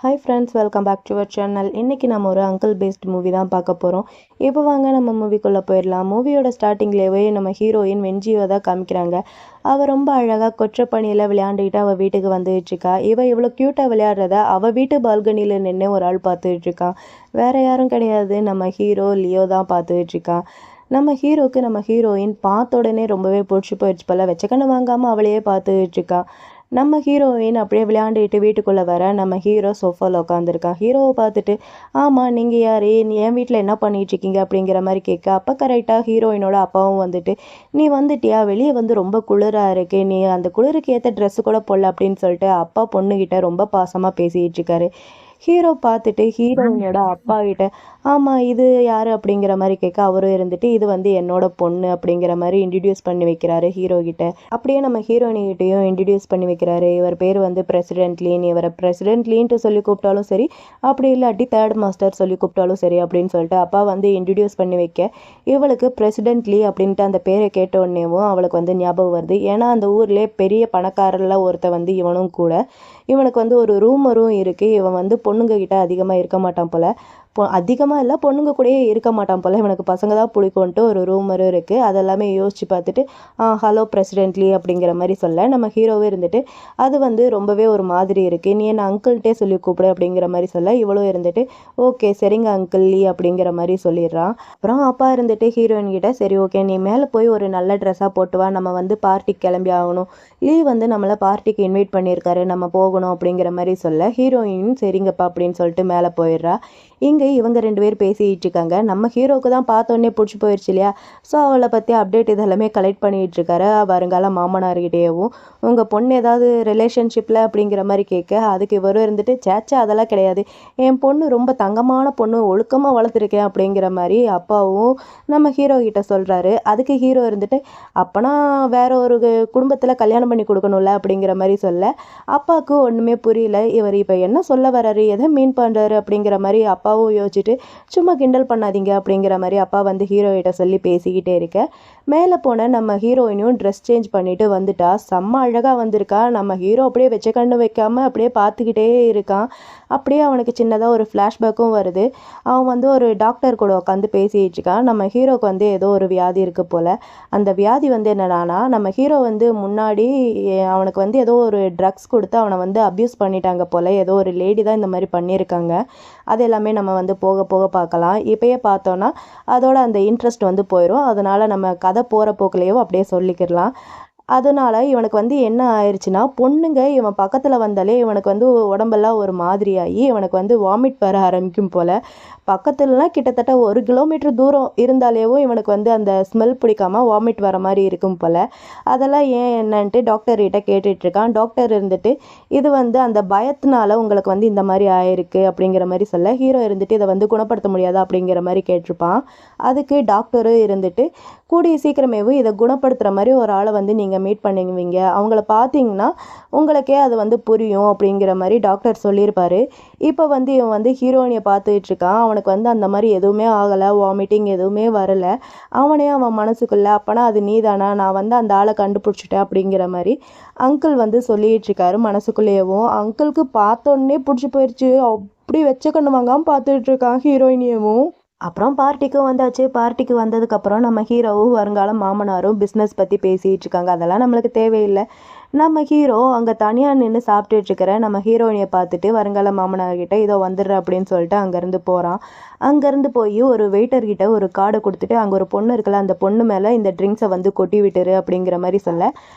Hi friends, welcome back to our channel. இன்றைக்கி நம்ம ஒரு அங்கிள் பேஸ்ட் மூவி தான் பார்க்க போகிறோம். இப்போ வாங்க நம்ம மூவிக்குள்ளே போயிடலாம். மூவியோட ஸ்டார்டிங்லேயே நம்ம ஹீரோயின் வெஞ்சியை தான் காமிக்கிறாங்க. அவள் ரொம்ப அழகாக கொச்சப்பணியில் விளையாண்டுக்கிட்டு அவள் வீட்டுக்கு வந்துட்டுருக்கா. இவ்வளோ க்யூட்டாக விளையாடுறத அவள் வீட்டு பால்கனியில் நின்று ஒரு ஆள் பார்த்துட்ருக்கான். வேறு யாரும் கிடையாது, நம்ம ஹீரோ லியோ தான் பார்த்துட்ருக்கான். நம்ம ஹீரோக்கு நம்ம ஹீரோயின் பார்த்த உடனே ரொம்பவே பிடிச்சி போயிடுச்சு போல். வெச்சக்கண்ணு வாங்காமல் அவளையே பார்த்துட்ருக்கான். நம்ம ஹீரோயின் அப்படியே விளையாண்டுட்டு வீட்டுக்குள்ளே வர நம்ம ஹீரோ சோஃபாவில் உட்காந்துருக்கான். ஹீரோவை பார்த்துட்டு, ஆமாம் நீங்கள் யார், என் வீட்டில் என்ன பண்ணிகிட்ருக்கீங்க அப்படிங்கிற மாதிரி கேட்க, அப்போ கரெக்டாக ஹீரோயினோட அப்பாவும் வந்துட்டு, நீ வந்துட்டியா, வெளியே வந்து ரொம்ப குளிராக இருக்கு, நீ அந்த குளிருக்கு ஏற்ற ட்ரெஸ்ஸு கூட போடல அப்படின்னு சொல்லிட்டு அப்பா பொண்ணுக்கிட்ட ரொம்ப பாசமாக பேசிகிட்டு இருக்காரு. ஹீரோ பார்த்துட்டு ஹீரோயினோட அப்பா கிட்ட, ஆமாம் இது யார் அப்படிங்கிற மாதிரி கேட்க, அவரும் இருந்துட்டு இது வந்து என்னோட பொண்ணு அப்படிங்கிற மாதிரி இன்ட்ரடியூஸ் பண்ணி வைக்கிறாரு ஹீரோ கிட்ட. அப்படியே நம்ம ஹீரோயினிகிட்டையும் இன்ட்ரடியூஸ் பண்ணி வைக்கிறாரு. இவர் பேர் வந்து பிரசிடென்ட் லீன். இவரை பிரசிடென்ட் லீன்ட்டு சொல்லி கூப்பிட்டாலும் சரி, அப்படி இல்லாட்டி தேர்ட் மாஸ்டர் சொல்லி கூப்பிட்டாலும் சரி அப்படின்னு சொல்லிட்டு அப்பா வந்து இன்ட்ரடியூஸ் பண்ணி வைக்க, இவளுக்கு பிரசிடென்ட் லீ அப்படின்ட்டு அந்த பேரை கேட்ட உடனேவும் அவளுக்கு வந்து ஞாபகம் வருது. ஏன்னா அந்த ஊர்லேயே பெரிய பணக்காரர்ல ஒருத்த வந்து இவனும் கூட. இவனுக்கு வந்து ஒரு ரூமரும் இருக்குது. இவன் வந்து பொண்ணுங்க கிட்ட அதிகமாக இருக்க மாட்டான் போல். அதிகமாக இல்லை, பொண்ணுங்க கூடயே இருக்க மாட்டான் போல். இவனுக்கு பசங்க தான் பிடிக்கும்ன்ட்டு ஒரு ரூமரும் இருக்குது. அதெல்லாமே யோசித்து பார்த்துட்டு ஹலோ பிரசிடென்ட்லி அப்படிங்கிற மாதிரி சொல்ல, நம்ம ஹீரோவே இருந்துட்டு அது வந்து ரொம்பவே ஒரு மாதிரி இருக்குது, நீ என்ன அங்கிள்கிட்டே சொல்லி கூப்பிடு அப்படிங்கிற மாதிரி சொல்ல, இவ்வளோ இருந்துட்டு ஓகே சரிங்க அங்கிள் லீ அப்படிங்கிற மாதிரி சொல்லிடுறான். அப்புறம் அப்பா இருந்துட்டு ஹீரோயின் கிட்ட, சரி ஓகே நீ மேலே போய் ஒரு நல்ல ட்ரெஸ்ஸாக போட்டு வா, நம்ம வந்து பார்ட்டிக்கு கிளம்பி ஆகணும், லீ வந்து நம்மளை பார்ட்டிக்கு இன்வைட் பண்ணியிருக்காரு, நம்ம போகணும் அப்படிங்கிற மாதிரி சொல்ல, ஹீரோயின் சரிங்கப்பா அப்படின்னு சொல்லிட்டு மேலே போயிடுறா. இங்கே இவங்க 2 பேர் பேசிகிட்டு இருக்காங்க. நம்ம ஹீரோவுக்கு தான் பார்த்தோன்னே பிடிச்சி போயிடுச்சு இல்லையா. ஸோ அவளை பற்றி அப்டேட் இதெல்லாமே கலெக்ட் பண்ணிகிட்டு இருக்காரு வருங்கால மாமனார்கிட்டேயும். உங்கள் பொண்ணு ஏதாவது ரிலேஷன்ஷிப்பில் அப்படிங்கிற மாதிரி கேட்க, அதுக்கு இவரும் இருந்துட்டு சேச்சா அதெல்லாம் கிடையாது, என் பொண்ணு ரொம்ப தங்கமான பொண்ணு, ஒழுக்கமாக வளர்த்துருக்கேன் அப்படிங்கிற மாதிரி அப்பாவும் நம்ம ஹீரோ கிட்ட சொல்கிறாரு. அதுக்கு ஹீரோ இருந்துட்டு, அப்போனா வேற ஒரு குடும்பத்தில் கல்யாணம் பண்ணி கொடுக்கணும்ல அப்படிங்கிற மாதிரி சொல்ல, அப்பாவுக்கு ஒன்றுமே புரியல. இவர் இப்போ என்ன சொல்ல வர்றாரு, எதை மீன் பண்ணுறாரு அப்படிங்கிற மாதிரி அப்பாவும் யோசிச்சுட்டு, சும்மா கிண்டல் பண்ணாதீங்க அப்படிங்கிற மாதிரி அப்பா வந்து ஹீரோயிட்ட சொல்லி பேசிக்கிட்டே இருக்க, மேலே போன நம்ம ஹீரோயினும் ட்ரெஸ் சேஞ்ச் பண்ணிட்டு வந்துட்டா. செம்ம அழகாக வந்திருக்கா. நம்ம ஹீரோ அப்படியே வெச்ச கண்ணு வைக்காமல் அப்படியே பார்த்துக்கிட்டே இருக்கான். அப்படியே அவனுக்கு சின்னதாக ஒரு ஃப்ளாஷ்பேக்கும் வருது. அவன் வந்து ஒரு டாக்டர் கூட உட்காந்து பேசிகிட்டு இருக்கான். நம்ம ஹீரோக்கு வந்து ஏதோ ஒரு வியாதி இருக்குது போல். அந்த வியாதி வந்து என்னன்னா, நம்ம ஹீரோ வந்து முன்னாடி அவனுக்கு வந்து ஏதோ ஒரு ட்ரக்ஸ் கொடுத்து அவனை வந்து அப்யூஸ் பண்ணிட்டாங்க போல். ஏதோ ஒரு லேடி தான் இந்த மாதிரி பண்ணியிருக்காங்க. அது எல்லாமே நம்ம வந்து போக போக பார்க்கலாம். இப்போயே பார்த்தோன்னா அதோட அந்த இன்ட்ரெஸ்ட் வந்து போயிடும். அதனால் நம்ம கதை போகிற போக்குலேயோ அப்படியே சொல்லிக்கிடலாம். அதனால இவனுக்கு வந்து என்ன ஆயிடுச்சுன்னா, பொண்ணுங்க இவன் பக்கத்தில் வந்தாலே இவனுக்கு வந்து உடம்பெல்லாம் ஒரு மாதிரியாகி இவனுக்கு வந்து வாமிட் வர ஆரம்பிக்கும் போல். பக்கத்துலலாம் கிட்டத்தட்ட 1 கிலோமீட்டர் தூரம் இருந்தாலேவும் இவனுக்கு வந்து அந்த ஸ்மெல் பிடிக்காமல் வாமிட் வர மாதிரி இருக்கும் போல். அதெல்லாம் ஏன் என்னன்ட்டு டாக்டர்கிட்ட கேட்டுட்ருக்கான். டாக்டர் இருந்துட்டு இது வந்து அந்த பயத்தினால உங்களுக்கு வந்து இந்த மாதிரி ஆயிருக்கு அப்படிங்கிற மாதிரி சொல்ல, ஹீரோ இருந்துட்டு இதை வந்து குணப்படுத்த முடியாதா அப்படிங்கிற மாதிரி கேட்டிருப்பான். அதுக்கு டாக்டரும் இருந்துட்டு, கூடிய சீக்கிரமேவும் இதை குணப்படுத்துகிற மாதிரி ஒரு ஆளை வந்து நீங்கள் மீட் பண்ணுவீங்க, அவங்கள பார்த்தீங்கன்னா உங்களுக்கே அது வந்து புரியும் அப்படிங்கிற மாதிரி டாக்டர் சொல்லியிருப்பாரு. இப்போ வந்து இவன் வந்து ஹீரோயினியை பார்த்துட்ருக்கான். அவனுக்கு வந்து அந்த மாதிரி எதுவுமே ஆகலை, வாமிட்டிங் எதுவுமே வரலை. அவனே அவன் மனசுக்குள்ளே, அப்போனா அது நீ தானா, நான் வந்து அந்த ஆளை கண்டுபிடிச்சிட்டேன் அப்படிங்கிற மாதிரி அங்கிள் வந்து சொல்லிகிட்டு இருக்காரு மனசுக்குள்ளேயேவும். அங்கிளுக்கு பார்த்தோன்னே பிடிச்சி போயிடுச்சு. அப்படி வெச்ச கண்ணு வாங்காமல் பார்த்துட்ருக்கான் ஹீரோயினியவும். அப்புறம் பார்ட்டிக்கும் வந்தாச்சு. பார்ட்டிக்கு வந்ததுக்கப்புறம் நம்ம ஹீரோவும் வருங்கால மாமனாரும் பிஸ்னஸ் பற்றி பேசிகிட்டு இருக்காங்க. அதெல்லாம் நம்மளுக்கு தேவையில்லை. நம்ம ஹீரோ அங்கே தனியாக நின்று சாப்பிட்டுட்ருக்கிற நம்ம ஹீரோயினியை பார்த்துட்டு வருங்கால மாமனார்கிட்ட இதோ வந்துடுற அப்படின்னு சொல்லிட்டு அங்கேருந்து போகிறான். அங்கேருந்து போய் ஒரு வெயிட்டர்கிட்ட ஒரு கார்டை கொடுத்துட்டு, அங்கே ஒரு பொண்ணு இருக்குல்ல, அந்த பொண்ணு மேலே இந்த ட்ரிங்க்ஸை வந்து கொட்டி விட்டுரு அப்படிங்கிற மாதிரி சொல்ல,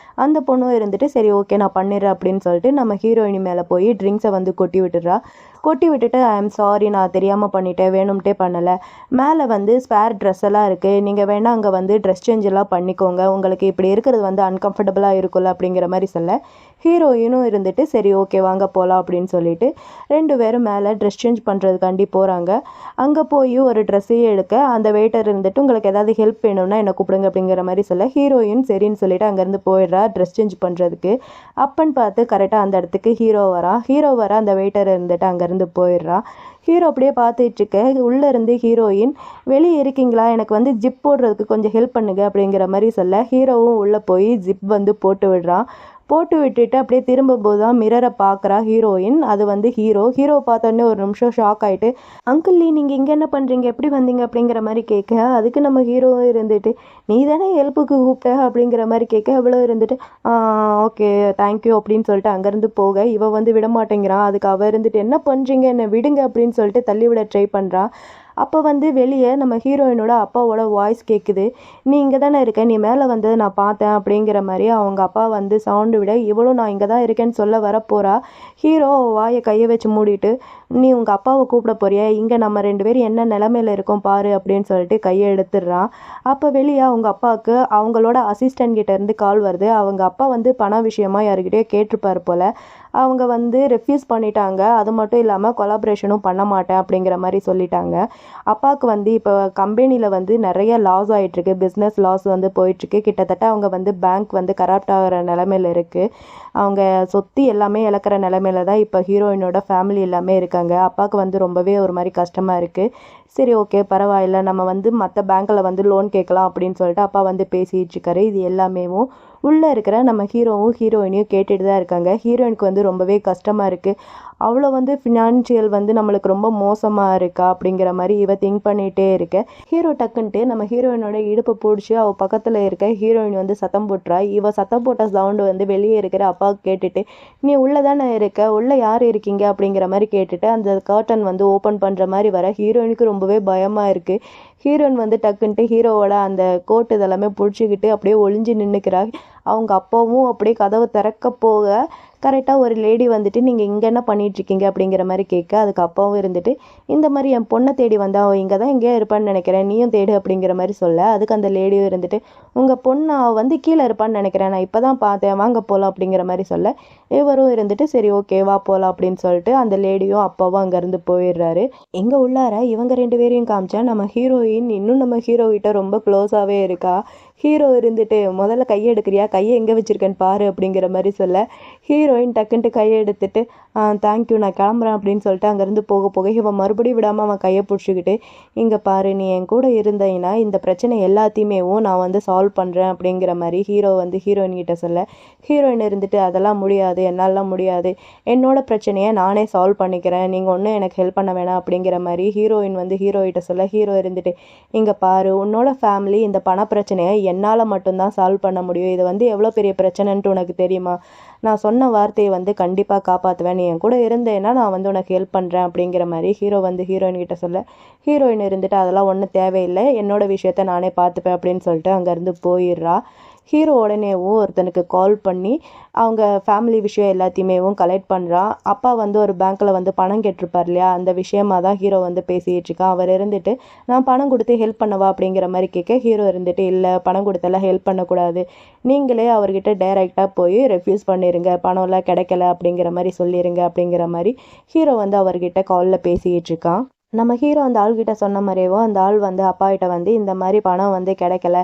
அந்த பொண்ணும் இருந்துட்டு சரி ஓகே நான் பண்ணிடுறேன் அப்படின்னு சொல்லிட்டு நம்ம ஹீரோயினி மேலே போய் ட்ரிங்க்ஸை வந்து கொட்டி விட்டுறா. கொட்டி விட்டுட்டு ஐ எம் சாரி, நான் தெரியாமல் பண்ணிட்டேன், வேணும்ட்டே பண்ணலை, மேலே வந்து ஸ்பேர் ட்ரெஸ் எல்லாம் இருக்குது, நீங்கள் வேணால் அங்கே வந்து ட்ரெஸ் சேஞ்ச் எல்லாம் பண்ணிக்கோங்க, உங்களுக்கு இப்படி இருக்கிறது வந்து அன்கம்ஃபர்டபுளாக இருக்குல்ல அப்படிங்கிற மாதிரி சொல்ல, ஹீரோயினும் இருந்துட்டு சரி ஓகே வாங்க போகலாம் அப்படின்னு சொல்லிட்டு 2 பேரும் மேலே ட்ரெஸ் சேஞ்ச் பண்ணுறதுக்காண்டி போகிறாங்க. அங்கே போய் ஒரு ட்ரெஸ்ஸையும் எடுக்க அந்த வெயிட்டர் இருந்துட்டு உங்களுக்கு ஏதாவது ஹெல்ப் வேணும்னா என்னை கூப்பிடுங்க அப்படிங்கிற மாதிரி சொல்ல, ஹீரோயின் சரின்னு சொல்லிட்டு அங்கேருந்து போயிடுறா ட்ரெஸ் சேஞ்ச் பண்ணுறதுக்கு. அப்பன்னு பார்த்து கரெக்டாக அந்த இடத்துக்கு ஹீரோ வர அந்த வெயிட்டர் இருந்துட்டு அங்கேருந்து போயிடுறான். ஹீரோ அப்படியே பார்த்துட்ருக்க, உள்ளேருந்து ஹீரோயின் வெளியே இருக்கீங்களா, எனக்கு வந்து ஜிப் போடுறதுக்கு கொஞ்சம் ஹெல்ப் பண்ணுங்க அப்படிங்கிற மாதிரி சொல்ல, ஹீரோவும் உள்ளே போய் ஜிப் வந்து போட்டு விடுறான். போட்டு விட்டுட்டு அப்படியே திரும்பும்போது தான் மிரரை பார்க்குறா ஹீரோயின். அது வந்து ஹீரோ பார்த்தோன்னே ஒரு நிமிஷம் ஷாக் ஆகிட்டு, அங்கிள் நீங்கள் இங்கே என்ன பண்ணுறீங்க, எப்படி வந்தீங்க அப்படிங்கிற மாதிரி கேட்க, அதுக்கு நம்ம ஹீரோவும் இருந்துட்டு நீ தானே ஹெல்ப்புக்கு கூப்பிட்ட அப்படிங்கிற மாதிரி கேட்க, அவ்வளோ இருந்துட்டு ஓகே தேங்க்யூ அப்படின்னு சொல்லிட்டு அங்கேருந்து போக இவ வந்து விட மாட்டேங்கிறான். அதுக்கு அவ இருந்துட்டு என்ன பண்ணுறீங்க என்னை விடுங்க அப்படின்னு சொல்லிட்டு தள்ளிவிட ட்ரை பண்ணுறா. அப்போ வந்து வெளியே நம்ம ஹீரோயினோட அப்பாவோட வாய்ஸ் கேட்குது. நீ இங்கே தானே இருக்க, நீ மேலே வந்ததை நான் பார்த்தேன் அப்படிங்கிற மாதிரி அவங்க அப்பா வந்து சவுண்டு விட இவளும் நான் இங்கே தான் இருக்கேன்னு சொல்ல வரப்போகிறா. ஹீரோ வாயை கையை வச்சு மூடிட்டு நீ உங்கள் அப்பாவை கூப்பிட போறியா, இங்கே நம்ம 2 பேரும் என்ன நிலமையில இருக்கோம் பாரு அப்படின்னு சொல்லிட்டு கையை எடுத்துடுறான். அப்போ வெளியே அவங்க அப்பாவுக்கு அவங்களோட அசிஸ்டன்ட் கிட்ட இருந்து கால் வருது. அவங்க அப்பா வந்து பண விஷயமா யாருக்கிட்டே கேட்டிருப்பார் போல். அவங்க வந்து ரெஃப்யூஸ் பண்ணிட்டாங்க. அது மட்டும் இல்லாமல் கொலாபரேஷனும் பண்ண மாட்டேன் அப்படிங்கிற மாதிரி சொல்லிட்டாங்க. அப்பாவுக்கு வந்து இப்போ கம்பெனியில் வந்து நிறைய லாஸ் ஆகிட்டுருக்கு, பிஸ்னஸ் லாஸ் வந்து போயிட்டுருக்கு. கிட்டத்தட்ட அவங்க வந்து பேங்க் வந்து கரப்ட் ஆகிற நிலமையில இருக்குது. அவங்க சொத்து எல்லாமே இழக்கிற நிலமையில தான் இப்போ ஹீரோயினோட ஃபேமிலி எல்லாமே இருக்காங்க. அப்பாவுக்கு வந்து ரொம்பவே ஒரு மாதிரி கஷ்டமாக இருக்குது. சரி ஓகே பரவாயில்ல, நம்ம வந்து மற்ற பேங்க்கில் வந்து லோன் கேட்கலாம் அப்படின்னு சொல்லிட்டு அப்பா வந்து பேசிகிட்டு இருக்காரு. இது எல்லாமேவும் உள்ளே இருக்கிற நம்ம ஹீரோவும் ஹீரோயினையும் கேட்டுட்டு தான் இருக்காங்க. ஹீரோயினுக்கு வந்து ரொம்பவே கஷ்டமாக இருக்குது. அவ்வளோ வந்து ஃபினான்ஷியல் வந்து நம்மளுக்கு ரொம்ப மோசமாக இருக்கா அப்படிங்கிற மாதிரி இவ திங்க் பண்ணிகிட்டே இருக்க, ஹீரோ டக்குன்ட்டு நம்ம ஹீரோயினோட இடுப்பை பிடிச்சி அவள் பக்கத்தில் இருக்க ஹீரோயின் வந்து சத்தம் போட்டுறா. இவ சத்தம் போட்ட சவுண்டு வந்து வெளியே இருக்கிற அப்பாவுக்கு கேட்டுட்டு நீ உள்ளே தானே இருக்க, உள்ளே யார் இருக்கீங்க அப்படிங்கிற மாதிரி கேட்டுட்டு அந்த கர்டன் வந்து ஓப்பன் பண்ணுற மாதிரி வர ஹீரோயினுக்கு ரொம்பவே பயமாக இருக்குது. ஹீரோயின் வந்து டக்குன்ட்டு ஹீரோவோட அந்த கோட் இதெல்லாமே பிடிச்சிக்கிட்டு அப்படியே ஒளிஞ்சு நின்றுக்கிறா. அவங்க அப்பாவும் அப்படியே கதவை திறக்க போக கரெக்டாக ஒரு லேடி வந்துட்டு நீங்கள் இங்கே என்ன பண்ணிகிட்ருக்கீங்க அப்படிங்கிற மாதிரி கேட்க, அதுக்கு அப்பாவும் இருந்துட்டு இந்த மாதிரி என் பொண்ணை தேடி வந்தா அவள் இங்கே தான் எங்கேயோ இருப்பான்னு நினைக்கிறேன், நீயும் தேடு அப்படிங்கிற மாதிரி சொல்ல, அதுக்கு அந்த லேடியும் இருந்துட்டு உங்கள் பொண்ணு அவள் வந்து கீழே இருப்பான்னு நினைக்கிறேன், நான் இப்போ தான் பார்த்தேன், வாங்க போகலாம் அப்படிங்கிற மாதிரி சொல்ல, இவரும் இருந்துட்டு சரி ஓகே வா போகலாம் அப்படின்னு சொல்லிட்டு அந்த லேடியும் அப்பாவும் அங்கேருந்து போயிடுறாரு. எங்கே உள்ளார இவங்க 2 பேரையும் காமிச்சா நம்ம ஹீரோயின் இன்னும் நம்ம ஹீரோ கிட்ட ரொம்ப க்ளோஸாகவே இருக்கா. ஹீரோ இருந்துட்டு முதல்ல கையை எடுக்கிறியா, கையை எங்கே வச்சுருக்கேன்னு பாரு அப்படிங்கிற மாதிரி சொல்ல, ஹீரோயின் டக்குன்ட்டு கையை எடுத்துட்டு தேங்க்யூ நான் கிளம்புறேன் அப்படின்னு சொல்லிட்டு அங்கேருந்து போக இவன் மறுபடியும் விடாமல் அவன் கையை பிடிச்சிக்கிட்டு இங்கே பாரு நீ என் கூட இருந்தீங்கன்னா இந்த பிரச்சனை எல்லாத்தையுமேவும் நான் வந்து சால்வ் பண்ணுறேன் அப்படிங்கிற மாதிரி ஹீரோ வந்து ஹீரோயின் கிட்ட சொல்ல, ஹீரோயின் இருந்துட்டு அதெல்லாம் முடியாது, என்னாலாம் முடியாது, என்னோட பிரச்சனையை நானே சால்வ் பண்ணிக்கிறேன், நீங்கள் ஒன்றும் எனக்கு ஹெல்ப் பண்ண வேணாம் அப்படிங்கிற மாதிரி ஹீரோயின் வந்து ஹீரோ கிட்ட சொல்ல, ஹீரோ இருந்துட்டு இங்கே பாரு உன்னோட ஃபேமிலி இந்த பண பிரச்சனையை என்னால் மட்டும்தான் சால்வ் பண்ண முடியும், இது வந்து எவ்வளோ பெரிய பிரச்சனைன்ட்டு உனக்கு தெரியுமா, நான் சொன்ன வார்த்தையை வந்து கண்டிப்பாக காப்பாற்றுவேன், நீ என் கூட இருந்தேன்னா நான் வந்து உனக்கு ஹெல்ப் பண்ணுறேன் அப்படிங்கிற மாதிரி ஹீரோ வந்து ஹீரோயின் கிட்ட சொல்ல, ஹீரோயின் இருந்துட்டு அதெல்லாம் ஒன்றும் தேவையில்லை, என்னோட விஷயத்த நானே பார்த்துப்பேன் அப்படின்னு சொல்லிட்டு அங்கேருந்து போயிடுறா. ஹீரோ உடனேவும் ஒருத்தனுக்கு கால் பண்ணி அவங்க ஃபேமிலி விஷயம் எல்லாத்தையுமேவும் கலெக்ட் பண்ணுறான். அப்பா வந்து ஒரு பேங்க்கில் வந்து பணம் கேட்டிருப்பார் இல்லையா, அந்த விஷயமாக தான் ஹீரோ வந்து பேசிகிட்டு இருக்கான். அவர் இருந்துட்டு நான் பணம் கொடுத்து ஹெல்ப் பண்ணவா அப்படிங்கிற மாதிரி கேட்க, ஹீரோ இருந்துட்டு இல்லை பணம் கொடுத்தெல்லாம் ஹெல்ப் பண்ணக்கூடாது, நீங்களே அவர்கிட்ட டைரெக்டாக போய் ரெஃப்யூஸ் பண்ணிடுங்க, பணம்லாம் கிடைக்கல அப்படிங்கிற மாதிரி சொல்லிடுங்க அப்படிங்கிற மாதிரி ஹீரோ வந்து அவர்கிட்ட காலில் பேசிக்கிட்டு இருக்கான். நம்ம ஹீரோ அந்த ஆள்கிட்ட சொன்ன மாதிரியும் அந்த ஆள் வந்து அப்பாகிட்ட வந்து இந்த மாதிரி பணம் வந்து கிடைக்கல,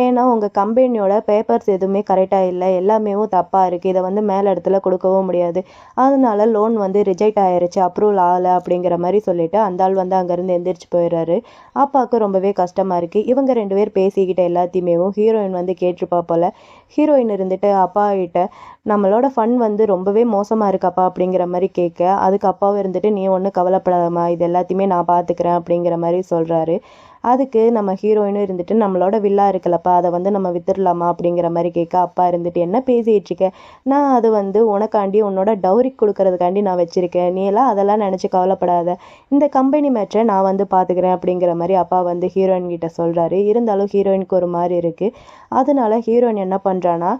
ஏன்னா உங்கள் கம்பெனியோட பேப்பர்ஸ் எதுவுமே கரெக்டாக இல்லை, எல்லாமே தப்பாக இருக்குது, இதை வந்து மேலே இடத்துல கொடுக்கவும் முடியாது, அதனால லோன் வந்து ரிஜெக்ட் ஆயிடுச்சு, அப்ரூவல் ஆகலை அப்படிங்கிற மாதிரி சொல்லிவிட்டு அந்த ஆள் வந்து அங்கேருந்து எந்திரிச்சு போயிடுறாரு. அப்பாவுக்கு ரொம்பவே கஷ்டமாக இருக்குது. இவங்க 2 பேர் பேசிக்கிட்ட எல்லாத்தையுமே ஹீரோயின் வந்து கேட்டிருப்பா போல். ஹீரோயின் இருந்துட்டு அப்பா கிட்ட நம்மளோட ஃபண்ட் வந்து ரொம்பவே மோசமாக இருக்காப்பா அப்படிங்கிற மாதிரி கேட்க, அதுக்கு அப்பாவும் இருந்துட்டு நீ ஒன்றும் கவலைப்படாதம்மா, இது எல்லாத்தையுமே நான் பார்த்துக்கிறேன் அப்படிங்கிற மாதிரி சொல்கிறாரு. அதுக்கு நம்ம ஹீரோயினும் இருந்துட்டு நம்மளோட வில்லா இருக்குல்லப்பா அதை வந்து நம்ம வித்துடலாமா அப்படிங்கிற மாதிரி கேட்க, அப்பா இருந்துட்டு என்ன பேசிகிட்டு இருக்க, நான் அது வந்து உனக்காண்டி உன்னோட டவுரிக்கு கொடுக்கறதுக்காண்டி நான் வச்சுருக்கேன், நீ எல்லாம் அதெல்லாம் நினச்சி கவலைப்படாத, இந்த கம்பெனி மேட்சை நான் வந்து பார்த்துக்கிறேன் அப்படிங்கிற மாதிரி அப்பா வந்து ஹீரோயின் கிட்ட சொல்கிறாரு. இருந்தாலும் ஹீரோயினுக்கு ஒரு மாதிரி இருக்குது. அதனால ஹீரோயின் என்ன பண்ணுறான்னா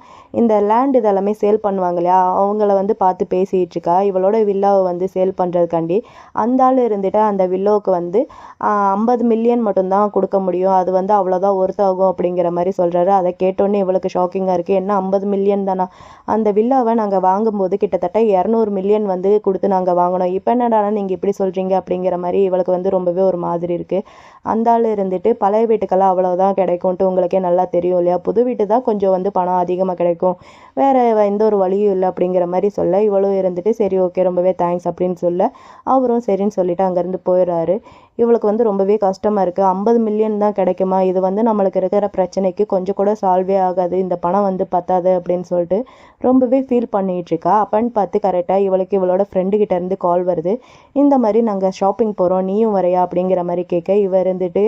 இந்த லேண்ட் இதெல்லாமே சேல் பண்ணுவாங்க இல்லையா, அவங்கள வந்து பார்த்து பேசிகிட்டு இருக்கா. இவளோட வில்லாவை வந்து சேல் பண்ணுறதுக்காண்டி அந்த ஆள் இருந்துட்டு அந்த வில்லோவுக்கு வந்து 50 மில்லியன் மட்டும்தான் கொடுக்க முடியும், அது வந்து அவ்வளோதான் ஒர்த் ஆகும் அப்படிங்கிற மாதிரி சொல்கிறாரு. அதை கேட்டோன்னே இவளுக்கு ஷாக்கிங்காக இருக்குது. என்ன 50 மில்லியன் தானா, அந்த வில்லாவை நாங்கள் வாங்கும்போது கிட்டத்தட்ட 200 மில்லியன் வந்து கொடுத்து நாங்கள் வாங்கினோம், இப்போ என்னடானா நீங்கள் இப்படி சொல்கிறீங்க அப்படிங்கிற மாதிரி இவளுக்கு வந்து ரொம்பவே ஒரு மாதிரி இருக்குது. அந்த ஆள் இருந்துட்டு பழைய வீட்டுக்கெல்லாம் அவ்வளோதான் கிடைக்கும்ட்டு உங்களுக்கே நல்லா தெரியும் இல்லையா, புது வீட்டு தான் கொஞ்சம் வந்து பணம் அதிகமாக கிடைக்கும், வேறு எந்த ஒரு வழியும் இல்லை அப்படிங்கிற மாதிரி சொல்ல, இவளும் இருந்துட்டு சரி ஓகே ரொம்பவே தேங்க்ஸ் அப்படின்னு சொல்ல, அவரும் சரின்னு சொல்லிட்டு அங்கேருந்து போயிடுறாரு. இவளுக்கு வந்து ரொம்பவே கஷ்டமாக இருக்குது. 50 மில்லியன் தான் கிடைக்குமா, இது வந்து நம்மளுக்கு இருக்கிற பிரச்சனைக்கு கொஞ்சம் கூட சால்வே ஆகாது, இந்த பணம் வந்து பத்தாது அப்படின்னு சொல்லிட்டு ரொம்பவே ஃபீல் பண்ணிகிட்டு இருக்கா. அப்பன்னு பார்த்து கரெக்டாக இவளுக்கு இவளோட ஃப்ரெண்டு கிட்ட இருந்து கால் வருது. இந்த மாதிரி நாங்கள் ஷாப்பிங் போகிறோம், நீயும் வரையா அப்படிங்கிற மாதிரி கேட்க, இவ இருந்துட்டு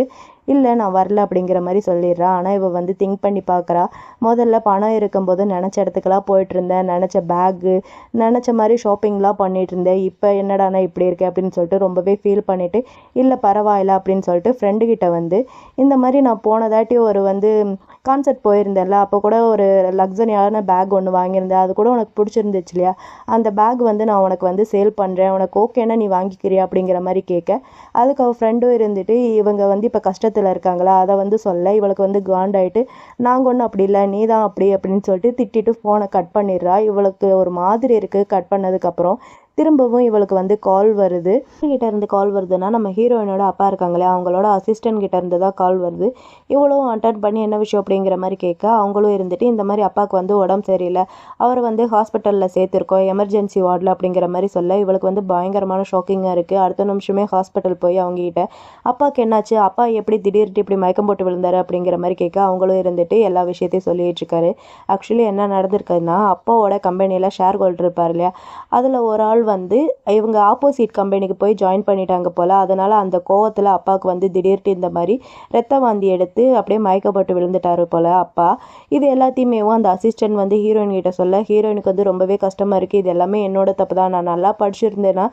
இல்லை நான் வரல அப்படிங்கிற மாதிரி சொல்லிடுறா. ஆனால் இவள் வந்து திங்க் பண்ணி பார்க்குறா. முதல்ல பணம் இருக்கும்போது நினச்ச இடத்துக்கெல்லாம் போயிட்டு இருந்தேன், நினச்ச பேக்கு நினச்ச மாதிரி ஷாப்பிங்லாம் பண்ணிட்டு இருந்தேன், இப்போ என்னடானா இப்படி இருக்கே அப்படின்னு சொல்லிட்டு ரொம்பவே ஃபீல் பண்ணிவிட்டு இல்லை பரவாயில்ல அப்படின்னு சொல்லிட்டு ஃப்ரெண்டுக்கிட்ட வந்து இந்த மாதிரி நான் போனதாட்டி ஒரு வந்து கான்சர்ட் போயிருந்தேன்ல, அப்போ கூட ஒரு லக்ஸரியான பேக் ஒன்று வாங்கியிருந்தேன், அது கூட உனக்கு பிடிச்சிருந்துச்சு இல்லையா, அந்த பேக் வந்து நான் உனக்கு வந்து சேல் பண்ணுறேன், உனக்கு ஓகேன்னா நீ வாங்கிக்கிறியா அப்படிங்கிற மாதிரி கேட்க, அதுக்கு அவள் ஃப்ரெண்டும் இருந்துட்டு இவங்க வந்து இப்போ கஷ்டத்தில் இருக்காங்களா அதை வந்து சொல்ல, இவளுக்கு வந்து காண்டாயிட்டு நாங்கள் ஒன்றும் அப்படி இல்லை நீ தான் அப்படி அப்படின்னு சொல்லிட்டு திட்டிட்டு ஃபோனை கட் பண்ணிடுறா. இவளுக்கு ஒரு மாதிரி இருக்குது. கட் பண்ணதுக்கப்புறம் திரும்பவும் இவளுக்கு வந்து கால் வருது. கிட்ட இருந்து கால் வருதுன்னா நம்ம ஹீரோயினோட அப்பா இருக்காங்களே அவங்களோட அசிஸ்டன்ட் கிட்ட இருந்து தான் கால் வருது. இவளும் அட்டன் பண்ணி என்ன விஷயம் அப்படிங்கிற மாதிரி கேட்க, அவங்களும் இருந்துட்டு இந்த மாதிரி அப்பாவுக்கு வந்து உடம்பு சரியில்லை, அவர் வந்து ஹாஸ்பிட்டலில் சேர்த்துருக்கோம் எமர்ஜென்சி வார்டில் அப்படிங்கிற மாதிரி சொல்ல, இவளுக்கு வந்து பயங்கரமான ஷாக்கிங்காக இருக்குது. அடுத்த நிமிஷமே ஹாஸ்பிட்டல் போய் அவங்ககிட்ட அப்பாவுக்கு என்னாச்சு, அப்பா எப்படி திடீர்னு இப்படி மயக்கம் போட்டு விழுந்தாரு அப்படிங்கிற மாதிரி கேட்க, அவங்களும் இருந்துட்டு எல்லா விஷயத்தையும் சொல்லிட்டு இருக்காரு. ஆக்சுவலி என்ன நடந்திருக்குதுன்னா, அப்பாவோட கம்பெனியில் ஷேர் ஹோல்டர் இருப்பார் இல்லையா, அதில் ஒரு ஆள் வந்து இவங்க ஆப்போசிட் கம்பெனிக்கு போய் ஜாயின் பண்ணிட்டாங்க போல். அதனால் அந்த கோவத்தில் அப்பாவுக்கு வந்து திடீர்னு இந்த மாதிரி ரத்த வாந்தி எடுத்து அப்படியே மயக்கப்பட்டு விழுந்துட்டாரு போல் அப்பா. இது எல்லாத்தையுமே அந்த அசிஸ்டன்ட் வந்து ஹீரோயின் கிட்ட சொல்ல, ஹீரோயினுக்கு வந்து ரொம்பவே கஷ்டமாக இருக்குது, இது எல்லாமே என்னோட தப்பு தான், நான் நல்லா படிச்சிருந்தேன்னா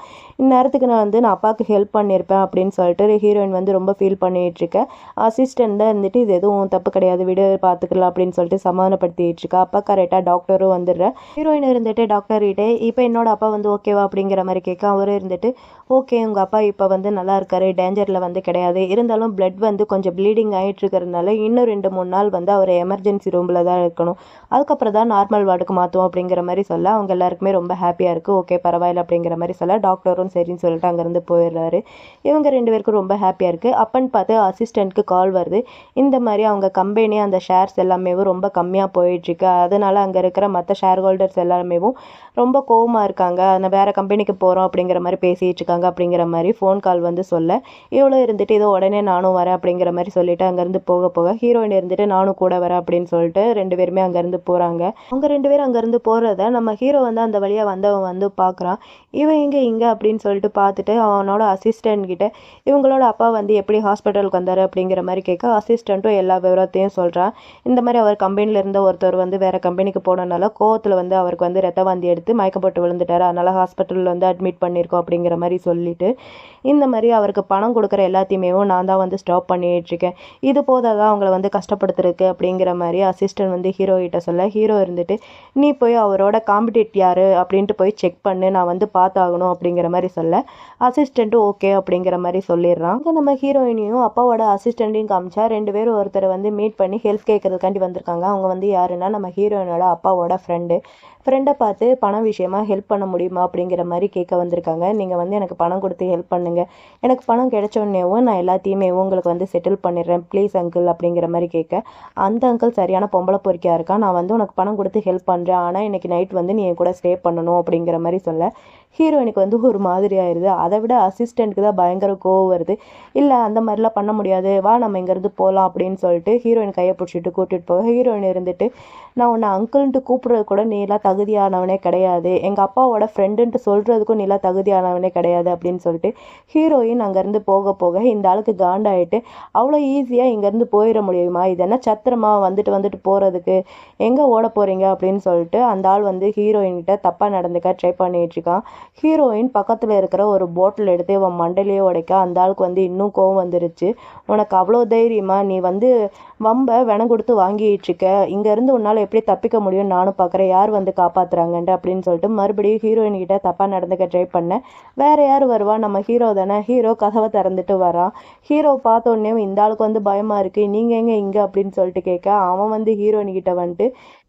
இந்நேரத்துக்கு நான் அப்பாவுக்கு ஹெல்ப் பண்ணியிருப்பேன் அப்படின்னு சொல்லிட்டு ஹீரோயின் வந்து ரொம்ப ஃபீல் பண்ணிகிட்டு இருக்கேன். அசிஸ்டன்ட் தான் இருந்துட்டு இது எதுவும் தப்பு கிடையாது விடு பார்த்துக்கலாம் அப்படின்னு சொல்லிட்டு சமாதானப்படுத்திட்டு இருக்கா. அப்பா கரெக்டாக டாக்டரும் வந்துடுற. ஹீரோயின் இருந்துட்டு டாக்டர் கிட்டே இப்போ என்னோட அப்பா வந்து ஓகேவா அப்படிங்கிற மாதிரி கேட்க, அவரும் இருந்துட்டு ஓகே உங்கள் அப்பா இப்போ வந்து நல்லா இருக்காரு, டேஞ்சரில் வந்து கிடையாது, இருந்தாலும் பிளட் வந்து கொஞ்சம் ப்ளீடிங் ஆகிட்டு இருக்கிறதுனால இன்னும் 2-3 நாள் வந்து அவர் எமர்ஜென்சி ரூமில் தான் இருக்கணும், அதுக்கப்புறம் தான் நார்மல் வார்டுக்கு மாற்றுவோம் அப்படிங்கிற மாதிரி சொல்ல, அவங்க எல்லாருக்குமே ரொம்ப ஹாப்பியாக இருக்குது. ஓகே பரவாயில்ல அப்படிங்கிற மாதிரி சொல்ல, டாக்டரும் சரின்னு சொல்லிட்டு அங்கேருந்து போயிடுறாரு. இவங்க 2 பேருக்கும் ரொம்ப ஹாப்பியாக இருக்குது. அப்பன்னு பார்த்து அசிஸ்டண்ட்க்கு கால் வருது. இந்த மாதிரி அவங்க கம்பெனி அந்த ஷேர்ஸ் எல்லாமே ரொம்ப கம்மியாக போயிட்டுருக்கு, அதனால் அங்கே இருக்கிற மற்ற ஷேர் ஹோல்டர்ஸ் எல்லாருமே ரொம்ப கோவமாக இருக்காங்க, நான் வேறு கம்பெனிக்கு போகிறோம் அப்படிங்கிற மாதிரி பேசிகிட்டு இருக்காங்க அப்படிங்கிற மாதிரி ஃபோன் கால் வந்து சொல்ல, இவ்வளோ இருந்துட்டு இதோ உடனே நானும் வரேன் அப்படிங்கிற மாதிரி சொல்லிட்டு அங்கேருந்து போக போக ஹீரோயின் இருந்துட்டு நானும் கூட வரேன் அப்படின்னு சொல்லிட்டு 2 பேருமே அங்கேருந்து போகிறாங்க. அவங்க 2 பேரும் அங்கேருந்து போகிறத நம்ம ஹீரோ வந்து அந்த வழியாக வந்தவன் வந்து பார்க்குறான். இவன் இங்கே அப்படின்னு சொல்லிட்டு பார்த்துட்டு அவனோட அசிஸ்டன்ட் கிட்ட இவங்களோட அப்பா வந்து எப்படி ஹாஸ்பிட்டலுக்கு வந்தார் அப்படிங்கிற மாதிரி கேட்க, அசிஸ்டண்ட்டும் எல்லா விவரத்தையும் சொல்கிறான். இந்த மாதிரி அவர் கம்பெனியில் இருந்த ஒருத்தர் வந்து வேறு கம்பெனிக்கு போனதுனால கோவத்தில் வந்து அவருக்கு வந்து ரத்த வாந்தி எடுத்து மயக்கப்பட்டு விழுந்துட்டார், அதனால் ஹாஸ்பிட்டலில் வந்து அட்மிட் பண்ணியிருக்கோம் அப்படிங்கிற மாதிரி சொல்லிட்டு, இந்த மாதிரி அவருக்கு பணம் கொடுக்குற எல்லாத்தையுமே நான் தான் வந்து ஸ்டாப் பண்ணிகிட்ருக்கேன், இது போதாதான் அவங்கள வந்து கஷ்டப்படுத்துருக்கு அப்படிங்கிற மாதிரி அசிஸ்டன்ட் வந்து ஹீரோ கிட்ட சொல்ல, ஹீரோ இருந்துட்டு நீ போய் அவரோட காம்படிட் யார் அப்படின்ட்டு போய் செக் பண்ணு, நான் வந்து பார்த்தாகணும் அப்படிங்கிற மாதிரி சொல்ல, அசிஸ்டண்ட்டும் ஓகே அப்படிங்கிற மாதிரி சொல்லிடுறான். அங்கே நம்ம ஹீரோயினையும் அப்பாவோட அசிஸ்டண்ட்டையும் காமிச்சா 2 பேரும் ஒருத்தரை வந்து மீட் பண்ணி ஹெல்ப் கேட்கறதுக்காண்டி வந்திருக்காங்க. அவங்க வந்து யாருன்னா நம்ம ஹீரோயினோட அப்பாவோட ஃப்ரெண்டை பார்த்து பணம் விஷயமா ஹெல்ப் பண்ண முடியுமா அப்படிங்கிற மாதிரி கேட்க வந்திருக்காங்க. நீங்கள் வந்து எனக்கு பணம் கொடுத்து ஹெல்ப் பண்ணுங்கள், எனக்கு பணம் கிடைச்சோடனேவும் நான் எல்லாத்தையுமே உங்களுக்கு வந்து செட்டில் பண்ணிடுறேன் ப்ளீஸ் அங்கிள் அப்படிங்கிற மாதிரி கேட்க, அந்த அங்கிள் சரியான பொம்பளை பொறுக்கியாக இருக்கா, நான் வந்து உனக்கு பணம் கொடுத்து ஹெல்ப் பண்ணுறேன், ஆனால் இன்றைக்கி நைட் வந்து நீ என் கூட ஸ்டே பண்ணணும் அப்படிங்கிற மாதிரி சொல்ல, ஹீரோயினுக்கு வந்து ஒரு மாதிரி ஆயிடுது. அதை விட அசிஸ்டண்ட்டுக்கு தான் பயங்கர கோவம் வருது. இல்லை அந்த மாதிரிலாம் பண்ண முடியாது, வா நம்ம இங்கேருந்து போகலாம் அப்படின்னு சொல்லிட்டு ஹீரோயின் கையை பிடிச்சிட்டு கூட்டிகிட்டு போக, ஹீரோயின் இருந்துட்டு நான் உன்னை அங்கிள்ன்ட்டு கூப்பிட்றது கூட நீலாம் தகுதியானவனே கிடையாது, எங்கள் அப்பாவோட ஃப்ரெண்டுன்ட்டு சொல்கிறதுக்கும் நீலாம் தகுதியானவனே கிடையாது அப்படின்னு சொல்லிட்டு ஹீரோயின் அங்கேருந்து போக போக இந்த ஆளுக்கு காண்டாயிட்டு அவ்வளோ ஈஸியாக இங்கேருந்து போயிட முடியுமா, இது என்ன சத்திரமா வந்துட்டு போகிறதுக்கு, எங்கே ஓட போகிறீங்க அப்படின்னு சொல்லிட்டு அந்த ஆள் வந்து ஹீரோயின்கிட்ட தப்பாக நடந்துக்க ட்ரை பண்ணிகிட்டு இருக்கான். ஹீரோயின் பக்கத்தில் இருக்கிற ஒரு பாட்டில் எடுத்து இவன் மண்டையிலேயே உடைக்க, அந்த ஆளுக்கு வந்து இன்னும் கோவம் வந்துருச்சு. உனக்கு அவ்வளோ தைரியமா, நீ வந்து வம்பை வினம் கொடுத்து வாங்கிட்டு இருக்க, இங்கேருந்து உன்னால் எப்படி தப்பிக்க முடியும் நானும் பார்க்குறேன், யார் வந்து காப்பாற்றுறாங்கன்ட்டு அப்படின்னு சொல்லிட்டு மறுபடியும் ஹீரோயின் கிட்ட தப்பாக நடந்துக்க ட்ரை பண்ணேன். வேறு யார் வருவா, நம்ம ஹீரோ தானே. ஹீரோ கதவை திறந்துட்டு வரான். ஹீரோ பார்த்தோன்னே இந்த ஆளுக்கு வந்து பயமாக இருக்குது, நீங்கள் எங்கே இங்கே அப்படின்னு சொல்லிட்டு கேட்க, அவன் வந்து ஹீரோயின் கிட்ட வந்துட்டு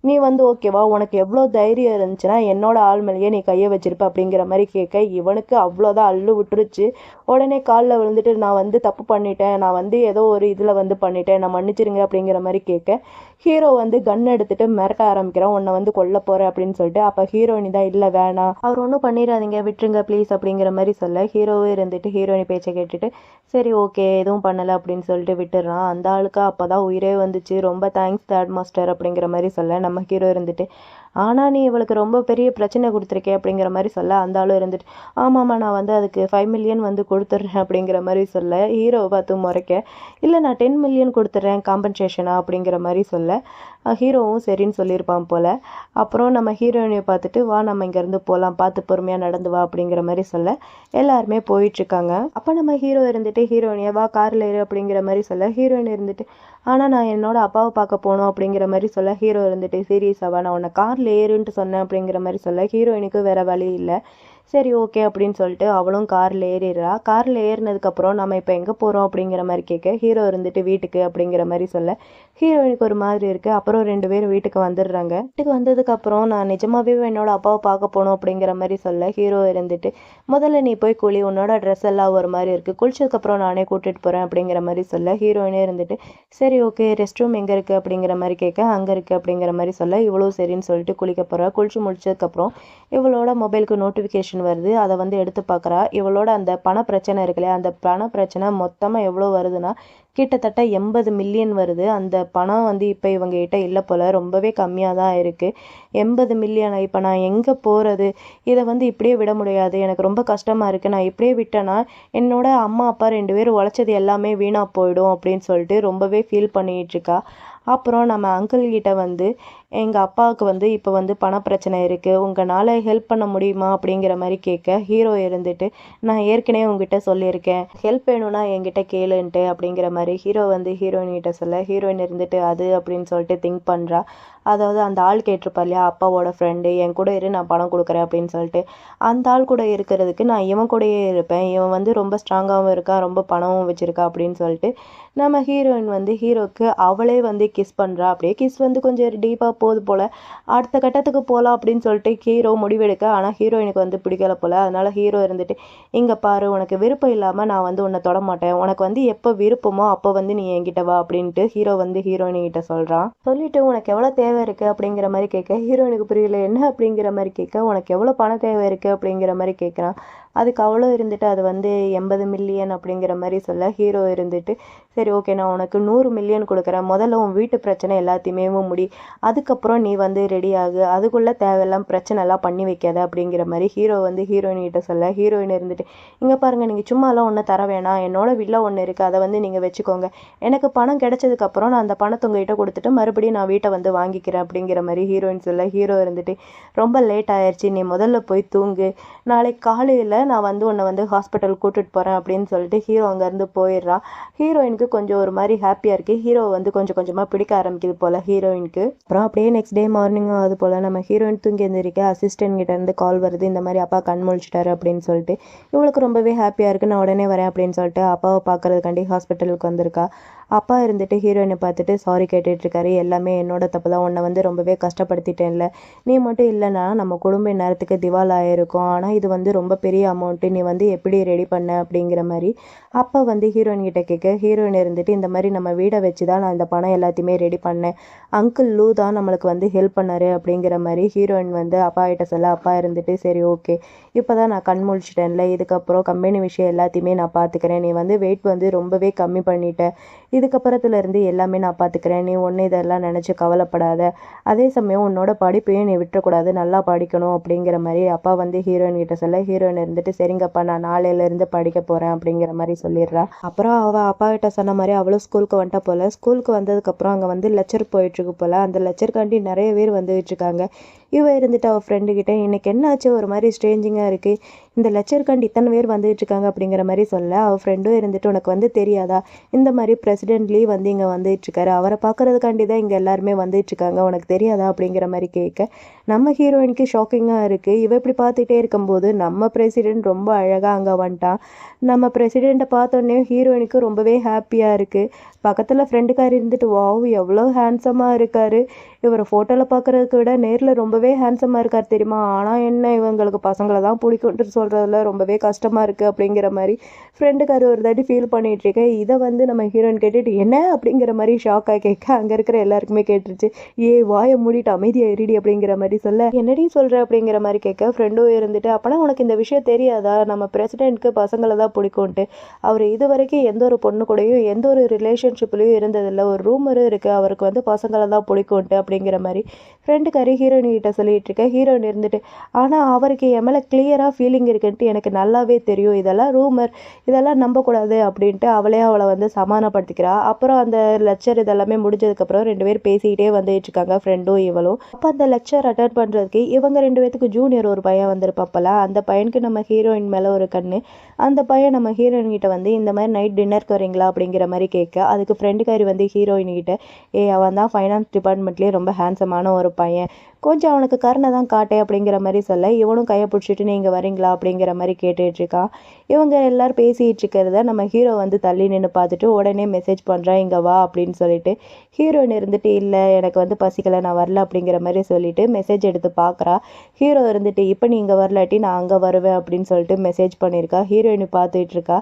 நீ வந்து ஓகேவா, உனக்கு எவ்வளோ தைரியம் இருந்துச்சுன்னா என்னோட ஆள் மேலேயே நீ கையை வச்சிருப்ப அப்படிங்கிற மாதிரி கேட்க, இவனுக்கு அவ்வளோதான் அள்ளு விட்டுருச்சு. உடனே காலில் விழுந்துட்டு நான் வந்து தப்பு பண்ணிட்டேன், நான் வந்து ஏதோ ஒரு இதில் வந்து பண்ணிட்டேன், நான் மன்னிச்சிருங்க அப்படிங்கிற மாதிரி கேட்க, ஹீரோ வந்து கன் எடுத்துட்டு மிரட்ட ஆரம்பிக்கிறான், உன்னை வந்து கொல்ல போகிறேன் அப்படின்னு சொல்லிட்டு. அப்போ ஹீரோயினி தான் இல்லை வேணாம், அவர் ஒன்றும் பண்ணிடாதீங்க விட்டுருங்க ப்ளீஸ் அப்படிங்கிற மாதிரி சொல்ல, ஹீரோவே இருந்துட்டு ஹீரோயினி பேச்சை கேட்டுட்டு சரி ஓகே எதுவும் பண்ணலை அப்படின்னு சொல்லிட்டு விட்டுடுறான். அந்த ஆளுக்கு அப்போ தான் உயிரே வந்துச்சு. ரொம்ப தேங்க்ஸ் தேட் மாஸ்டர் அப்படிங்கிற மாதிரி சொல்ல, நம்ம ஹீரோ இருந்துட்டு ஆனால் நீ இவளுக்கு ரொம்ப பெரிய பிரச்சனை கொடுத்துருக்கே அப்படிங்கிற மாதிரி சொல்ல, அந்த ஆளும் இருந்துட்டு ஆமாம்மா நான் வந்து அதுக்கு 5 மில்லியன் வந்து கொடுத்துட்றேன் அப்படிங்கிற மாதிரி சொல்ல, ஹீரோவை பார்த்து முறைக்க இல்லை நான் 10 மில்லியன் கொடுத்துட்றேன் காம்பன்சேஷனா அப்படிங்கிற மாதிரி சொல்ல, ஹீரோவும் சரின்னு சொல்லியிருப்பான் போல். அப்புறம் நம்ம ஹீரோயினியை பார்த்துட்டு வா நம்ம இங்கேருந்து போகலாம், பார்த்து பொறுமையாக நடந்து வா அப்படிங்கிற மாதிரி சொல்ல எல்லாருமே போயிட்டுருக்காங்க. அப்போ நம்ம ஹீரோ இருந்துட்டு ஹீரோயினியை வா காரில் ஏறு அப்படிங்கிற மாதிரி சொல்ல, ஹீரோயின் இருந்துட்டு ஆனால் நான் என்னோட அப்பாவை பார்க்க போகணும் அப்படிங்கிற மாதிரி சொல்ல, ஹீரோ இருந்துட்டு சீரியஸாவா நான் உன்னை காரில் ஏறுன்ட்டு சொன்னேன் அப்படிங்கிற மாதிரி சொல்ல, ஹீரோயினுக்கு வேறு வழி இல்லை. சரி ஓகே அப்படின்னு சொல்லிட்டு அவளும் காரில் ஏறிடுறா. காரில் ஏறினதுக்கப்புறம் நம்ம இப்போ எங்கே போகிறோம் அப்படிங்கிற மாதிரி கேட்க, ஹீரோ இருந்துட்டு வீட்டுக்கு அப்படிங்கிற மாதிரி சொல்ல, ஹீரோயினுக்கு ஒரு மாதிரி இருக்குது. அப்புறம் 2 பேரும் வீட்டுக்கு வந்துடுறாங்க. வீட்டுக்கு வந்ததுக்கப்புறம் நான் நிஜமாவே என்னோட அப்பாவை பார்க்க போகணும் அப்படிங்கிற மாதிரி சொல்ல, ஹீரோ இருந்துட்டு முதல்ல நீ போய் குளி, உன்னோட ட்ரெஸ் எல்லாம் ஒரு மாதிரி இருக்குது, குளிச்சதுக்கப்புறம் நானே கூட்டிகிட்டு போகிறேன் அப்படிங்கிற மாதிரி சொல்ல, ஹீரோயினே இருந்துட்டு சரி ஓகே ரெஸ்ட் ரூம் எங்கே இருக்குது அப்படிங்கிற மாதிரி கேட்க, அங்கே இருக்குது அப்படிங்கிற மாதிரி சொல்ல, இவ்வளோ சரின்னு சொல்லிட்டு குளிக்க போகிறா. குளிச்சு முடிச்சதுக்கப்புறம் இவளோட மொபைலுக்கு நோட்டிஃபிகேஷன் வருது. அதை வந்து எடுத்து பார்க்குறா. இவளோட அந்த பண பிரச்சனை இருக்குல்லையா, அந்த பண பிரச்சனை மொத்தமாக எவ்வளோ வருதுன்னா கிட்டத்தட்ட 80 மில்லியன் வருது. அந்த பணம் வந்து இப்போ இவங்ககிட்ட இல்லை போல், ரொம்பவே கம்மியாக தான் இருக்குது. 80 மில்லியன் இப்போ நான் எங்கே போகிறது, இதை வந்து இப்படியே விட முடியாது, எனக்கு ரொம்ப கஷ்டமாக இருக்குது, நான் இப்படியே விட்டேன்னா என்னோட அம்மா அப்பா 2 பேரும் உழைச்சது எல்லாமே வீணாக போயிடும் அப்படின்னு சொல்லிட்டு ரொம்பவே ஃபீல் பண்ணிகிட்ருக்கா. அப்புறம் நம்ம அங்கிள்கிட்ட வந்து எங்கள் அப்பாவுக்கு வந்து இப்போ வந்து பண பிரச்சனை இருக்குது, உங்களால் ஹெல்ப் பண்ண முடியுமா அப்படிங்கிற மாதிரி கேட்க, ஹீரோ இருந்துட்டு நான் ஏற்கனவே உங்ககிட்ட சொல்லியிருக்கேன் ஹெல்ப் வேணும்னா என்கிட்ட கேளுன்ட்டு அப்படிங்கிற மாதிரி ஹீரோ வந்து ஹீரோயின்கிட்ட சொல்ல, ஹீரோயின் இருந்துட்டு அது அப்படின்னு சொல்லிட்டு திங்க் பண்ணுறா. அதாவது அந்த ஆள் கேட்டிருப்பா இல்லையா அப்பாவோட ஃப்ரெண்டு, என் கூட இரு நான் பணம் கொடுக்குறேன் அப்படின்னு சொல்லிட்டு, அந்த ஆள் கூட இருக்கிறதுக்கு நான் இவன் கூடயே இருப்பேன், இவன் வந்து ரொம்ப ஸ்ட்ராங்காகவும் இருக்கான், ரொம்ப பணமும் வச்சுருக்கா அப்படின்னு சொல்லிட்டு நம்ம ஹீரோயின் வந்து ஹீரோக்கு அவளே வந்து கிஸ் பண்ணுறா. அப்படியே கிஸ் வந்து கொஞ்சம் டீப்பாக போகுது போல். அடுத்த கட்டத்துக்கு போகலாம் அப்படின்னு சொல்லிட்டு ஹீரோ முடிவெடுக்க, ஆனால் ஹீரோயினுக்கு வந்து பிடிக்கல போல். அதனால் ஹீரோ இருந்துட்டு இங்கே பாரு உனக்கு விருப்பம் இல்லாமல் நான் வந்து உன்னை தொட மாட்டேன், உனக்கு வந்து எப்போ விருப்பமோ அப்போ வந்து நீ என்கிட்ட வா அப்படின்ட்டு ஹீரோ வந்து ஹீரோயின்கிட்ட சொல்கிறான். சொல்லிட்டு உனக்கு எவ்வளோ தேவை இருக்குது அப்படிங்கிற மாதிரி கேட்க, ஹீரோயினுக்கு புரியல என்ன அப்படிங்கிற மாதிரி கேட்க, உனக்கு எவ்வளோ பணம் தேவை இருக்குது அப்படிங்கிற மாதிரி கேட்குறான். அதுக்கு அவ்வளோ இருந்துட்டு அது வந்து 80 மில்லியன் அப்படிங்கிற மாதிரி சொல்ல, ஹீரோ இருந்துட்டு சரி ஓகே நான் உனக்கு 100 மில்லியன் கொடுக்குறேன், முதல்ல உன் வீட்டு பிரச்சனை எல்லாத்தையுமே முடி, அதுக்கப்புறம் நீ வந்து ரெடி ஆகு, அதுக்குள்ளே தேவையெல்லாம் பிரச்சனைலாம் பண்ணி வைக்காத அப்படிங்கிற மாதிரி ஹீரோ வந்து ஹீரோயின்கிட்ட சொல்ல, ஹீரோயின் இருந்துட்டு இங்கே பாருங்கள் நீங்கள் சும்மாலாம் ஒன்றும் தர வேணாம், என்னோட வில்லா ஒன்று இருக்குது அதை வந்து நீங்கள் வச்சுக்கோங்க, எனக்கு பணம் கிடைச்சதுக்கப்புறம் நான் அந்த பணத்தை உங்ககிட்ட கொடுத்துட்டு மறுபடியும் நான் வீட்டை வந்து வாங்கிக்கிறேன் அப்படிங்கிற மாதிரி ஹீரோயின் சொல்ல, ஹீரோ இருந்துட்டு ரொம்ப லேட் ஆயிடுச்சு, நீ முதல்ல போய் தூங்கு, நாளைக்கு காலையில் நான் வந்து உன்னை வந்து ஹாஸ்பிட்டல் கூட்டிகிட்டு போகிறேன் அப்படின்னு சொல்லிட்டு ஹீரோ அங்கேருந்து போயிடுறான். ஹீரோயினுக்கு கொஞ்சம் ஒரு மாதிரி ஹாப்பியாக இருக்குது. ஹீரோ வந்து கொஞ்சம் கொஞ்சமாக பிடிக்க ஆரம்பிக்குது போல் ஹீரோயினுக்கு. அப்புறம் அப்படியே நெக்ஸ்ட் டே மார்னிங் அது போல் நம்ம ஹீரோயின் தூங்கி எழுந்திரிக்க அசிஸ்டன்ட் கிட்டேருந்து கால் வருது, இந்த மாதிரி அப்பா கண் முழிச்சிட்டாரு அப்படின்னு சொல்லிட்டு. இவளுக்கு ரொம்பவே ஹாப்பியாக இருக்குது, நான் உடனே வரேன் அப்படின்னு சொல்லிட்டு அப்பாவை பார்க்குறதுக்காண்டி ஹாஸ்பிட்டலுக்கு வந்திருக்கா. அப்பா இருந்துட்டு ஹீரோயினை பார்த்துட்டு சாரி கேட்டுட்ருக்காரு, எல்லாமே என்னோட தப்பு தான், உன்னை வந்து ரொம்பவே கஷ்டப்படுத்திட்டேன்ல, நீ மட்டும் இல்லைனா நம்ம குடும்ப நேரத்துக்கு திவால் ஆகிருக்கும், ஆனால் இது வந்து ரொம்ப பெரிய அமௌண்ட்டு, நீ வந்து எப்படி ரெடி பண்ண அப்படிங்கிற மாதிரி அப்பா வந்து ஹீரோயின் கிட்ட கேட்க, ஹீரோயின் இருந்துட்டு இந்த மாதிரி நம்ம வீடை வச்சு தான் நான் இந்த பணம் எல்லாத்தையுமே ரெடி பண்ணேன், அங்கிள் லூ தான் நம்மளுக்கு வந்து ஹெல்ப் பண்ணாரு அப்படிங்கிற மாதிரி ஹீரோயின் வந்து அப்பா கிட்ட சொல்ல, அப்பா இருந்துட்டு சரி ஓகே இப்போ தான் நான் கண் முழிச்சிட்டேன்ல, இதுக்கப்புறம் கம்பெனி விஷயம் எல்லாத்தையுமே நான் பார்த்துக்கிறேன், நீ வந்து வெயிட் வந்து ரொம்பவே கம்மி பண்ணிட்டேன், இதுக்கப்புறத்துலேருந்து எல்லாமே நான் பார்த்துக்கிறேன், நீ ஒன்று இதெல்லாம் நினச்சி கவலைப்படாத, அதே சமயம் உன்னோட படிப்பையும் நீ விட்டுறக்கூடாது, நல்லா படிக்கணும் அப்படிங்கிற மாதிரி அப்பா வந்து ஹீரோயின் கிட்ட சொல்ல, ஹீரோயின் இருந்துட்டு சரிங்கப்பா நான் நாளையிலேருந்து படிக்க போகிறேன் அப்படிங்கிற மாதிரி சொல்லிடுறா. அப்புறம் அவள் அப்பா கிட்ட சொன்ன மாதிரி அவளும் ஸ்கூலுக்கு வந்துட்டா போல். ஸ்கூலுக்கு வந்ததுக்கப்புறம் அங்கே வந்து லெக்சர் போயிட்டுருக்கு போல். அந்த லெக்சருக்காண்டி நிறைய பேர் வந்துகிட்டு இருக்காங்க. இவ இருந்துட்டு அவள் ஃப்ரெண்டுக்கிட்ட இன்னைக்கு என்னாச்சு ஒரு மாதிரி ஸ்ட்ரேஞ்சிங்காக இருக்குது, இந்த லெக்சருக்காண்டி இத்தனை பேர் வந்துட்டு இருக்காங்க அப்படிங்கிற மாதிரி சொல்ல, அவள் ஃப்ரெண்டும் இருந்துட்டு உனக்கு வந்து தெரியாதா, இந்த மாதிரி பிரசிடென்ட்லி வந்து இங்கே வந்துட்டு இருக்காரு, அவரை பார்க்கறதுக்காண்டி தான் இங்கே எல்லாருமே வந்துட்டு இருக்காங்க, உனக்கு தெரியாதா அப்படிங்கிற மாதிரி கேட்க நம்ம ஹீரோயினுக்கு ஷாக்கிங்காக இருக்குது. இவ இப்படி பார்த்துட்டே இருக்கும்போது நம்ம பிரசிடென்ட் ரொம்ப அழகாக அங்கே வந்துட்டான். நம்ம பிரசிடெண்ட்டை பார்த்தோன்னே ஹீரோயினுக்கு ரொம்பவே ஹாப்பியாக இருக்குது. பக்கத்தில் ஃப்ரெண்டுக்கார் இருந்துட்டு வாவ் எவ்வளோ ஹேண்ட்ஸமாக இருக்கார், இவரை ஃபோட்டோவில் பார்க்குறதுக்கு விட நேரில் ரொம்பவே ஹேண்ட்ஸமாக இருக்கார் தெரியுமா, ஆனால் என்ன இவங்களுக்கு பசங்களை தான் பிடிக்கும்ட்டு சொல்கிறதுல ரொம்பவே கஷ்டமாக இருக்குது அப்படிங்கிற மாதிரி ஃப்ரெண்டுக்கார் ஒரு தாட்டி ஃபீல் பண்ணிகிட்ருக்கேன். இதை வந்து நம்ம ஹீரோயின் கேட்டுட்டு என்ன அப்படிங்கிற மாதிரி ஷாக்காக கேட்க அங்கே இருக்கிற எல்லாருக்குமே கேட்டுருச்சு. வாயை மூடிட்டு அமைதியாக இருடி அப்படிங்கிற மாதிரி சொல்ல என்னடி சொல்கிற அப்படிங்கிற மாதிரி கேட்க ஃப்ரெண்டும் இருந்துட்டு அப்போனா உனக்கு இந்த விஷயம் தெரியாதா, நம்ம பிரசிடென்ட்க்கு பசங்களை தான் பிடிக்கும்ட்டு, அவர் இது வரைக்கும் எந்த ஒரு பொண்ணு கூடயும் எந்த ஒரு ரிலேஷன்ஷிப்லேயும் இருந்ததில்லை, ஒரு ரூமரும் இருக்குது அவருக்கு வந்து பசங்களை தான் பிடிக்கும்ட்டு அப்படிங்கிற மாதிரி ஃப்ரெண்டுக்காரி ஹீரோயின் கிட்ட சொல்லிட்டு இருக்க. ஹீரோயின் இருந்துட்டு ஆனால் அவருக்கு என் மேலே கிளியராக ஃபீலிங் இருக்குன்ட்டு எனக்கு நல்லாவே தெரியும், இதெல்லாம் ரூமர், இதெல்லாம் நம்பக்கூடாது அப்படின்ட்டு அவளை வந்து சமாதானப்படுத்திக்கிறா. அப்புறம் அந்த லெக்சர் இதெல்லாமே முடிஞ்சதுக்கப்புறம் 2 பேர் பேசிக்கிட்டே வந்துட்டு இருக்காங்க ஃப்ரெண்டும் இவளும். அப்போ அந்த லெக்சர் அட்டன் பண்ணுறதுக்கு இவங்க 2 பேத்துக்கு ஜூனியர் ஒரு பையன் வந்திருப்பாப்பல, அந்த பையனுக்கு நம்ம ஹீரோயின் மேலே ஒரு கண்ணு. அந்த பையன் நம்ம ஹீரோயின் கிட்ட வந்து இந்த மாதிரி நைட் டின்னருக்கு வரீங்களா அப்படிங்கிற மாதிரி கேட்க அதுக்கு ஃப்ரெண்டுக்காரி வந்து ஹீரோயின் கிட்ட அவன் தான் ஃபைனான்ஸ் டிபார்ட்மெண்ட்லேயே ரொம்ப ஹேண்ட்ஸமான ஒரு பையன், கொஞ்சம் அவனுக்கு கருணை தான் காட்டே அப்படிங்கிற மாதிரி சொல்ல இவனும் கையை பிடிச்சிட்டு நீங்கள் வரீங்களா அப்படிங்கிற மாதிரி கேட்டுட்டு இருக்கான். இவங்க எல்லாரும் பேசிகிட்டு இருக்கிறத நம்ம ஹீரோ வந்து தள்ளி நின்று பார்த்துட்டு உடனே மெசேஜ் பண்ணுறான் இங்கே வா அப்படின்னு சொல்லிட்டு. ஹீரோயின் இருந்துட்டு இல்லை எனக்கு வந்து பசிக்கலை நான் வரல அப்படிங்கிற மாதிரி சொல்லிட்டு மெசேஜ் எடுத்து பார்க்குறா. ஹீரோ இருந்துட்டு இப்போ நீ இங்கே வரலாட்டி நான் அங்கே வருவேன் அப்படின்னு சொல்லிட்டு மெசேஜ் பண்ணியிருக்கா. ஹீரோயின் பார்த்துட்டு இருக்கா.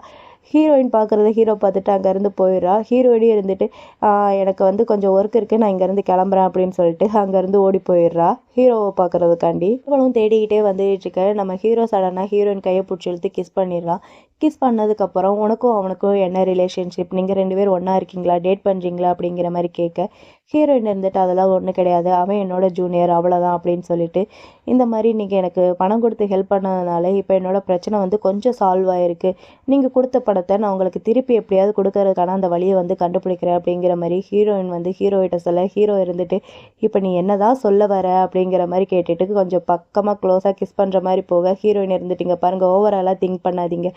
ஹீரோயின் பார்க்குறத ஹீரோ பார்த்துட்டு அங்கேருந்து போயிடுறா. ஹீரோயினே இருந்துட்டு எனக்கு வந்து கொஞ்சம் ஒர்க் இருக்குது நான் இங்கேருந்து கிளம்புறேன் அப்படின்னு சொல்லிட்டு அங்கேருந்து ஓடி போயிடுறா ஹீரோவை பார்க்குறதுக்காண்டி. இவளும் தேடிக்கிட்டே வந்துட்டு இருக்க நம்ம ஹீரோ சடனாக ஹீரோயின் கையை பிடிச்சி இழுத்து கிஸ் பண்ணிடுறான். கிஸ் பண்ணதுக்கப்புறம் உனக்கும் அவனுக்கும் என்ன ரிலேஷன்ஷிப், நீங்கள் 2 பேரும் ஒன்றா இருக்கீங்களா, டேட் பண்ணுறீங்களா அப்படிங்கிற மாதிரி கேட்க ஹீரோயின் இருந்துட்டு அதெல்லாம் ஒன்றும் கிடையாது, அவன் என்னோட ஜூனியர் அவ்வளோதான் அப்படின்னு சொல்லிட்டு இந்த மாதிரி நீங்கள் எனக்கு பணம் கொடுத்து ஹெல்ப் பண்ணதுனால இப்போ என்னோட பிரச்சனை வந்து கொஞ்சம் சால்வ் ஆகிருக்கு, நீங்கள் கொடுத்த பணத்தை நான் உங்களுக்கு திருப்பி எப்படியாவது கொடுக்கறதுக்கான அந்த வழியை வந்து கண்டுபிடிக்கிறேன் அப்படிங்கிற மாதிரி ஹீரோயின் வந்து ஹீரோயிட்ட சொல்ல ஹீரோ இருந்துட்டு இப்போ நீ என்னதான் சொல்ல வர அப்படிங்கிற மாதிரி கேட்டுட்டு கொஞ்சம் பக்கமாக க்ளோஸாக கிஸ் பண்ணுற மாதிரி போக ஹீரோயின் இருந்துட்டு பாருங்கள் ஓவராலாக திங்க் பண்ணாதீங்க,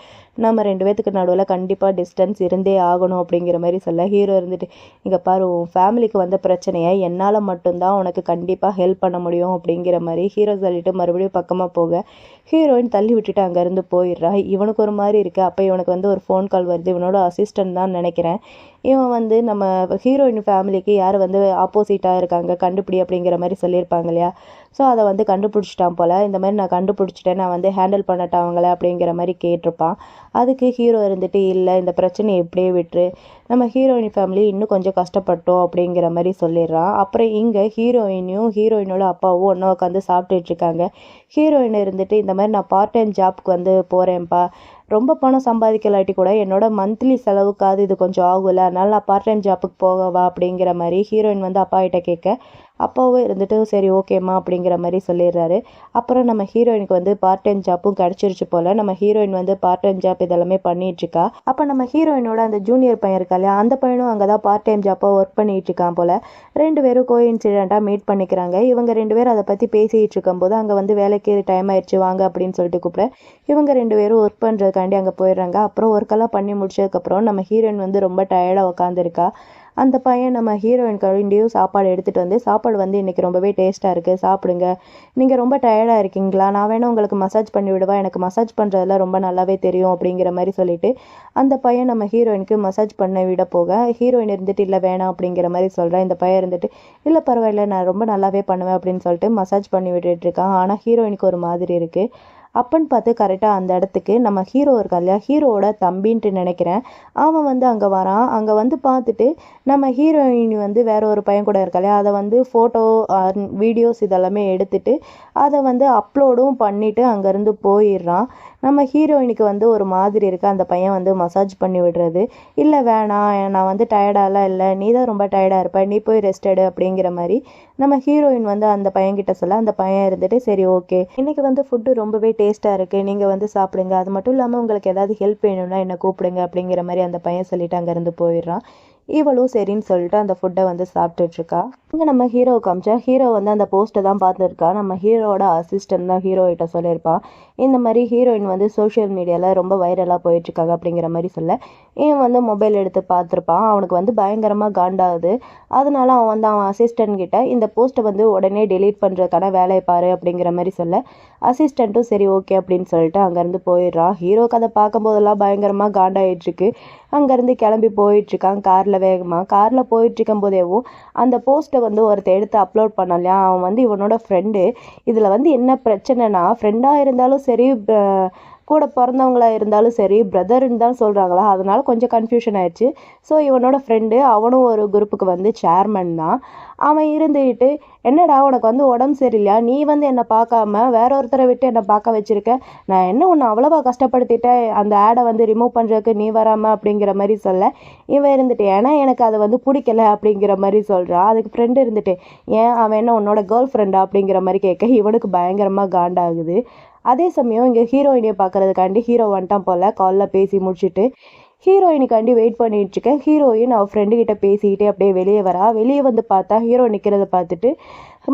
நம்ம 2 பேத்துக்கு நடுவில் கண்டிப்பாக டிஸ்டன்ஸ் இருந்தே ஆகணும் அப்படிங்கிற மாதிரி சொல்ல ஹீரோ இருந்துட்டு இங்கே பாரு உன் ஃபேமிலிக்கு வந்த பிரச்சனையை என்னால் மட்டும்தான் உனக்கு கண்டிப்பாக ஹெல்ப் பண்ண முடியும் அப்படிங்கிற மாதிரி ஹீரோ சொல்லிட்டு மறுபடியும் பக்கமாக போக ஹீரோயின் தள்ளி விட்டுட்டு அங்கேருந்து போயிடுறா. இவனுக்கு ஒரு மாதிரி இருக்குது. அப்போ இவனுக்கு வந்து ஒரு ஃபோன் கால் வருது, இவனோட அசிஸ்டன்ட் தான் நினைக்கிறேன். இவன் வந்து நம்ம ஹீரோயின் ஃபேமிலிக்கு யார் வந்து ஆப்போசிட்டாக இருக்காங்க கண்டுபிடி அப்படிங்கிற மாதிரி சொல்லியிருப்பாங்க இல்லையா, ஸோ அதை வந்து கண்டுபிடிச்சிட்டான் போல். இந்த மாதிரி நான் கண்டுபிடிச்சிட்டேன், நான் வந்து ஹேண்டில் பண்ணட்டேன் அவங்கள அப்படிங்கிற மாதிரி கேட்டிருப்பான். அதுக்கு ஹீரோ இருந்துட்டு இல்லை இந்த பிரச்சனையை எப்படியே விட்டுரு, நம்ம ஹீரோயின் ஃபேமிலி இன்னும் கொஞ்சம் கஷ்டப்பட்டோம் அப்படிங்கிற மாதிரி சொல்லிடுறான். அப்புறம் இங்கே ஹீரோயினையும் ஹீரோயினோட அப்பாவும் ஒன்றா உட்காந்து சாப்பிட்டுட்டு இருக்காங்க. ஹீரோயின் இருந்துட்டு இந்த மாதிரி நான் பார்ட் டைம் ஜாப்க்கு வந்து போகிறேன்ப்பா, ரொம்ப பணம் சம்பாதிக்கலாட்டி கூட என்னோட மந்த்லி செலவுக்காவது இது கொஞ்சம் ஆகும்ல, அதனால் நான் பார்ட் டைம் ஜாப்புக்கு போகவா அப்படிங்கிற மாதிரி ஹீரோயின் வந்து அப்பா கிட்ட கேட்க அப்பாவும் இருந்துட்டு சரி ஓகேம்மா அப்படிங்கிற மாதிரி சொல்லிடுறாரு. அப்புறம் நம்ம ஹீரோயினுக்கு வந்து பார்ட் டைம் ஜாப்பும் கிடச்சிருச்சு போல். நம்ம ஹீரோயின் வந்து பார்ட் டைம் ஜாப் இதெல்லாமே பண்ணிகிட்ருக்கா. அப்போ நம்ம ஹீரோயினோட அந்த ஜூனியர் பையன் இருக்கா இல்லையா, அந்த பையனும் அங்கே தான் பார்ட் டைம் ஜாப்பாக ஒர்க் பண்ணிகிட்டு இருக்கான் போல். 2 பேரும் கோஇன்சிடெண்ட்டாக மீட் பண்ணிக்கிறாங்க. இவங்க 2 பேரும் அதை பற்றி பேசிகிட்டு இருக்கும்போது அங்கே வந்து வேலைக்கு டைம் ஆயிடுச்சு வாங்க அப்படின்னு சொல்லிட்டு கூப்பிட இவங்க 2 பேரும் ஒர்க் பண்ணுறதுக்காண்டி அங்கே போயிடுறாங்க. அப்புறம் ஒர்க்கெல்லாம் பண்ணி முடிச்சதுக்கப்புறம் நம்ம ஹீரோயின் வந்து ரொம்ப டயர்டாக உட்காந்துருக்கா. அந்த பையன் நம்ம ஹீரோயின் கண்டியும் சாப்பாடு எடுத்துகிட்டு வந்து சாப்பாடு வந்து இன்றைக்கி ரொம்பவே டேஸ்ட்டாக இருக்குது சாப்பிடுங்க, நீங்கள் ரொம்ப டயர்டாக இருக்கீங்களா, நான் வேணால் உங்களுக்கு மசாஜ் பண்ணி விடுவா, எனக்கு மசாஜ் பண்ணுறதுல ரொம்ப நல்லாவே தெரியும் அப்படிங்கிற மாதிரி சொல்லிட்டு அந்த பையன் நம்ம ஹீரோயினுக்கு மசாஜ் பண்ண விட போக ஹீரோயின் இருந்துட்டு இல்லை வேணாம் அப்படிங்கிற மாதிரி சொல்கிறேன். இந்த பையன் இருந்துட்டு இல்லை பரவாயில்ல நான் ரொம்ப நல்லாவே பண்ணுவேன் அப்படின்னு சொல்லிட்டு மசாஜ் பண்ணி விட்டுட்ருக்கான். ஆனால் ஹீரோயினுக்கு ஒரு மாதிரி இருக்குது. அப்பன்னு பார்த்து கரெக்டாக அந்த இடத்துக்கு நம்ம ஹீரோ இருக்கா இல்லையா, ஹீரோவோட தம்பின்ட்டு நினைக்கிறேன், அவன் வந்து அங்கே வரான். அங்கே வந்து பார்த்துட்டு நம்ம ஹீரோயின் வந்து வேற ஒரு பையன் கூட இருக்கா இல்லையா, அதை வந்து ஃபோட்டோ வீடியோஸ் இதெல்லாமே எடுத்துட்டு அதை வந்து அப்லோடும் பண்ணிவிட்டு அங்கேருந்து போயிடுறான். நம்ம ஹீரோயினுக்கு வந்து ஒரு மாதிரி இருக்குது அந்த பையன் வந்து மசாஜ் பண்ணி விடுறது. இல்லை வேணாம் நான் வந்து டயர்டாலாம் இல்லை, நீ தான் ரொம்ப டயர்டாக இருப்ப, நீ போய் ரெஸ்ட் எடு அப்படிங்கிற மாதிரி நம்ம ஹீரோயின் வந்து அந்த பையன்கிட்ட சொல்ல அந்த பையன் இருந்துட்டு சரி ஓகே இன்றைக்கி வந்து ஃபுட்டு ரொம்பவே டேஸ்ட்டாக இருக்குது, நீங்கள் வந்து சாப்பிடுங்க, அது மட்டும் இல்லாமல் உங்களுக்கு ஏதாவது ஹெல்ப் வேணும்னா என்னை கூப்பிடுங்க அப்படிங்கிற மாதிரி அந்த பையன் சொல்லிட்டு அங்கேருந்து போயிடுறான். இவளும் சரின்னு சொல்லிட்டு அந்த ஃபுட்டை வந்து சாப்பிட்டுட்டு இருக்கா. இங்கே நம்ம ஹீரோ காமிச்சா ஹீரோ வந்து அந்த போஸ்ட்டை தான் பார்த்துருக்கா. நம்ம ஹீரோவோட அசிஸ்டன்ட் தான் ஹீரோ கிட்ட சொல்லியிருப்பா, இந்த மாதிரி ஹீரோயின் வந்து சோஷியல் மீடியாவில் ரொம்ப வைரலாக போயிட்டுருக்காங்க அப்படிங்கிற மாதிரி சொல்ல, இவன் வந்து மொபைல் எடுத்து பார்த்துருப்பான். அவனுக்கு வந்து பயங்கரமாக காண்டாகுது. அதனால அவன் வந்து அவன் அசிஸ்டன்ட் கிட்ட இந்த போஸ்ட்டை வந்து உடனே டெலீட் பண்ணுறதுக்கான வேலையை பாரு அப்படிங்கிற மாதிரி சொல்ல, அசிஸ்டண்ட்டும் சரி ஓகே அப்படின்னு சொல்லிட்டு அங்கேருந்து போயிடுறான். ஹீரோக்கு அதை பார்க்கும்போதெல்லாம் பயங்கரமாக காண்டாயிட்ருக்கு. அங்கேருந்து கிளம்பி போயிட்டுருக்கான் காரில் வேகமாக. காரில் போயிட்டுருக்கும் போதேவும் அந்த போஸ்ட்டை வந்து ஒருத்தர் எடுத்து அப்லோட் பண்ணான் இல்லையா, அவன் வந்து இவனோட ஃப்ரெண்டு. இதில் வந்து என்ன பிரச்சனைனா, ஃப்ரெண்டாக இருந்தாலும் சரி கூட பிறந்தவங்களா இருந்தாலும் சரி பிரதர்ன்னு தான் சொல்கிறாங்களா, அதனால கொஞ்சம் கன்ஃபியூஷன் ஆயிடுச்சு. ஸோ இவனோட ஃப்ரெண்டு அவனும் ஒரு குரூப்புக்கு வந்து சேர்மன் தான். அவன் இருந்துக்கிட்டு, என்னடா உனக்கு வந்து உடம்பு சரியில்லையா, நீ வந்து என்னை பார்க்காம வேற ஒருத்தரை விட்டு என்னை பார்க்க வச்சிருக்க, நான் என்ன உன்னை அவ்வளோவா கஷ்டப்படுத்திட்டேன் அந்த ஆடை வந்து ரிமூவ் பண்ணுறதுக்கு நீ வராமல் அப்படிங்கிற மாதிரி சொல்ல, இவன் இருந்துட்டு ஏன்னா எனக்கு அதை வந்து பிடிக்கல அப்படிங்கிற மாதிரி சொல்கிறான். அதுக்கு ஃப்ரெண்டு இருந்துட்டு, ஏன் அவன் என்ன உன்னோட கேர்ள் ஃப்ரெண்டா அப்படிங்கிற மாதிரி கேட்க இவனுக்கு பயங்கரமாக காண்டாகுது. அதே சமயம் இங்கே ஹீரோயினியை பார்க்கறதுக்காண்டி ஹீரோ வந்துட்டான் போல். காலில் பேசி முடிச்சுட்டு ஹீரோயினுக்காண்டி வெயிட் பண்ணிட்டு இருக்கேன். ஹீரோயின் அவள் ஃப்ரெண்டு கிட்ட பேசிக்கிட்டே அப்படியே வெளியே வரா. வெளியே வந்து பார்த்தா ஹீரோ நிற்கிறத பார்த்துட்டு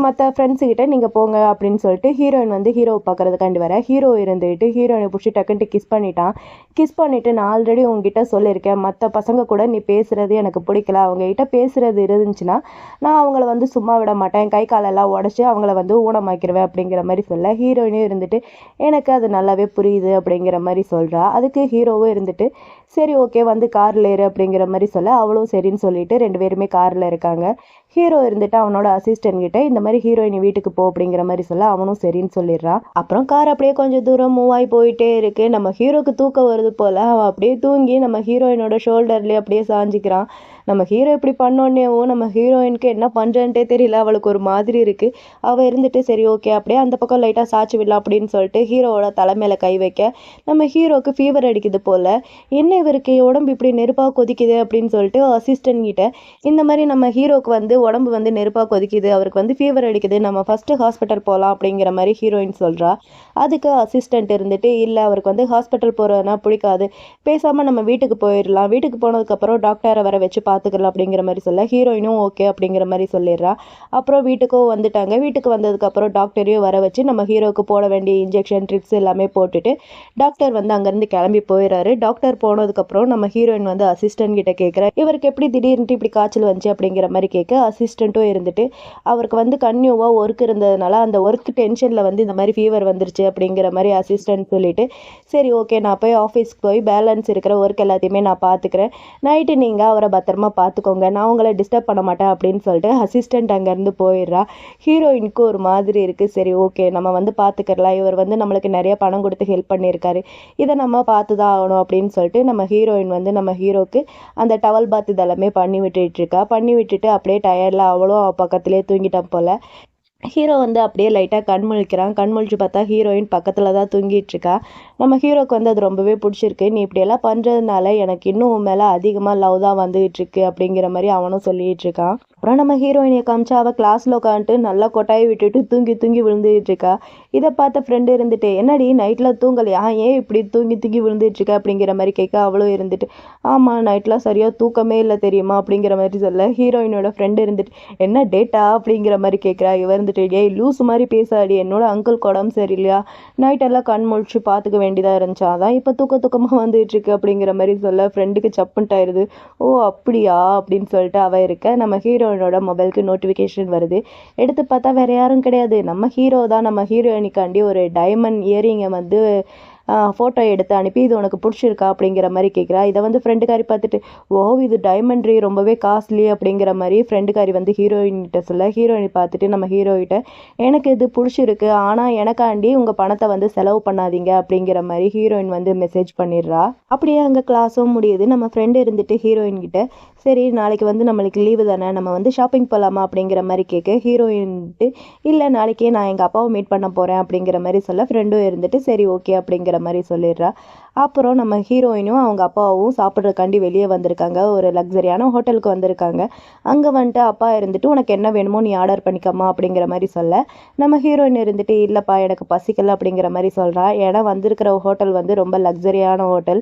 மற்ற ஃப்ரெண்ட்ஸுக்கிட்ட நீங்கள் போங்க அப்படின்னு சொல்லிட்டு ஹீரோயின் வந்து ஹீரோவை பார்க்கறதுக்காண்டி வர, ஹீரோ இருந்துக்கிட்டு ஹீரோயினை பிடிச்சி டக்குன்ட்டு கிஸ் பண்ணிட்டான். கிஸ் பண்ணிவிட்டு, நான் ஆல்ரெடி உங்ககிட்ட சொல்லியிருக்கேன், மற்ற பசங்க கூட நீ பேசுகிறது எனக்கு பிடிக்கல, அவங்ககிட்ட பேசுகிறது இருந்துச்சுன்னா நான் அவங்கள வந்து சும்மா விட மாட்டேன், கை காலெல்லாம் உடச்சி அவங்கள வந்து ஊனமாக்கிடுவேன் அப்படிங்கிற மாதிரி சொல்ல, ஹீரோயினும் இருந்துட்டு எனக்கு அது நல்லாவே புரியுது அப்படிங்கிற மாதிரி சொல்கிறா. அதுக்கு ஹீரோவும் இருந்துட்டு சரி ஓகே வந்து காரில் ஏறு அப்படிங்கிற மாதிரி சொல்ல, அவளும் சரின்னு சொல்லிட்டு 2 பேருமே காரில் இருக்காங்க. ஹீரோ இருந்துட்டு அவனோட அசிஸ்டன்ட் கிட்ட இந்த மாதிரி ஹீரோயின் வீட்டுக்கு போ அப்படிங்கிற மாதிரி சொல்ல, அவனும் சரின்னு சொல்லிடுறான். அப்புறம் கார் அப்படியே கொஞ்சம் தூரம் மூவ் ஆகி போயிட்டே இருக்கு. நம்ம ஹீரோக்கு தூக்கம் வருது போல, அவன் அப்படியே தூங்கி நம்ம ஹீரோயினோட ஷோல்டர்லேயே அப்படியே சாஞ்சிக்கிறான். நம்ம ஹீரோ இப்படி பண்ணோன்னேவும் நம்ம ஹீரோயினுக்கு என்ன பண்ணுறேன்ட்டே தெரியல, அவளுக்கு ஒரு மாதிரி இருக்கு. அவள் இருந்துட்டு சரி ஓகே அப்படியே அந்த பக்கம் லைட்டாக சாய்ச்சி விடலாம் அப்படின்னு சொல்லிட்டு ஹீரோவோட தலைமையில கை வைக்க, நம்ம ஹீரோக்கு ஃபீவர் அடிக்குது போல. என்ன இவருக்கு உடம்பு இப்படி நெருப்பாக கொதிக்குது அப்படின்னு சொல்லிட்டு அசிஸ்டன்ட் கிட்ட, இந்த மாதிரி நம்ம ஹீரோக்கு வந்து உடம்பு வந்து நெருப்பாக கொதிக்குது, அவருக்கு வந்து ஃபீவர் அடிக்குது, நம்ம ஃபஸ்ட்டு ஹாஸ்பிட்டல் போகலாம் அப்படிங்கிற மாதிரி ஹீரோயின் சொல்கிறா. அதுக்கு அசிஸ்டன்ட் இருந்துட்டு, இல்லை அவருக்கு வந்து ஹாஸ்பிட்டல் போகிறதுனா பிடிக்காது, பேசாமல் நம்ம வீட்டுக்கு போயிடலாம், வீட்டுக்கு போனதுக்கப்புறம் டாக்டரை வர வச்சு பார்த்துக்கலாம் அப்படிங்கிற மாதிரி சொல்ல, ஹீரோயினும் ஓகே அப்படிங்கிற மாதிரி சொல்லிடுறா. அப்புறம் வீட்டுக்கும் வந்துட்டாங்க. வீட்டுக்கு வந்ததுக்கப்புறம் டாக்டரையும் வர வச்சு நம்ம ஹீரோவுக்கு போட வேண்டிய இன்ஜெக்ஷன் ட்ரிப்ஸ் எல்லாமே போட்டுட்டு டாக்டர் வந்து அங்கேருந்து கிளம்பி போயிடுறாரு. டாக்டர் போனதுக்கப்புறம் நம்ம ஹீரோயின் வந்து அசிஸ்டன்ட் கிட்ட கேட்குற, இவருக்கு எப்படி திடீர்னு இப்படி காய்ச்சல் வந்துச்சு அப்படிங்கிற மாதிரி கேட்க, அசிஸ்டண்ட்டும் இருந்துட்டு அவருக்கு வந்து கன்யூவாக ஒர்க் இருந்ததுனால அந்த ஒர்க் டென்ஷனில் வந்து இந்த மாதிரி ஃபீவர் வந்துருச்சு அப்படிங்கிற மாதிரி அசிஸ்டன்ட் சொல்லிட்டு, சரி ஓகே நான் போய் ஆஃபீஸ்க்கு போய் பேலன்ஸ் இருக்கிற ஒர்க் எல்லாத்தையுமே நான் பார்த்துக்கிறேன், நைட்டு நீங்கள் அவரை பத்திரமா பார்த்துக்கோங்க, நான் உங்களை டிஸ்டர்ப் பண்ண மாட்டேன் அப்படின்னு சொல்லிட்டு அசிஸ்டண்ட் அங்கேருந்து போயிடுறா. ஹீரோயினுக்கு ஒரு மாதிரி இருக்குது. சரி ஓகே நம்ம வந்து பார்த்துக்கலாம், இவர் வந்து நம்மளுக்கு நிறைய பணம் கொடுத்து ஹெல்ப் பண்ணியிருக்காரு, இதை நம்ம பார்த்து தான் ஆகணும் அப்படின்னு சொல்லிட்டு நம்ம ஹீரோயின் வந்து நம்ம ஹீரோக்கு அந்த டவல் பாத் இதெல்லாமே பண்ணி விட்டுட்டு இருக்கா. பண்ணி விட்டுட்டு அப்படியே டயர்டில் அவளும் அவள் பக்கத்துலேயே தூங்கிட்டான் போல். ஹீரோ வந்து அப்படியே லைட்டாக கண் முழிக்கிறான். கண் முழிச்சு பார்த்தா ஹீரோயின் பக்கத்தில் தான் தூங்கிட்டு இருக்கா. நம்ம ஹீரோக்கு வந்து அது ரொம்பவே பிடிச்சிருக்கு. நீ இப்படியெல்லாம் பண்ணுறதுனால எனக்கு இன்னும் உன் மேலே அதிகமாக லவ் தான் வந்துகிட்டு இருக்கு அப்படிங்கிற மாதிரி அவனும் சொல்லிட்டு இருக்கான். அப்புறம் நம்ம ஹீரோயினியை காமிச்சா அவள் கிளாஸில் உட்காந்துட்டு நல்லா கொட்டாயை விட்டுட்டு தூங்கி தூங்கி விழுந்துட்டு இருக்கா. இதை பார்த்த ஃப்ரெண்டு இருந்துட்டு, என்னடி நைட்டில் தூங்கலையா, ஏன் இப்படி தூங்கி தூங்கி விழுந்துட்டு இருக்கா அப்படிங்கிற மாதிரி கேட்க, அவளும் இருந்துட்டு ஆமாம் நைட்லாம் சரியாக தூக்கமே இல்லை தெரியுமா அப்படிங்கிற மாதிரி சொல்ல, ஹீரோயினோட ஃப்ரெண்டு இருந்துட்டு என்ன டேட்டா அப்படிங்கிற மாதிரி கேட்குறா. இவ இருந்துட்டு, ஏய் லூஸ் மாதிரி பேசாடி, என்னோட அங்கிள் உடம்பு சரியில்லையா, நைட்டெல்லாம் கண் முழிச்சு பார்த்துக்க வேண்டியதாக இருந்துச்சா, அதான் இப்போ தூக்கமாக வந்துட்டு இருக்கு அப்படிங்கிற மாதிரி சொல்ல, ஃப்ரெண்டுக்கு சப்புன்ட்டாயிருது. ஓ அப்படியா அப்படின்னு சொல்லிட்டு அவள் இருக்க, நம்ம ஹீரோயினோட மொபைலுக்கு நோட்டிஃபிகேஷன் வருது. எடுத்து பார்த்தா வேற யாரும் கிடையாது, நம்ம ஹீரோ தான். நம்ம ஹீரோயினுக்காண்டி ஒரு டைமண்ட் இயரிங்கை வந்து ஃபோட்டோ எடுத்து அனுப்பி, இது உனக்கு பிடிச்சிருக்கா அப்படிங்கிற மாதிரி கேட்குறா. இதை வந்து ஃப்ரெண்டுக்காரி பார்த்துட்டு, ஓ இது டைமண்ட்ரி ரொம்பவே காஸ்ட்லி அப்படிங்கிற மாதிரி ஃப்ரெண்டுக்காரி வந்து ஹீரோயின்கிட்ட சொல்ல, ஹீரோயின் பார்த்துட்டு நம்ம ஹீரோயிட்ட, எனக்கு இது பிடிச்சிருக்கு, ஆனால் எனக்காண்டி உங்கள் பணத்தை வந்து செலவு பண்ணாதீங்க அப்படிங்கிற மாதிரி ஹீரோயின் வந்து மெசேஜ் பண்ணிடுறா. அப்படியே அங்கே கிளாஸும் முடியுது. நம்ம ஃப்ரெண்டு இருந்துட்டு ஹீரோயின்கிட்ட, சரி நாளைக்கு வந்து நம்மளுக்கு லீவு தானே, நம்ம வந்து ஷாப்பிங் போகலாமா அப்படிங்கிற மாதிரி கேட்க, ஹீரோயின்ட்டு இல்லை நாளைக்கே நான் எங்கள் அப்பாவை மீட் பண்ண போகிறேன் அப்படிங்கிற மாதிரி சொல்ல, ஃப்ரெண்டும் இருந்துட்டு சரி ஓகே அப்படிங்கிற மாதிரி சொல்லிடுறா. அப்புறம் நம்ம ஹீரோயினும் அவங்க அப்பாவும் சாப்பிட்றதுக்காண்டி வெளியே வந்திருக்காங்க. ஒரு லக்ஸரியான ஹோட்டலுக்கு வந்திருக்காங்க. அங்கே வந்துட்டு அப்பா இருந்துட்டு உனக்கு என்ன வேணுமோ நீ ஆர்டர் பண்ணிக்கம்மா அப்படிங்கிற மாதிரி சொல்ல, நம்ம ஹீரோயின் இருந்துட்டு இல்லைப்பா எனக்கு பசிக்கல அப்படிங்கிற மாதிரி சொல்கிறா. ஏன்னா வந்திருக்கிற ஹோட்டல் வந்து ரொம்ப லக்ஸரியான ஹோட்டல்.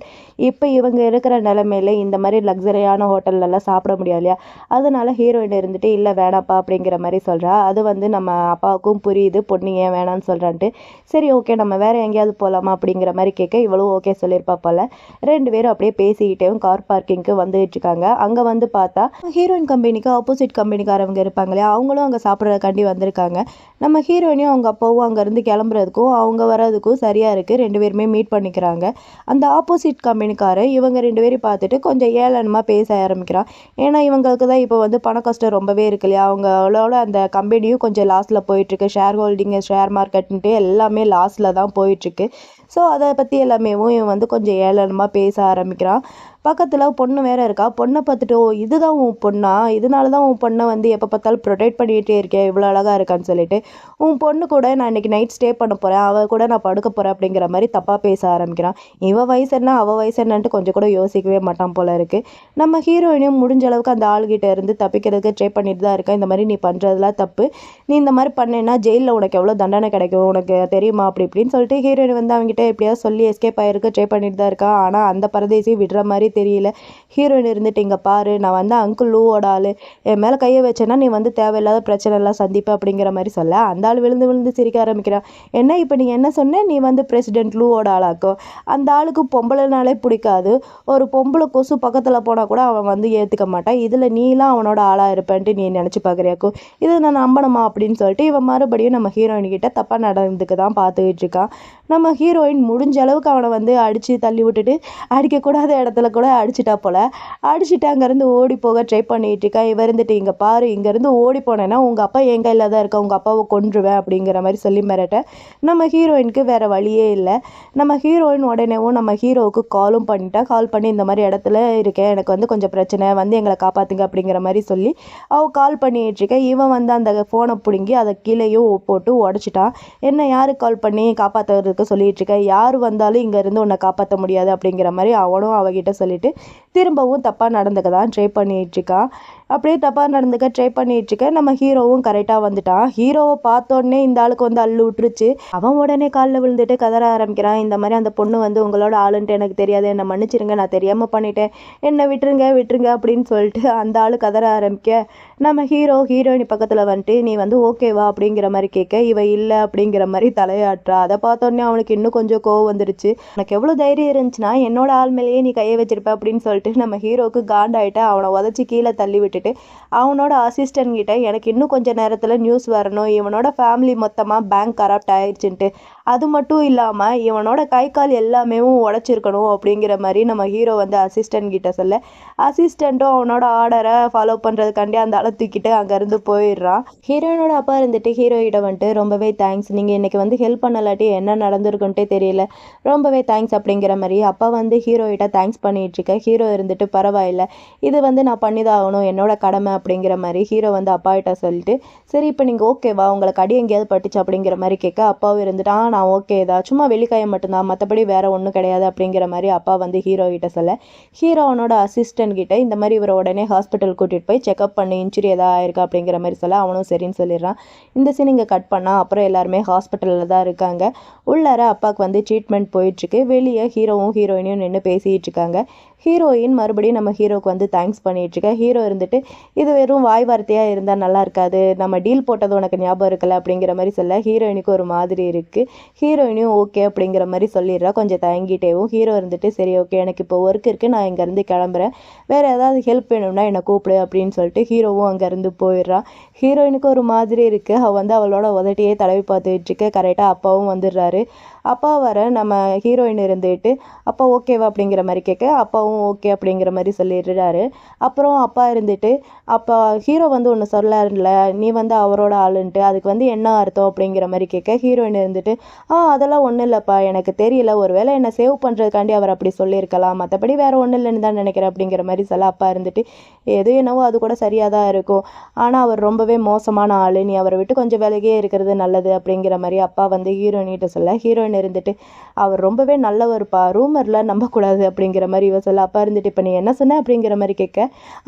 இப்போ இவங்க இருக்கிற நிலைமையில இந்த மாதிரி லக்ஸரியான ஹோட்டல்லலாம் சாப்பிட முடியாது இல்லையா? அதனால ஹீரோயின் இருந்துட்டு இல்லை வேணாப்பா அப்படிங்கிற மாதிரி சொல்கிறா. அது வந்து நம்ம அப்பாவுக்கும் புரியுது, பொண்ணு ஏன் வேணான்னு சொல்கிறான்ட்டு. சரி ஓகே நம்ம வேற எங்கேயாவது போகலாமா அப்படிங்கிற மாதிரி கேட்க இவளும் ஓகே சொல்லியிருப்பா போல. 2 பேரும் அப்படியே பேசிக்கிட்டேவும் கார் பார்க்கிங்க்கு வந்துட்டு இருக்காங்க. அங்கே வந்து பார்த்தா ஹீரோயின் கம்பெனிக்கு ஆப்போசிட் கம்பெனிக்காரவங்க இருப்பாங்க இல்லையா? அவங்களும் அங்கே சாப்பிட்றதுக்காண்டி வந்திருக்காங்க. நம்ம ஹீரோயினையும் அவங்க அப்பாவும் அங்கேருந்து கிளம்புறதுக்கும் அவங்க வர்றதுக்கும் சரியாக இருக்குது. 2 பேருமே மீட் பண்ணிக்கிறாங்க. அந்த ஆப்போசிட் கம்பெனிக்காரர் இவங்க 2 பேரையும் பார்த்துட்டு கொஞ்சம் ஏளனமாக பேச ஆரம்பிக்கிறான். ஏன்னா இவங்களுக்கு தான் இப்போ வந்து பண கஷ்டம் ரொம்பவே இருக்கு இல்லையா? அவங்களோட அந்த கம்பெனியும் கொஞ்சம் லாஸில் போயிட்டுருக்கு. ஷேர் ஹோல்டிங்கு, ஷேர் மார்க்கெட்டுன்ட்டு எல்லாமே லாஸில் தான் போயிட்டுருக்கு. ஸோ அதை பற்றி எல்லாமேவும் இவன் வந்து கொஞ்சம் ஏளனமாக பேச ஆரம்பிக்கிறான். பக்கத்தில் பொண்ணு வேற இருக்கா. பொண்ணை பார்த்துட்டு ஓ இதுதான் உன் பொண்ணா, இதனால தான் உன் பொண்ணை வந்து எப்போ பார்த்தாலும் ப்ரொடெக்ட் பண்ணிகிட்டே இருக்கேன், இவ்வளோ அழகாக இருக்கான்னு சொல்லிட்டு உன் பொண்ணு கூட நான் இன்றைக்கி நைட் ஸ்டே பண்ண போகிறேன், அவள் கூட நான் படுக்க போகிறேன் அப்படிங்கிற மாதிரி தப்பாக பேச ஆரம்பிக்கிறான். இவன் வயசு என்ன அவள் வயசு என்னன்ட்டு கொஞ்சம் கூட யோசிக்கவே மாட்டான் போல இருக்குது. நம்ம ஹீரோயினையும் முடிஞ்ச அளவுக்கு அந்த ஆள்கிட்ட இருந்து தப்பிக்கிறதுக்கு ட்ரை பண்ணிட்டு தான் இருக்கேன். இந்த மாதிரி நீ பண்ணுறதுலாம் தப்பு, நீ இந்த மாதிரி பண்ணேன்னா ஜெயிலில் உனக்கு எவ்வளோ தண்டனை கிடைக்கும் உனக்கு தெரியுமா அப்படி இப்படின்னு சொல்லிட்டு ஹீரோயின் வந்து அவங்ககிட்ட எப்படியாவது சொல்லி எஸ்கேப் ஆகிருக்கு ட்ரை பண்ணிட்டு தான் இருக்கான். ஆனால் அந்த பரதேசி விடுற மாதிரி தெரியல. ஹீரோயின் இருந்துட்டு இங்கே பாரு நான் வந்து அங்கிள் லூவோட ஆள், என் மேலே கையை வச்சேன்னா நீ வந்து தேவையில்லாத பிரச்சனை எல்லாம் சந்திப்ப அப்படிங்கிற மாதிரி சொல்ல, அந்த ஆள் விழுந்து விழுந்து சிரிக்க ஆரம்பிக்கிறான். என்ன இப்போ நீ என்ன சொன்ன, நீ வந்து பிரசிடென்ட் லூவோட ஆளாக்கும். அந்த ஆளுக்கு பொம்பளைனாலே பிடிக்காது, ஒரு பொம்பளை கொசு பக்கத்தில் போனால் கூட அவன் வந்து ஏற்றுக்க மாட்டான், இதில் நீலாம் அவனோட ஆளாக இருப்பேன்ட்டு நீ நினச்சி பார்க்குறியாக்கும், இதை நான் நம்பணுமா அப்படின்னு சொல்லிட்டு இவன் மறுபடியும் நம்ம ஹீரோயின் கிட்ட தப்பாக நடந்துக்கு தான் பார்த்துக்கிட்டு இருக்கான். நம்ம ஹீரோயின் முடிஞ்ச அளவுக்கு அவனை வந்து அடித்து தள்ளி விட்டுட்டு அடிக்கக்கூடாத இடத்துல கூட அடிச்சிட்டா போல். அடிச்சுட்டு அங்கேருந்து ஓடி போக ட்ரை பண்ணிகிட்டு இருக்கா. இவன் இருந்துட்டு இங்கே பாரு இங்கேருந்து ஓடி போனேன்னா உங்கள் அப்பா என் கையில் தான் இருக்க, உங்கள் அப்பாவை கொன்றுவேன் அப்படிங்கிற மாதிரி சொல்லி மிரட்ட நம்ம ஹீரோயினுக்கு வேறு வழியே இல்லை. நம்ம ஹீரோயின் உடனேவும் நம்ம ஹீரோவுக்கு காலும் பண்ணிட்டா. கால் பண்ணி இந்த மாதிரி இடத்துல இருக்கேன், எனக்கு வந்து கொஞ்சம் பிரச்சனை, வந்து எங்களை காப்பாற்றுங்க அப்படிங்கிற மாதிரி சொல்லி அவள் கால் பண்ணிகிட்டு இருக்கேன். இவன் வந்து அந்த ஃபோனை பிடுங்கி அதை கீழேயும் போட்டு உடச்சிட்டான். என்ன யாருக்கு கால் பண்ணி காப்பாற்றுறதுக்கு சொல்லிட்டு இருக்கேன், யார் வந்தாலும் இங்கேருந்து உன்னை காப்பாற்ற முடியாது அப்படிங்கிற மாதிரி அவனும் அவகிட்ட சொல்லிட்டு திரும்பவும் தப்பாக நடந்துக்க தான் ட்ரை பண்ணிகிட்ருக்கான். அப்படியே தப்பாக நடந்துக்க ட்ரை பண்ணிகிட்ருக்க நம்ம ஹீரோவும் கரெக்டாக வந்துட்டான். ஹீரோவை பார்த்தோன்னே இந்த ஆளுக்கு வந்து அள்ளு விட்டுருச்சு. அவன் உடனே காலில் விழுந்துட்டு கதற ஆரம்பிக்கிறான். இந்த மாதிரி அந்த பொண்ணு வந்து உங்களோட ஆளுன்ட்டு எனக்கு தெரியாது, என்னை மன்னிச்சிருங்க, நான் தெரியாமல் பண்ணிட்டேன், என்னை விட்டுருங்க விட்டுருங்க அப்படின்னு சொல்லிட்டு அந்த ஆள் கதற ஆரம்பிக்க நம்ம ஹீரோயினி பக்கத்தில் வந்துட்டு நீ வந்து ஓகேவா அப்படிங்கிற மாதிரி கேட்க இவ இல்லை அப்படிங்கிற மாதிரி தலையாட்டுறா. அதை பார்த்தோன்னே அவனுக்கு இன்னும் கொஞ்சம் கோவம் வந்துருச்சு. உனக்கு எவ்வளோ தைரியம் இருந்துச்சுன்னா என்னோட ஆள் மேலேயே நீ கையை வச்சிருப்ப அப்படின்னு சொல்லிட்டு நம்ம ஹீரோவுக்கு காண்டாயிட்ட அவனை உதச்சி கீழே தள்ளி விட்டுட்டு அவனோட அசிஸ்டன்ட் கிட்ட எனக்கு இன்னும் கொஞ்சம் நேரத்தில் நியூஸ் வரணும், இவனோட ஃபேமிலி மொத்தமாக பேங்க் கரப்ட் ஆயிடுச்சுன்ட்டு, அது மட்டும் இல்லாமல் இவனோட கை கால் எல்லாமே உடச்சிருக்கணும் அப்படிங்கிற மாதிரி நம்ம ஹீரோ வந்து அசிஸ்டன்ட் கிட்ட சொல்ல அசிஸ்டண்ட்டும் அவனோட ஆர்டரை ஃபாலோ பண்ணுறதுக்காண்டி அந்த ஆளை தூக்கிட்டு அங்கேருந்து போயிடுறான். ஹீரோயினோட அப்பா இருந்துட்டு ஹீரோயிட்ட வந்துட்டு ரொம்பவே தேங்க்ஸ், நீங்கள் இன்றைக்கி வந்து ஹெல்ப் பண்ணலாட்டி என்ன நடந்திருக்குன்ட்டே தெரியல, ரொம்பவே தேங்க்ஸ் அப்படிங்கிற மாதிரி அப்பா வந்து ஹீரோயிட்ட தேங்க்ஸ் பண்ணிகிட்ருக்க. ஹீரோ இருந்துட்டு பரவாயில்ல, இது வந்து நான் பண்ணி தான் ஆகணும், என்னோட கடமை அப்படிங்கிற மாதிரி ஹீரோ வந்து அப்பாகிட்ட சொல்லிட்டு சரி இப்போ நீங்கள் ஓகேவா, உங்களுக்கு அடி எங்கேயாவது பட்டுச்சு அப்படிங்கிற மாதிரி கேட்க அப்பாவும் இருந்துட்டு நான் ஓகே தான், சும்மா வெளிக்காயம் மட்டும்தான், மற்றபடி வேறு ஒன்றும் கிடையாது அப்படிங்கிற மாதிரி அப்பா வந்து ஹீரோகிட்ட சொல்ல ஹீரோ அவனோட அசிஸ்டன்ட் கிட்ட இந்த மாதிரி இவரை உடனே ஹாஸ்பிட்டல் கூட்டிகிட்டு போய் செக்அப் பண்ணி இன்ஜுரி ஏதாவது ஆயிருக்கா அப்படிங்கிற மாதிரி சொல்ல அவனும் சரின்னு சொல்லிடுறான். இந்த சீன் இங்கே கட் பண்ணால் அப்புறம் எல்லாருமே ஹாஸ்பிட்டலில் தான் இருக்காங்க. உள்ளார அப்பாவுக்கு வந்து ட்ரீட்மெண்ட் போயிட்டுருக்கு. வெளியே ஹீரோவும் ஹீரோயினையும் நின்று பேசிகிட்டு இருக்காங்க. ஹீரோயின் மறுபடியும் நம்ம ஹீரோவுக்கு வந்து தேங்க்ஸ் பண்ணிகிட்ருக்கேன். ஹீரோ இருந்துட்டு இது வெறும் வாய் வார்த்தையாக இருந்தால் நல்லா இருக்காது, நம்ம டீல் போட்டது உனக்கு ஞாபகம் இருக்கல அப்படிங்கிற மாதிரி சொல்ல ஹீரோயினுக்கு ஒரு மாதிரி இருக்குது. ஹீரோயினையும் ஓகே அப்படிங்கிற மாதிரி சொல்லிடுறா கொஞ்சம் தயங்கிட்டேவும். ஹீரோ இருந்துட்டு சரி ஓகே எனக்கு இப்போ ஒர்க் இருக்குது, நான் இங்கேருந்து கிளம்புறேன், வேறு ஏதாவது ஹெல்ப் வேணும்னா என்னை கூப்பிடு அப்படின்னு சொல்லிட்டு ஹீரோவும் அங்கேருந்து போயிடுறான். ஹீரோயினுக்கு ஒரு மாதிரி இருக்குது. அவள் வந்து அவளோட உதட்டியே தடவி பார்த்துட்ருக்கு. கரெக்டாக அப்பாவும் வந்துடுறாரு. அப்பா வர நம்ம ஹீரோயின் இருந்துட்டு அப்பா ஓகேவா அப்படிங்கிற மாதிரி கேட்க அப்பாவும் ஓகே அப்படிங்கிற மாதிரி சொல்லிடுறாரு. அப்புறம் அப்பா இருந்துட்டு அப்போ ஹீரோ வந்து ஒன்று சொல்லாருல நீ வந்து அவரோட ஆளுன்ட்டு, அதுக்கு வந்து என்ன அர்த்தம் அப்படிங்கிற மாதிரி கேட்க ஹீரோயின் இருந்துட்டு அதெல்லாம் ஒன்றும் இல்லைப்பா, எனக்கு தெரியல, ஒருவேளை என்னை சேவ் பண்ணுறதுக்காண்டி அவர் அப்படி சொல்லியிருக்கலாம், மற்றபடி வேறு ஒன்றும் இல்லைன்னு தான் நினைக்கிறேன் அப்படிங்கிற மாதிரி சொல்ல அப்பா இருந்துட்டு எது என்னவோ அது கூட சரியாக தான் இருக்கும், ஆனால் அவர் ரொம்பவே மோசமான ஆள், நீ அவரை விட்டு கொஞ்சம் விலகியே இருக்கிறது நல்லது அப்படிங்கிற மாதிரி அப்பா வந்து ஹீரோயின்கிட்ட சொல்ல ஹீரோயின் ஹீரோயின் இருந்துட்டு அவர் ரொம்பவே நல்லவர்ப்பா, ரூமரில் நம்பக்கூடாது அப்படிங்கிற மாதிரி இவ சொல்ல. அப்பா இருந்துட்டு இப்போ நீ என்ன சொன்ன அப்படிங்கிற மாதிரி கேட்க,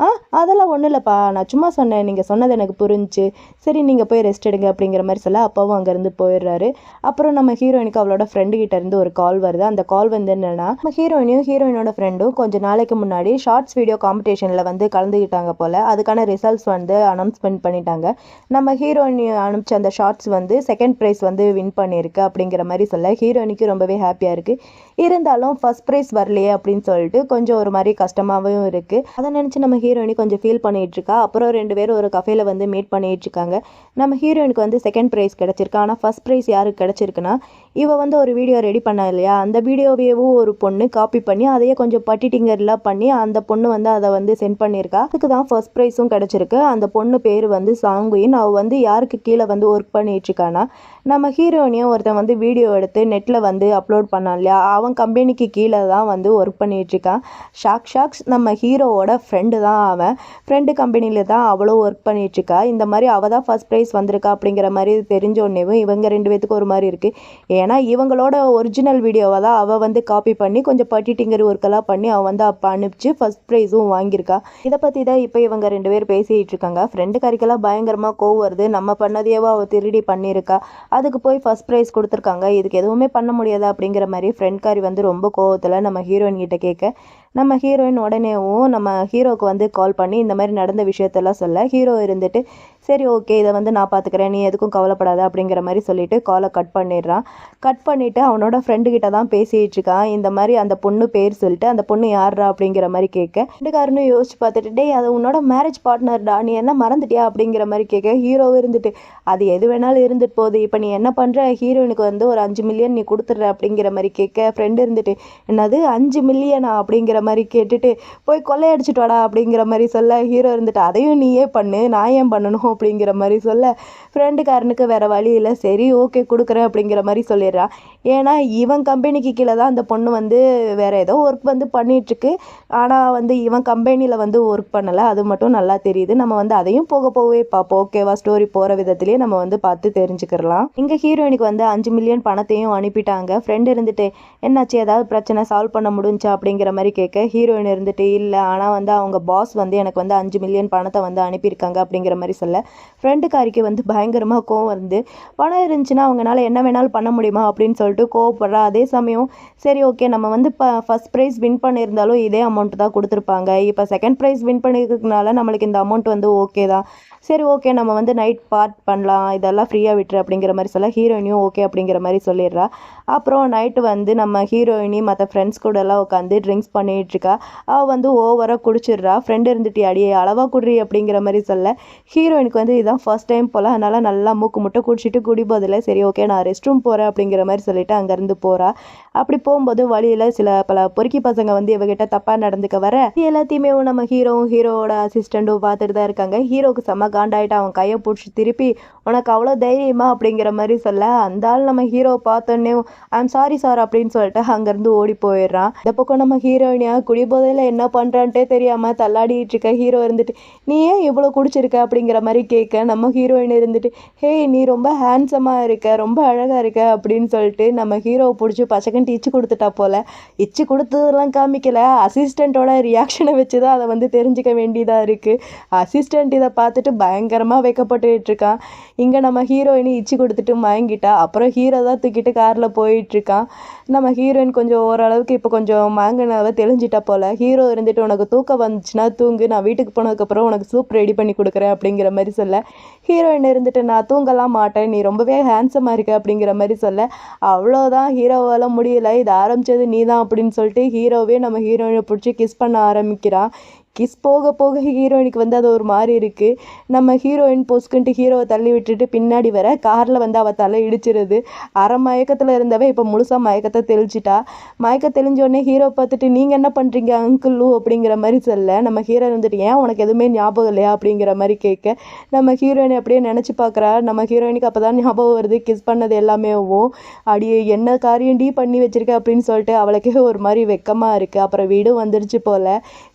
அதெல்லாம் ஒன்றும் இல்லைப்பா, நான் சும்மா சொன்னேன், நீங்கள் சொன்னது எனக்கு புரிஞ்சு, சரி நீங்கள் போய் ரெஸ்ட் எடுங்க அப்படிங்கிற மாதிரி சொல்ல அப்பாவும் அங்கேருந்து போயிடுறாரு. அப்புறம் நம்ம ஹீரோயினுக்கு அவளோட ஃப்ரெண்டு கிட்ட இருந்து ஒரு கால் வருது. அந்த கால் வந்து என்னன்னா, நம்ம ஹீரோயினோட ஃப்ரெண்டும் கொஞ்சம் நாளைக்கு முன்னாடி ஷார்ட்ஸ் வீடியோ காம்படிஷனில் வந்து கலந்துக்கிட்டாங்க போல். அதுக்கான ரிசல்ட்ஸ் வந்து அனௌன்ஸ்மெண்ட் பண்ணிட்டாங்க. நம்ம ஹீரோயின் அனுப்பிச்ச அந்த ஷார்ட்ஸ் வந்து செகண்ட் ப்ரைஸ் வந்து வின் பண்ணியிருக்கு அப்படிங்கிற மாதிரி சொல்ல ஹீரோயினுக்கு ரொம்பவே ஹாப்பியாக இருக்குது. இருந்தாலும் ஃபர்ஸ்ட் ப்ரைஸ் வரலையே அப்படின்னு சொல்லிட்டு கொஞ்சம் ஒரு மாதிரி கஷ்டமாகவும் இருக்குது. அதை நினச்சி நம்ம ஹீரோயினி கொஞ்சம் ஃபீல் பண்ணிகிட்டு இருக்கா. அப்புறம் 2 பேரும் ஒரு கஃபேல வந்து மீட் பண்ணிட்டு இருக்காங்க. நம்ம ஹீரோயினுக்கு வந்து செகண்ட் ப்ரைஸ் கிடச்சிருக்கு. ஆனால் ஃபர்ஸ்ட் ப்ரைஸ் யாருக்கு கிடச்சிருக்குன்னா, இவ வந்து ஒரு வீடியோ ரெடி பண்ணா இல்லையா, அந்த வீடியோவையும் ஒரு பொண்ணு காப்பி பண்ணி அதையே கொஞ்சம் பட்டிட்டிங்கர்லாம் பண்ணி அந்த பொண்ணு வந்து அதை வந்து சென்ட் பண்ணியிருக்கா. அதுக்கு தான் ஃபர்ஸ்ட் ப்ரைஸும் கிடச்சிருக்கு. அந்த பொண்ணு பேர் வந்து சாங்குயின். அவள் வந்து யாருக்கு கீழே வந்து ஒர்க் பண்ணிட்டு இருக்கானா, நம்ம ஹீரோயினையும் ஒருத்தன் வந்து வீடியோ எடுத்து நெட்டில் வந்து அப்லோட் பண்ணான் இல்லையா, அவன் கம்பெனிக்கு கீழே தான் வந்து ஒர்க் பண்ணிட்டு இருக்கான். ஷாக்ஸ் நம்ம ஹீரோவோட ஃப்ரெண்டு தான் அவன். ஃப்ரெண்டு கம்பெனியில் தான் அவளும் ஒர்க் பண்ணிட்டு இருக்கா. இந்த மாதிரி அவள் தான் ஃபர்ஸ்ட் ப்ரைஸ் வந்திருக்கா அப்படிங்கிற மாதிரி தெரிஞ்ச உடனேவும் இவங்க 2 பேத்துக்கு ஒரு மாதிரி இருக்குது. ஏன்னா இவங்களோட ஒரிஜினல் வீடியோவை தான் அவள் வந்து காப்பி பண்ணி கொஞ்சம் பட்டிட்டிங்கர் ஒர்க்கெல்லாம் பண்ணி அவள் வந்து அப்போ அனுப்பிச்சு ஃபர்ஸ்ட் ப்ரைஸும் வாங்கியிருக்கா. இதை பற்றி தான் இப்போ இவங்க 2 பேர் பேசிகிட்டு இருக்காங்க. ஃப்ரெண்டு கறிக்கெல்லாம் பயங்கரமாக கோவம் வருது. நம்ம பண்ணதையவோ அவள் திருடி பண்ணியிருக்கா, அதுக்கு போய் ஃபர்ஸ்ட் ப்ரைஸ் கொடுத்துருக்காங்க, இதுக்கு எதுவுமே பண்ண முடியாதா அப்படிங்கிற மாதிரி ஃப்ரெண்ட் காரி வந்து ரொம்ப கோவத்தில் நம்ம ஹீரோயின் கிட்ட கேட்க, நம்ம ஹீரோயின் உடனேவும் நம்ம ஹீரோவுக்கு வந்து கால் பண்ணி இந்த மாதிரி நடந்த விஷயத்தெல்லாம் சொல்ல, ஹீரோ இருந்துட்டு சரி ஓகே இதை வந்து நான் பார்த்துக்கிறேன், நீ எதுக்கும் கவலைப்படாத அப்படிங்கிற மாதிரி சொல்லிட்டு காலை கட் பண்ணிடுறான். கட் பண்ணிவிட்டு அவனோட ஃப்ரெண்டு கிட்ட தான் பேசிகிட்டு இருக்கான். இந்த மாதிரி அந்த பொண்ணு பேர் சொல்லிட்டு அந்த பொண்ணு யாரா அப்படிங்கிற மாதிரி கேட்க, ஃப்ரெண்டுக்காரனும் யோசிச்சு பார்த்துட்டு டேய் அது உன்னோட மேரேஜ் பார்ட்னர்டா, நீ என்ன மறந்துட்டியா அப்படிங்கிற மாதிரி கேட்க, ஹீரோவும் இருந்துட்டு அது எது வேணாலும் இருந்துட்டு போகுது, இப்போ நீ என்ன பண்ணுற, ஹீரோயினுக்கு வந்து ஒரு 5 மில்லியன் நீ கொடுத்துட்ற அப்படிங்கிற மாதிரி கேட்க, ஃப்ரெண்டு இருந்துட்டு என்னது 5 மில்லியனா அப்படிங்கிற மாதிரி கேட்டுட்டு போய் கொள்ளையடிச்சிட்டு வாடா அப்படிங்கிற மாதிரி சொல்ல, ஹீரோ இருந்துட்டு அதையும் நீயே பண்ணு, நான் ஏன் பண்ணணும் அப்படிங்கிற மாதிரி சொல்ல, ஃப்ரெண்டுக்காரனுக்கு வேற வழி இல்லை, சரி ஓகே கொடுக்குறேன் அப்படிங்கிற மாதிரி சொல்லிடுறான். ஏன்னா இவன் கம்பெனிக்கு கீழே தான் அந்த பொண்ணு வந்து வேற ஏதோ ஒர்க் வந்து பண்ணிட்டுருக்கு. ஆனால் வந்து இவன் கம்பெனியில் வந்து ஒர்க் பண்ணலை, அது மட்டும் நல்லா தெரியுது. நம்ம வந்து அதையும் போக போகவே பார்ப்போம். ஓகேவா, ஸ்டோரி போகிற விதத்துலேயே நம்ம வந்து பார்த்து தெரிஞ்சுக்கிறலாம். இங்கே ஹீரோயினுக்கு வந்து 5 மில்லியன் பணத்தையும் அனுப்பிட்டாங்க. ஃப்ரெண்டு இருந்துட்டு என்னாச்சு, ஏதாவது பிரச்சனை சால்வ் பண்ண முடிஞ்சா அப்படிங்கிற மாதிரி கேட்க, ஹீரோயின் இருந்துட்டு இல்லை, ஆனால் வந்து அவங்க பாஸ் வந்து எனக்கு வந்து 5 மில்லியன் பணத்தை வந்து அனுப்பியிருக்காங்க அப்படிங்கிற மாதிரி சொல்ல, ஃப்ரெண்டுக்காரிக்கு வந்து பயங்கரமாக கோவம் வந்து, பணம் இருந்துச்சுன்னா அவங்களால என்ன வேணாலும் பண்ண முடியுமா அப்படின்னு சொல்லிட்டு கோவப்படுறா. அதே சமயம் சரி ஓகே நம்ம வந்து இப்போ ஃபர்ஸ்ட் ப்ரைஸ் வின் பண்ணியிருந்தாலும் இதே அமௌண்ட் தான் கொடுத்துருப்பாங்க, இப்போ செகண்ட் ப்ரைஸ் வின் பண்ணியிருக்கனால நம்மளுக்கு இந்த அமௌண்ட் வந்து ஓகே தான், சரி ஓகே நம்ம வந்து நைட் பார்ட் பண்ணலாம், இதெல்லாம் ஃப்ரீயாக விட்டுரு அப்படிங்கிற மாதிரி சொல்ல, ஹீரோயினியும் ஓகே அப்படிங்கிற மாதிரி சொல்லிடுறா. அப்புறம் நைட்டு வந்து நம்ம ஹீரோயினி மற்ற ஃப்ரெண்ட்ஸ் கூட எல்லாம் உட்காந்து ட்ரிங்க்ஸ் பண்ணிட்டு இருக்கா. அவள் வந்து ஓவராக குடிச்சிடுறா. ஃப்ரெண்டு இருந்துட்டு அடியே அளவாக குடி அப்படிங்கிற மாதிரி சொல்ல, ஹீரோயினுக்கு வந்து இதுதான் ஃபர்ஸ்ட் டைம் போல், அதனால நல்லா மூக்கு முட்டை குடிச்சிட்டு குடிப்பதில்லை. சரி ஓகே நான் ரெஸ்ட் ரூம் போகிறேன் அப்படிங்கிற மாதிரி சொல்லிட்டு அங்கேருந்து போகிறா. அப்படி போகும்போது வழியில் பல பொறுக்கி பசங்க வந்து இவகிட்ட தப்பாக நடந்துக்க வர, எல்லாத்தையுமே நம்ம ஹீரோவோட அசிஸ்டண்ட்டும் பார்த்துட்டு தான் இருக்காங்க. ஹீரோக்கு செம்ம காண்டாயிட்டு அவன் கையை பிடிச்சி திருப்பி உனக்கு அவ்வளோ தைரியமா அப்படிங்கிற மாதிரி சொல்ல, அந்த ஆள் நம்ம ஹீரோ பார்த்தோன்னே ஐம் சாரி சார் அப்படின்னு சொல்லிட்டு அங்கேருந்து ஓடி போயிடுறான். இந்த பக்கம் நம்ம ஹீரோயினியா குடிபோதையில் என்ன பண்ணுறான்ட்டே தெரியாமல் தள்ளாடிட்டு இருக்க. ஹீரோ இருந்துட்டு நீ ஏன் இவ்வளோ குடிச்சிருக்க அப்படிங்கிற மாதிரி கேட்க, நம்ம ஹீரோயின் இருந்துட்டு ஹேய் நீ ரொம்ப ஹேண்ட்ஸமாக இருக்க, ரொம்ப அழகாக இருக்க அப்படின்னு சொல்லிட்டு நம்ம ஹீரோவை பிடிச்சி பச்சைக்கண்டி இச்சு கொடுத்துட்டா போல். இச்சு கொடுத்ததெல்லாம் காமிக்கல, அசிஸ்டண்ட்டோட ரியாக்ஷனை வச்சு தான் அதை வந்து தெரிஞ்சுக்க வேண்டியதாக இருக்குது. அசிஸ்டண்ட் இதை பார்த்துட்டு பயங்கரமாக வைக்கப்பட்டுட்டு இருக்கான். இங்கே நம்ம ஹீரோயினி இச்சு கொடுத்துட்டு மயங்கிட்டா. அப்புறம் ஹீரோ தான் தூக்கிட்டு காரில் போயிட்டுருக்கான். நம்ம ஹீரோயின் கொஞ்சம் ஓரளவுக்கு இப்போ கொஞ்சம் மயங்கினாவை தெளிஞ்சிட்டா போல். ஹீரோ இருந்துட்டு உனக்கு தூக்கம் வந்துச்சுன்னா தூங்கு, நான் வீட்டுக்கு போனதுக்கப்புறம் உனக்கு சூப் ரெடி பண்ணி கொடுக்குறேன் அப்படிங்கிற மாதிரி சொல்ல, ஹீரோயின் இருந்துட்டு நான் தூங்கலாம் மாட்டேன், நீ ரொம்பவே ஹேண்ட்ஸமாக இருக்க அப்படிங்கிற மாதிரி சொல்ல, அவ்வளோதான் ஹீரோவால் முடியல, இது ஆரம்பித்தது நீ தான் அப்படின்னு சொல்லிட்டு ஹீரோவே நம்ம ஹீரோயினை பிடிச்சி கிஸ் பண்ண ஆரம்பிக்கிறான். கிஸ் போக போக ஹீரோயினுக்கு வந்து அது ஒரு மாதிரி இருக்குது. நம்ம ஹீரோயின் பொஸ்குன்ட்டு ஹீரோவை தள்ளி விட்டுட்டு பின்னாடி வர காரில் வந்து அவள் தலை இடிச்சிருது. அரை மயக்கத்தில் இருந்தவ இப்போ முழுசாக மயக்கத்தில் மயக்கத்தை தெளிச்சிட்டா. மயக்கம் தெளிஞ்சோடனே ஹீரோ பார்த்துட்டு நீங்கள் என்ன பண்ணுறீங்க அங்கிளு அப்படிங்கிற மாதிரி சொல்ல, நம்ம ஹீரோ இருந்துட்டு ஏன் உனக்கு எதுவுமே ஞாபகம் இல்லையா அப்படிங்கிற மாதிரி கேட்க, நம்ம ஹீரோயினை அப்படியே நினச்சி பார்க்குறா. நம்ம ஹீரோயினுக்கு அப்போ தான் ஞாபகம் வருது கிஸ் பண்ணது எல்லாமேவும். அடியே என்ன காரியம்டி பண்ணி வச்சிருக்க அப்படின்னு சொல்லிட்டு அவளுக்கே ஒரு மாதிரி வெக்கமாக இருக்குது. அப்புறம் வீடும் வந்துடுச்சு போல்.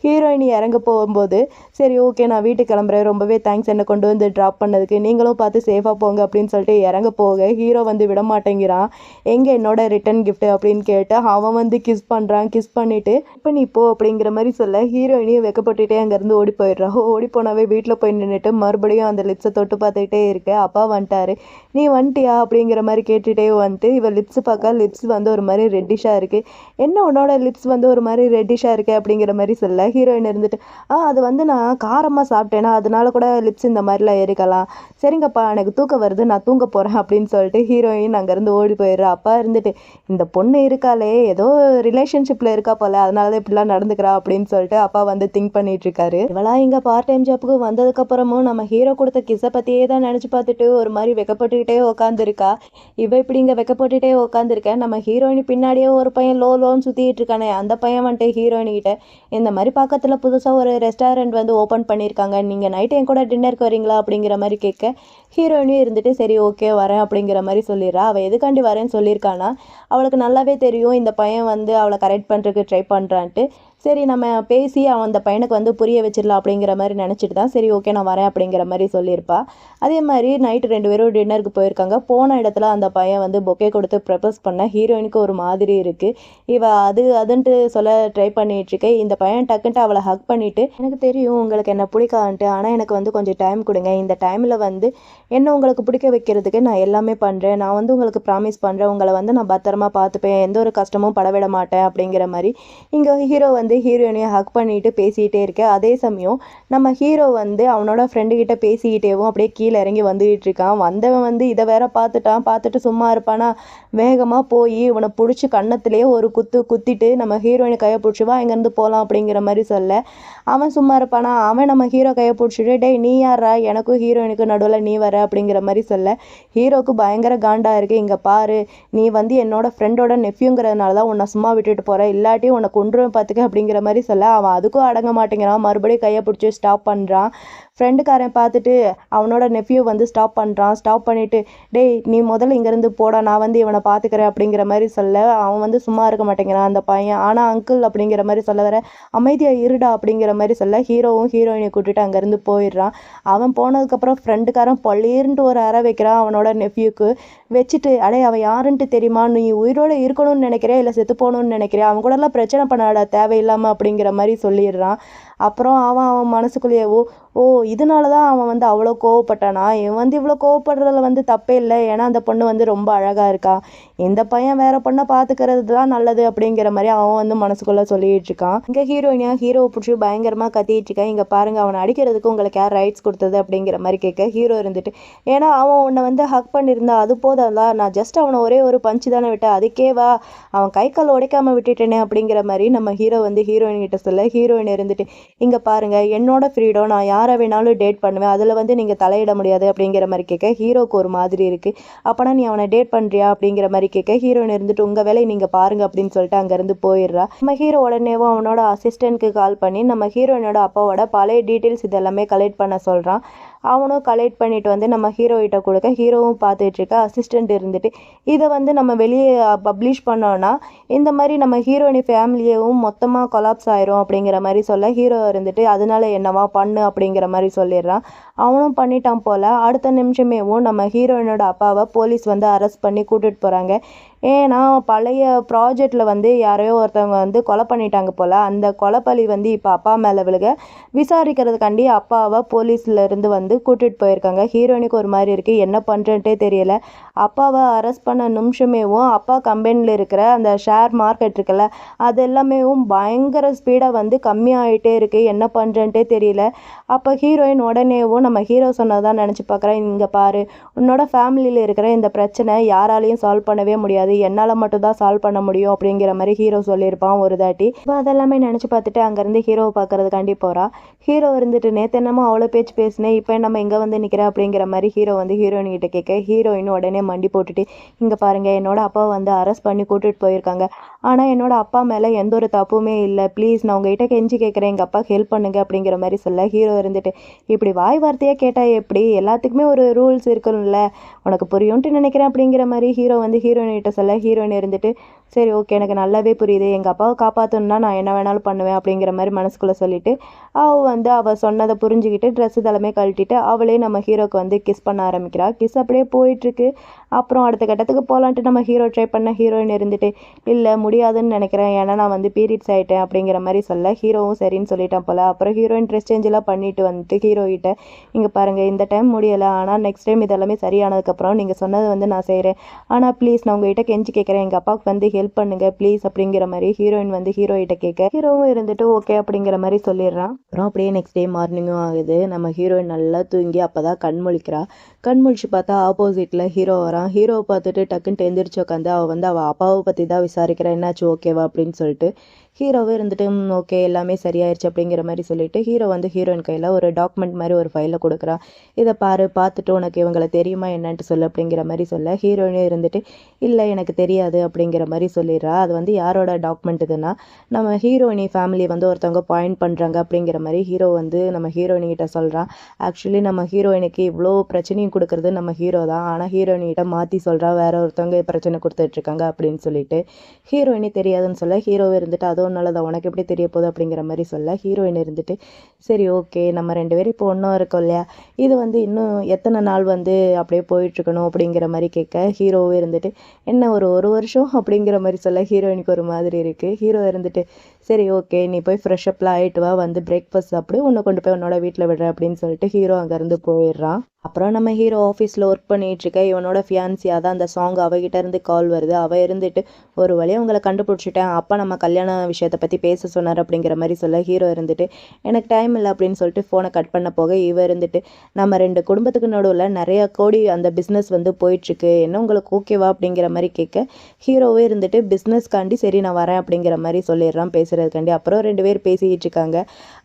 ஹீரோயின் இறங்க போகும்போது சரி ஓகே நான் வீட்டுக்கு கிளம்புறேன், ரொம்பவே தேங்க்ஸ் என்னை கொண்டு வந்து ட்ராப் பண்ணதுக்கு, நீங்களும் பார்த்து சேஃபாக போங்க அப்படின்னு சொல்லிட்டு இறங்க போக ஹீரோ வந்து விட மாட்டேங்கிறான். எங்கே என்னோட ரிட்டன் கிஃப்ட் அப்படின்னு கேட்டு அவன் வந்து கிஸ் பண்ணுறான். கிஸ் பண்ணிவிட்டு இப்போ நீ போ அப்படிங்கிற மாதிரி சொல்ல ஹீரோயினையும் வெக்கப்பட்டுட்டே அங்கேருந்து ஓடி போயிடுறான். ஓடி போனாவே வீட்டில் போய் நின்றுட்டு மறுபடியும் அந்த லிப்ஸை தொட்டு பார்த்துக்கிட்டே இருக்கு. அப்பா வந்துட்டாரு. நீ வந்துட்டியா அப்படிங்கிற மாதிரி கேட்டுகிட்டே வந்துட்டு இவள் லிப்ஸ் பார்க்க லிப்ஸ் வந்து ஒரு மாதிரி ரெட்டிஷாக இருக்குது. என்ன உன்னோட லிப்ஸ் வந்து ஒரு மாதிரி ரெட்டிஷாக இருக்குது அப்படிங்கிற மாதிரி சொல்ல ஹீரோயின் இருந்துட்டு அது வந்து நான் காரமாக சாப்பிட்டேன்னா அதனால கூட லிப்ஸ் இந்த மாதிரிலாம் இருக்கலாம். சரிங்கப்பா எனக்கு தூக்கம் வருது நான் தூங்க போகிறேன் அப்படின்னு சொல்லிட்டு ஹீரோயின் அங்கேருந்து ஓடி போயிடுறா. அப்பா இருந்துட்டு இந்த பொண்ணு இருக்காளே ஏதோ ரிலேஷன்ஷிப்பில் இருக்கா போல அதனால தான் இப்படிலாம் நடந்துக்கிறா அப்படின்னு சொல்லிட்டு அப்பா வந்து திங்க் பண்ணிட்டு இருக்காரு. இவளா இங்கே பார்ட் டைம் ஜாப்புக்கு வந்ததுக்கப்புறமும் நம்ம ஹீரோ கொடுத்த கிஸ்ஸை பற்றியே தான் நினச்சி பார்த்துட்டு ஒரு மாதிரி வெக்கப்பட்டுக்கிட்டே உட்காந்துருக்கா. இவ இப்படி இங்கே வெக்கப்பட்டுட்டே உட்காந்துருக்கேன். நம்ம ஹீரோயின் பின்னாடியே ஒரு பையன் லோன்னு சுற்றிட்டு இருக்கானே அந்த பையன் வந்துட்டு ஹீரோயின்கிட்ட இந்த மாதிரி பக்கத்தில் புதுசாக ஒரு ரெஸ்டாரண்ட் வந்து ஓப்பன் பண்ணியிருக்காங்க, நீங்கள் நைட் என் கூட டின்னருக்கு வரீங்களா அப்படிங்கிற மாதிரி கேட்க ஹீரோயினும் இருந்துட்டு சரி ஓகே வரேன் அப்படிங்கிற மாதிரி சொல்லிடுறா. அவள் எதுக்காண்டி வரேன்னு சொல்லியிருக்கானா அவளுக்கு நல்லாவே தெரியும் இந்த பையன் வந்து அவளை கரெக்ட் பண்ணுறதுக்கு ட்ரை பண்ணுறான்ட்டு. சரி நம்ம பேசி அவன் அந்த பையனுக்கு வந்து புரிய வச்சிடலாம் அப்படிங்கிற மாதிரி நினச்சிட்டு தான் சரி ஓகே நான் வரேன் அப்படிங்கிற மாதிரி சொல்லியிருப்பா. அதே மாதிரி நைட்டு 2 பேரும் டின்னருக்கு போயிருக்காங்க. போன இடத்துல அந்த பையன் வந்து பொக்கே கொடுத்து ப்ரப்போஸ் பண்ண ஹீரோயினுக்கு ஒரு மாதிரி இருக்குது. இவ அதுன்ட்டு சொல்ல ட்ரை பண்ணிகிட்ருக்கேன். இந்த பையன் டக்குன்ட்டு அவளை ஹக் பண்ணிவிட்டு எனக்கு தெரியும் உங்களுக்கு என்ன பிடிக்கான்ட்டு, ஆனால் எனக்கு வந்து கொஞ்சம் டைம் கொடுங்க, இந்த டைமில் வந்து என்ன உங்களுக்கு பிடிக்க வைக்கிறதுக்கு நான் எல்லாமே பண்ணுறேன், நான் வந்து உங்களுக்கு ப்ராமிஸ் பண்ணுறேன் உங்களை வந்து நான் பத்திரமா பார்த்துப்பேன், எந்த ஒரு கஷ்டமும் படவிட மாட்டேன் அப்படிங்கிற மாதிரி இங்கே ஹீரோ வந்து ஹீரோயினையை ஹக் பண்ணிட்டு பேசிக்கிட்டே இருக்க. அதே சமயம் நம்ம ஹீரோ வந்து அவனோட ஃப்ரெண்டுக்கிட்ட பேசிக்கிட்டேவும் அப்படியே கீழே இறங்கி வந்துகிட்டு இருக்கான். வந்தவன் வந்து இதை வேற பார்த்துட்டான். பார்த்துட்டு சும்மா இருப்பானா, வேகமாக போய் இவனை பிடிச்சி கன்னத்திலேயே ஒரு குத்திட்டு நம்ம ஹீரோயினை கையை பிடிச்சிவா இங்கேருந்து போகலாம் அப்படிங்கிற மாதிரி சொல்ல அவன் சும்மா இருப்பானா, அவன் நம்ம ஹீரோ கையை பிடிச்சிட்டு டேய் நீ யாரா எனக்கும் ஹீரோயினுக்கு நடுவில் நீ வர அப்படிங்கிற மாதிரி சொல்ல ஹீரோக்கு பயங்கர காண்டா இருக்குது. இங்கே பாரு நீ வந்து என்னோட ஃப்ரெண்டோட நெஃப்யூங்கிறதுனால தான் உன்னை சும்மா விட்டுட்டு போகிறேன், இல்லாட்டி உன்னை கொன்றுவேன் பார்த்துக்க அப்படிங்கிற மாதிரி சொல்ல அவன் அதுக்கும் அடங்க மாட்டேங்கிறான். மறுபடியும் கையை பிடிச்சி ஸ்டாப் பண்ணுறான். ஃப்ரெண்டுக்காரன் பார்த்துட்டு அவனோட நெஃப்யூ வந்து ஸ்டாப் பண்ணுறான். ஸ்டாப் பண்ணிவிட்டு டேய் நீ முதல்ல இங்கேருந்து போடா நான் வந்து இவனை பார்த்துக்கிறேன் அப்படிங்கிற மாதிரி சொல்ல அவன் வந்து சும்மா இருக்க மாட்டேங்கிறான் அந்த பையன். ஆனால் அங்கிள் அப்படிங்கிற மாதிரி சொல்ல வர அமைதியாக இருடா அப்படிங்கிற மாதிரி சொல்ல ஹீரோவும் ஹீரோயினை கூட்டிட்டு அங்கேருந்து போயிடுறான். அவன் போனதுக்கப்புறம் ஃப்ரெண்டுக்காரன் பள்ளீர்ன்ட்டு ஒரு அறை வைக்கிறான் அவனோட நெஃப்யூக்கு. வச்சுட்டு அடே அவன் யாருன்ட்டு தெரியுமா, நீ உயிரோடு இருக்கணும்னு நினைக்கிறியா இல்லை செத்து போகணும்னு நினைக்கிறியா, அவன் கூடலாம் பிரச்சனை பண்ணாடா தேவையில்லாமல் அப்படிங்கிற மாதிரி சொல்லிடுறான். அப்புறம் அவன் மனசுக்குள்ளேயே ஓ இதனால தான் அவன் வந்து அவ்வளோ கோவப்பட்டானா, இவன் வந்து இவ்வளோ கோவப்படுறதுல வந்து தப்பே இல்லை, ஏன்னா அந்த பொண்ணு வந்து ரொம்ப அழகாக இருக்கா, இந்த பையன் வேற பொண்ணை பார்த்துக்கிறது தான் நல்லது அப்படிங்கிற மாதிரி அவன் வந்து மனசுக்குள்ளே சொல்லிட்டு இருக்கான். இங்கே ஹீரோவை பிடிச்சி பயங்கரமாக கத்திட்டு இருக்கான். இங்கே பாருங்கள் அவனை அடிக்கிறதுக்கு உங்களுக்கு யார் ரைட்ஸ் கொடுத்தது அப்படிங்கிற மாதிரி கேட்க ஹீரோ இருந்துட்டு ஏன்னா அவன் உன்னை வந்து ஹக் பண்ணியிருந்தா அது போதாதா, நான் ஜஸ்ட் அவனை ஒரே ஒரு பஞ்சு தானே விட்டேன், அதுக்கேவா அவன் கை கால் உடைக்காமல் விட்டுட்டேனே அப்படிங்கிற மாதிரி நம்ம ஹீரோ வந்து ஹீரோயின் கிட்ட சொல்ல ஹீரோயின் இருந்துட்டு இங்கே பாருங்கள் என்னோட ஃப்ரீடம், நான் யாரை வேணாலும் டேட் பண்ணுவேன், அதில் வந்து நீங்கள் தலையிட முடியாது அப்படிங்கிற மாதிரி கேட்க ஹீரோக்கு ஒரு மாதிரி இருக்குது. அப்போனா நீ அவனை டேட் பண்ணுறியா அப்படிங்கிற மாதிரி கேட்க ஹீரோயின் இருந்துட்டு உங்கள் வேலையை நீங்கள் பாருங்கள் அப்படின்னு சொல்லிட்டு அங்கேருந்து போயிடுறா. நம்ம ஹீரோ உடனேவும் அவனோட அசிஸ்டண்ட்க்கு கால் பண்ணி நம்ம ஹீரோயினோட அப்பாவோட பழைய டீட்டெயில்ஸ் இதெல்லாமே கலெக்ட் பண்ண சொல்கிறான். அவனும் கலெக்ட் பண்ணிட்டு வந்து நம்ம ஹீரோகிட்ட கொடுக்க ஹீரோவும் பார்த்துட்டு இருக்க. அசிஸ்டண்ட் இருந்துட்டு இதை வந்து நம்ம வெளியே பப்ளிஷ் பண்ணோன்னா இந்த மாதிரி நம்ம ஹீரோயினி ஃபேமிலியவும் மொத்தமாக கொலாப்ஸ் ஆயிரும் அப்படிங்கிற மாதிரி சொல்ல ஹீரோ இருந்துட்டு அதனால என்னவா பண்ணு அப்படிங்கிற மாதிரி சொல்லிடுறான். அவனும் பண்ணிட்டான் போல். அடுத்த நிமிஷமேவும் நம்ம ஹீரோயினோட அப்பாவை போலீஸ் வந்து அரெஸ்ட் பண்ணி கூட்டிகிட்டு போகிறாங்க. ஏன்னா பழைய ப்ராஜெக்டில் வந்து யாரையோ ஒருத்தவங்க வந்து கொலை பண்ணிட்டாங்க போல். அந்த கொலைப்பழி வந்து இப்போ அப்பா மேலே விழுக விசாரிக்கிறதுக்காண்டி அப்பாவை போலீஸில் இருந்து வந்து கூட்டிகிட்டு போயிருக்காங்க. ஹீரோயினுக்கு ஒரு மாதிரி இருக்குது, என்ன பண்ணுறேன்ட்டே தெரியல. அப்பாவை அரெஸ்ட் பண்ண நிமிஷமேவும் அப்பா கம்பெனியில் இருக்கிற அந்த ஷேர் மார்க்கெட் இருக்குல்ல அது எல்லாமேவும் பயங்கர ஸ்பீடாக வந்து கம்மியாகிட்டே இருக்குது, என்ன பண்ணுறேன்ட்டே தெரியல. அப்போ ஹீரோயின் உடனேவும் நம்ம ஹீரோ சொன்னதான் நினச்சி பார்க்குறேன், இங்கே பாரு உன்னோட ஃபேமிலியில் இருக்கிற இந்த பிரச்சனை யாராலையும் சால்வ் பண்ணவே முடியாது, முடியாது, என்னால் மட்டும் தான் சால்வ் பண்ண முடியும் அப்படிங்கிற மாதிரி ஹீரோ சொல்லியிருப்பான் ஒரு தாட்டி. இப்போ அதெல்லாமே நினச்சி பார்த்துட்டு அங்கேருந்து ஹீரோவை பார்க்கறதுக்காண்டி போகிறா. ஹீரோ இருந்துட்டு நேற்று என்னமோ அவ்வளோ பேச்சு பேசினேன், இப்போ நம்ம இங்கே வந்து நிற்கிற அப்படிங்கிற மாதிரி ஹீரோ வந்து ஹீரோயின் கிட்ட கேட்க ஹீரோயின் உடனே மண்டி போட்டுட்டு, இங்கே பாருங்கள் என்னோட அப்பாவை வந்து அரெஸ்ட் பண்ணி கூட்டிகிட்டு போயிருக்காங்க, ஆனால் என்னோட அப்பா மேலே எந்த ஒரு தப்புமே இல்லை, ப்ளீஸ் நான் உங்ககிட்ட கெஞ்சி கேட்குறேன், எங்கள் அப்பாவுக்கு ஹெல்ப் பண்ணுங்க அப்படிங்கிற மாதிரி சொல்ல ஹீரோ இருந்துட்டு, இப்படி வாய் வார்த்தையாக கேட்டால் எப்படி, எல்லாத்துக்குமே ஒரு ரூல்ஸ் இருக்குல்ல, உனக்கு புரியும்ட்டு நினைக்கிறேன் அப்படிங்கிற மாதிரி ஹீரோ வந்து ஹீரோயின் கிட்ட சொல்ல ஹீரோயின் இருந்துட்டு, சரி ஓகே எனக்கு நல்லாவே புரியுது, எங்கள் அப்பாவை காப்பாற்றணுன்னா நான் என்ன வேணாலும் பண்ணுவேன் அப்படிங்கிற மாதிரி மனசுக்குள்ளே சொல்லிவிட்டு அவள் சொன்னதை புரிஞ்சுக்கிட்டு ட்ரெஸ் தலைமே கழட்டிட்டு அவளே நம்ம ஹீரோக்கு வந்து கிஸ் பண்ண ஆரம்பிக்கிறா. கிஸ் அப்படியே போயிட்டுருக்கு. அப்புறம் அடுத்த கட்டத்துக்கு போகலான்ட்டு நம்ம ஹீரோ ட்ரை பண்ண ஹீரோயின் இருந்துட்டு, இல்லை முடியாதுன்னு நினைக்கிறேன், ஏன்னா நான் வந்து பீரியட்ஸ் ஆகிட்டேன் அப்படிங்கிற மாதிரி சொல்ல ஹீரோவும் சரின்னு சொல்லிட்டான் போல். அப்புறம் ஹீரோயின் ட்ரெஸ் சேஞ்செல்லாம் பண்ணிட்டு வந்துட்டு ஹீரோகிட்ட, இங்கே பாருங்கள் இந்த டைம் முடியலை, ஆனால் நெக்ஸ்ட் டைம் இதெல்லாமே சரியானதுக்கப்புறம் நீங்கள் சொன்னது வந்து நான் செய்கிறேன், ஆனால் ப்ளீஸ் நான் உங்ககிட்ட கெஞ்சி கேட்குறேன், எங்கள் அப்பாவுக்கு வந்து ஹெல்ப் பண்ணுங்க ப்ளீஸ் அப்படிங்கிற மாதிரி ஹீரோயின் வந்து ஹீரோகிட்ட கேட்க ஹீரோவும் இருந்துட்டு ஓகே அப்படிங்கிற மாதிரி சொல்லிடுறான். அப்புறம் அப்படியே நெக்ஸ்ட் டே மார்னிங்கும் ஆகுது. நம்ம ஹீரோயின் நல்லா தூங்கி அப்போ தான் கண் முழிக்கிறா. கண் முழிச்சு பார்த்தா ஆப்போசிட்டில் ஹீரோ வரான். ஹீரோவை பார்த்துட்டு டக்குன்னு எழுந்திரிச்சு உட்காந்து அவள் வந்து அவள் அப்பாவை பற்றி தான் விசாரிக்கிறா, என்னாச்சு ஓகேவா அப்படின்னு சொல்லிட்டு. ஹீரோவே இருந்துட்டு ஓகே எல்லாமே சரியாயிருச்சு அப்படிங்கிற மாதிரி சொல்லிட்டு ஹீரோ வந்து ஹீரோயின் கையில் ஒரு டாக்குமெண்ட் மாதிரி ஒரு ஃபைலில் கொடுக்குறான். இதை பார்த்துட்டு உனக்கு இவங்களை தெரியுமா என்னன்ட்டு சொல்லு அப்படிங்கிற மாதிரி சொல்ல ஹீரோயினே இருந்துட்டு, இல்லை எனக்கு தெரியாது அப்படிங்கிற மாதிரி சொல்லிடுறா. அது வந்து யாரோட டாக்குமெண்ட் இதுன்னா நம்ம ஹீரோயினி ஃபேமிலி வந்து ஒருத்தவங்க பாயிண்ட் பண்ணுறாங்க அப்படிங்கிற மாதிரி ஹீரோ வந்து நம்ம ஹீரோயினிகிட்ட சொல்கிறான். ஆக்சுவலி நம்ம ஹீரோயினுக்கு இவ்வளோ பிரச்சனையும் கொடுக்குறது நம்ம ஹீரோ தான், ஆனால் ஹீரோயினிகிட்ட மாற்றி சொல்கிறா வேற ஒருத்தவங்க பிரச்சனை கொடுத்துட்ருக்காங்க அப்படின்னு சொல்லிட்டு. ஹீரோயினி தெரியாதுன்னு சொல்ல ஹீரோவை இருந்துட்டு அதுவும் நல்லதா உனக்கு எப்படி தெரிய போகுது அப்படிங்கிற மாதிரி சொல்ல ஹீரோயின் இருந்துட்டு, சரி ஓகே நம்ம 2 பேரும் இப்போ ஒன்றும் இருக்கோம் இல்லையா, இது வந்து இன்னும் எத்தனை நாள் வந்து அப்படியே போயிட்டுருக்கணும் அப்படிங்கிற மாதிரி கேட்க ஹீரோவே இருந்துட்டு, என்ன ஒரு வருஷம் அப்படிங்கிற மாதிரி சொல்ல ஹீரோயினுக்கு ஒரு மாதிரி இருக்குது. ஹீரோ இருந்துட்டு, சரி ஓகே நீ போய் ஃப்ரெஷ்அப்லாம் ஆகிட்டு வா, வந்து பிரேக்ஃபாஸ்ட் சாப்பிடு, உன்னை கொண்டு போய் உன்னோட வீட்டில் விடுறேன் அப்படின்னு சொல்லிட்டு ஹீரோ அங்கேருந்து போயிடுறான். அப்புறம் நம்ம ஹீரோ ஆஃபீஸில் ஒர்க் பண்ணிகிட்ருக்க இவனோட ஃபியான்சியாக தான் அந்த சாங் அவகிட்ட இருந்து கால் வருது. அவள் இருந்துட்டு, ஒரு வழியாக உங்களை கண்டுபிடிச்சிட்டேன், அப்பா நம்ம கல்யாண விஷயத்தை பற்றி பேச சொன்னார் அப்படிங்கிற மாதிரி சொல்ல ஹீரோ இருந்துட்டு, எனக்கு டைம் இல்லை அப்படின்னு சொல்லிட்டு ஃபோனை கட் பண்ண போக இவ இருந்துட்டு, நம்ம 2 குடும்பத்துக்கு நடுவில் நிறையா கோடி அந்த பிஸ்னஸ் வந்து போயிட்டுருக்கு, என்ன உங்களுக்கு ஓகேவா அப்படிங்கிற மாதிரி கேட்க ஹீரோவே இருந்துட்டு பிஸ்னஸ்க்காண்டி சரி நான் வரேன் அப்படிங்கிற மாதிரி சொல்லிடுறான் பேசுகிறதுக்காண்டி. அப்புறம் 2 பேர் பேசிக்கிட்டு இருக்காங்க.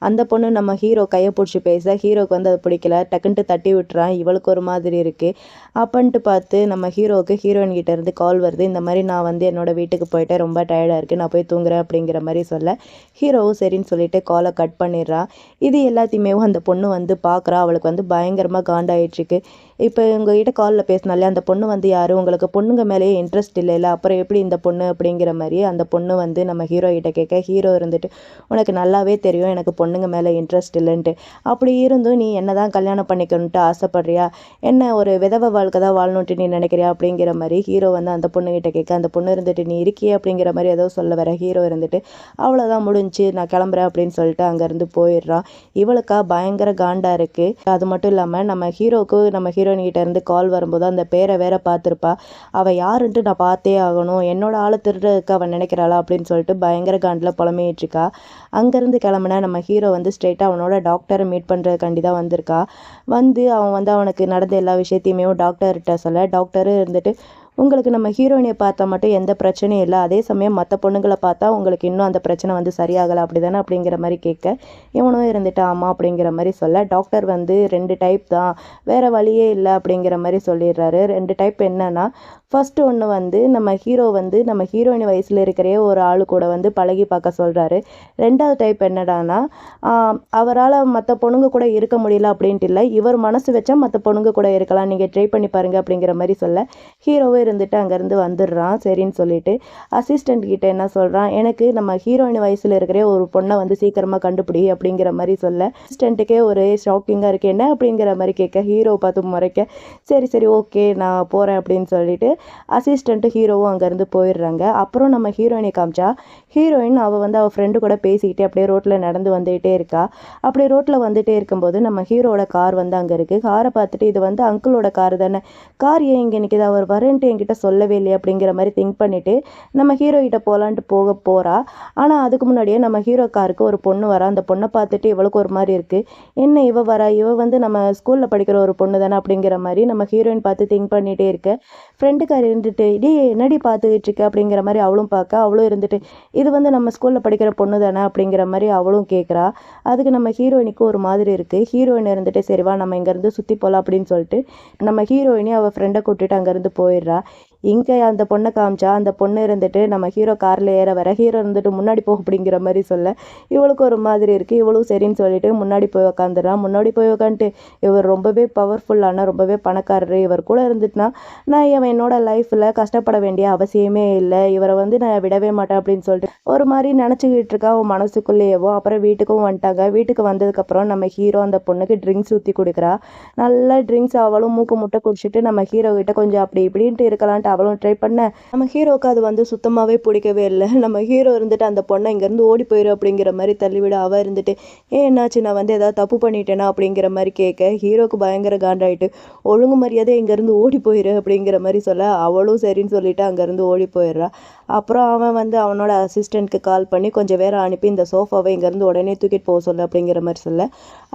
அந்த பொண்ணு நம்ம ஹீரோ கையை பிடிச்சி பேச ஹீரோக்கு வந்து அது பிடிக்கல, டக்குன்ட்டு தட்டி விட்டுறான். இவளுக்கு ஒரு மாதிரி இருக்குது. அப்பன்ட்டு பார்த்து நம்ம ஹீரோவுக்கு ஹீரோயின் கிட்ட இருந்து கால் வருது. இந்த மாதிரி நான் வந்து என்னோட வீட்டுக்கு போயிட்டேன், ரொம்ப டயர்டாக இருக்குது, நான் போய் தூங்குறேன் அப்படிங்கிற மாதிரி சொல்ல ஹீரோவும் சரின்னு சொல்லிட்டு காலை கட் பண்ணிடுறான். இது எல்லாத்தையுமே அந்த பொண்ணு வந்து பார்க்குறா. அவளுக்கு வந்து பயங்கரமாக காண்டாயிட்ருக்கு. இப்போ உங்ககிட்ட காலில் பேசினாலே அந்த பொண்ணு வந்து யார், உங்களுக்கு பொண்ணுங்க மேலேயே இன்ட்ரெஸ்ட் இல்லைல்ல, அப்புறம் எப்படி இந்த பொண்ணு அப்படிங்கிற மாதிரி அந்த பொண்ணு வந்து நம்ம ஹீரோ கிட்ட கேட்க ஹீரோ இருந்துட்டு, உனக்கு நல்லாவே தெரியும் எனக்கு பொண்ணுங்க மேலே இன்ட்ரெஸ்ட் இல்லைன்ட்டு, அப்படி இருந்தும் நீ என்ன தான் கல்யாணம் பண்ணிக்கணுன்ட்டு ஆசைப்படுறியா, என்ன ஒரு விதவை வாழ்க்கை தான் வாழணுன்ட்டு நீ நினைக்கிறியா அப்படிங்கிற மாதிரி ஹீரோ வந்து அந்த பொண்ணுகிட்ட கேட்க அந்த பொண்ணு இருந்துட்டு, நீ இருக்கியே அப்படிங்கிற மாதிரி ஏதோ சொல்ல வர ஹீரோ இருந்துட்டு, அவ்வளோதான் முடிஞ்சு நான் கிளம்புறேன் அப்படின்னு சொல்லிட்டு அங்கேருந்து போயிடுறான். இவளுக்கா பயங்கர காண்டா இருக்குது. அது மட்டும் இல்லாமல் நம்ம ஹீரோவுக்கு நம்ம ஹீரோயின்கிட்ட இருந்து கால் வரும்போது அந்த பேரை வேற பார்த்துருப்பா. அவள் யாருன்ட்டு நான் பார்த்தே ஆகணும், என்னோட ஆளை திருடுறதுக்கு அவன் நினைக்கிறாளா அப்படின்னு சொல்லிட்டு பயங்கர காண்டில் புலம்பிட்டு இருக்கா. அங்கேருந்து கிளம்புனா நம்ம ஹீரோ வந்து ஸ்ட்ரெயிட்டாக அவனோட டாக்டரை மீட் பண்ணுறதுக்காண்டி தான் வந்திருக்கா. அவன் வந்து அவனுக்கு நடந்த எல்லா விஷயத்தையுமே டாக்டர்கிட்ட சொல்ல டாக்டரும் இருந்துட்டு, உங்களுக்கு நம்ம ஹீரோயினியை பார்த்தா மட்டும் எந்த பிரச்சனையும் இல்லை, அதே சமயம் மற்ற பொண்ணுங்களை பார்த்தா உங்களுக்கு இன்னும் அந்த பிரச்சனை வந்து சரியாகலை அப்படி தானே அப்படிங்கிற மாதிரி கேட்க இவனும் இருந்துட்டு ஆமாம் அப்படிங்கிற மாதிரி சொல்ல டாக்டர் வந்து 2 டைப் தான், வேறு வழியே இல்லை அப்படிங்கிற மாதிரி சொல்லிடுறாரு. 2 டைப் என்னன்னா, ஃபர்ஸ்ட் ஒன்று வந்து நம்ம ஹீரோ வந்து நம்ம ஹீரோயின் வயசில் இருக்கிற ஒரு ஆள் கூட வந்து பழகி பார்க்க சொல்கிறாரு. 2வது டைப் என்னடானா, அவரால் மற்ற பொண்ணுங்க கூட இருக்க முடியல அப்படின்ட்டு இல்லை, இவர் மனசு வச்சா மற்ற பொண்ணுங்க கூட இருக்கலாம், நீங்கள் ட்ரை பண்ணி பாருங்கள் அப்படிங்கிற மாதிரி சொல்ல ஹீரோவே இருந்துட்டு அங்கேருந்து வந்துடுறான். சரின்னு சொல்லிட்டு அசிஸ்டண்ட் கிட்ட என்ன சொல்கிறான், எனக்கு நம்ம ஹீரோயின் வயசில் இருக்கிற ஒரு பொண்ணை வந்து சீக்கிரமாக கண்டுபிடி அப்படிங்கிற மாதிரி சொல்ல அசிஸ்டண்ட்டுக்கே ஒரு ஷாக்கிங்காக இருக்குது. என்ன அப்படிங்கிற மாதிரி கேட்க ஹீரோ பார்த்து முறைக்க சரி சரி ஓகே நான் போகிறேன் அப்படின்னு சொல்லிட்டு அசிஸ்டண்ட்டு ஹீரோவும் அங்கேருந்து போயிடுறாங்க. அப்புறம் நம்ம ஹீரோயினை காமிச்சா ஹீரோயின் அவள் வந்து அவள் ஃப்ரெண்டு கூட பேசிக்கிட்டே அப்படியே ரோட்டில் நடந்து வந்துகிட்டே இருக்கா. அப்படி ரோட்டில் வந்துகிட்டே இருக்கும்போது நம்ம ஹீரோட கார் வந்து அங்கே இருக்குது. காரை பார்த்துட்டு இது வந்து அங்கிளோட கார் தானே, கார் ஏன் இங்கே நிற்கிது, அவர் வரேன்ட்டு என்கிட்ட சொல்லவே இல்லையே அப்படிங்கிற மாதிரி திங்க் பண்ணிட்டு நம்ம ஹீரோ கிட்ட போகலான்ட்டு போகிறா. ஆனால் அதுக்கு முன்னாடியே நம்ம ஹீரோ காருக்கு ஒரு பொண்ணு வரா. அந்த பொண்ணை பார்த்துட்டு இவளுக்கு ஒரு மாதிரி இருக்குது. என்ன இவ வரா, இவ வந்து நம்ம ஸ்கூலில் படிக்கிற ஒரு பொண்ணு தானே அப்படிங்கிற மாதிரி நம்ம ஹீரோயின் பார்த்து திங்க் பண்ணிகிட்டே இருக்க. ஃப்ரெண்டுக்கார் இருந்துட்டு டி என்னடி பார்த்துக்கிட்டு இருக்க அப்படிங்கிற மாதிரி அவளும் பார்க்க, அவளும் இருந்துட்டு இது வந்து நம்ம ஸ்கூலில் படிக்கிற பொண்ணு தானே அப்படிங்கிற மாதிரி அவளும் கேட்குறா. அதுக்கு நம்ம ஹீரோயினுக்கு ஒரு மாதிரி இருக்குது. ஹீரோயின் இருந்துட்டு சரிவா நம்ம இங்கேருந்து சுற்றி போகலாம் அப்படின்னு சொல்லிட்டு நம்ம ஹீரோயினி அவள் ஃப்ரெண்டை கூட்டிட்டு அங்கேருந்து போயிடுறா. இங்கே அந்த பொண்ணை காமிச்சா அந்த பொண்ணு இருந்துட்டு நம்ம ஹீரோ காரில் ஏற வர ஹீரோ இருந்துட்டு முன்னாடி போக அப்படிங்கிற மாதிரி சொல்ல இவளுக்கு ஒரு மாதிரி இருக்குது. இவளும் சரின்னு சொல்லிட்டு முன்னாடி போய் உக்காந்துடுறான். முன்னாடி போய் உக்காந்துட்டு இவர் ரொம்பவே பவர்ஃபுல்லான ரொம்பவே பணக்காரரு, இவர் கூட இருந்துட்டுனா நான் இவன் என்னோட லைஃப்பில் கஷ்டப்பட வேண்டிய அவசியமே இல்லை, இவரை வந்து நான் விடவே மாட்டேன் அப்படின்னு சொல்லிட்டு ஒரு மாதிரி நினச்சிக்கிட்டு இருக்கா அவன் மனசுக்குள்ளேயேவோ. அப்புறம் வீட்டுக்கும் வந்துட்டாங்க. வீட்டுக்கு வந்ததுக்கப்புறம் நம்ம ஹீரோ அந்த பொண்ணுக்கு ட்ரிங்க்ஸ் ஊற்றி கொடுக்குறா. நல்லா ட்ரிங்க்ஸ் அவளும் மூக்கு முட்டை குடிச்சிட்டு நம்ம ஹீரோ கிட்ட கொஞ்சம் அப்படி இப்படின்ட்டு இருக்கலான்ட்டு அவளும் ட்ரை பண்ண நம்ம ஹீரோக்கு அது வந்து சுத்தமாகவே பிடிக்கவே இல்லை. நம்ம ஹீரோ இருந்துட்டு அந்த பொண்ணை இங்கேருந்து ஓடி போயிரு அப்படிங்கிற மாதிரி தள்ளிவிட அவள் இருந்துட்டு என்னாச்சு, நான் வந்து ஏதாவது தப்பு பண்ணிட்டேனா அப்படிங்கிற மாதிரி கேட்க ஹீரோக்கு பயங்கர காண்டாயிட்டு ஒழுங்கு மரியாதை இங்கேருந்து ஓடி போயிரு அப்படிங்கிற மாதிரி சொல்ல அவளும் சரின்னு சொல்லிட்டு அங்கேருந்து ஓடி போயிடுறா. அப்புறம் அவன் வந்து அவனோட அசிஸ்டண்ட்க்கு கால் பண்ணி கொஞ்சம் வேற அனுப்பி இந்த சோஃபாவை இங்கேருந்து உடனே தூக்கிட்டு போக சொல்லு அப்படிங்கிற மாதிரி சொல்ல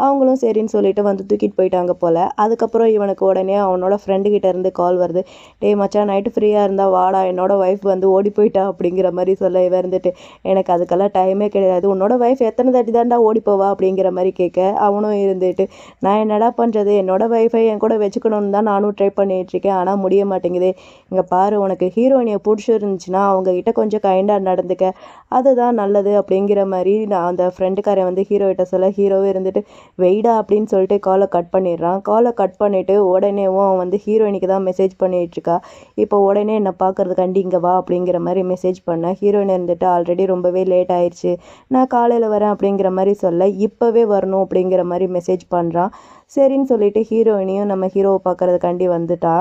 அவங்களும் சரின்னு சொல்லிட்டு வந்து தூக்கிட்டு போயிட்டாங்க போல். அதுக்கப்புறம் இவனுக்கு உடனே அவனோட ஃப்ரெண்டுக்கிட்ட இருந்து கால் வருது. டே மச்சான் நைட்டு ஃப்ரீயாக இருந்தால் வாடா, என்னோட ஒய்ஃப் வந்து ஓடி போயிட்டா அப்படிங்கிற மாதிரி சொல்ல இவன் இருந்துட்டு எனக்கு அதுக்கெல்லாம் டைமே கிடையாது, உன்னோட ஒய்ஃப் எத்தனை தாட்டி தாண்டா ஓடி போவா அப்படிங்கிற மாதிரி கேட்க அவனும் இருந்துட்டு நான் என்னடா பண்ணுறது, என்னோட ஒய்ஃபை என் கூட வச்சுக்கணும்னு தான் நானும் ட்ரை பண்ணிகிட்ருக்கேன், ஆனால் முடிய மாட்டேங்குது. இங்கே பாரு, உனக்கு ஹீரோயினியை பிடிச்சிருந்துச்சுன்னா அவங்கக்கிட்ட கொஞ்சம் கைண்டாக நடந்துக்க, அதுதான் நல்லது அப்படிங்கிற மாதிரி நான் அந்த ஃப்ரெண்டுக்காரன் வந்து ஹீரோகிட்ட சொல்ல ஹீரோவே இருந்துட்டு வெயிடா அப்படின்னு சொல்லிட்டு காலை கட் பண்ணிடுறான். காலை கட் பண்ணிவிட்டு உடனேவும் அவன் வந்து ஹீரோயினுக்கு தான் மெசேஜ் பண்ணிகிட்ருக்கா. இப்போ உடனே என்னை பார்க்குறதுக்காண்டி இங்கே வா அப்படிங்கிற மாதிரி மெசேஜ் பண்ண ஹீரோயின் இருந்துட்டு ஆல்ரெடி ரொம்பவே லேட் ஆயிடுச்சு, நான் காலையில் வரேன் அப்படிங்கிற மாதிரி சொல்ல இப்போவே வரணும் அப்படிங்கிற மாதிரி மெசேஜ் பண்ணுறான். சரின்னு சொல்லிட்டு ஹீரோயினையும் நம்ம ஹீரோவை பார்க்குறதுக்காண்டி வந்துட்டா.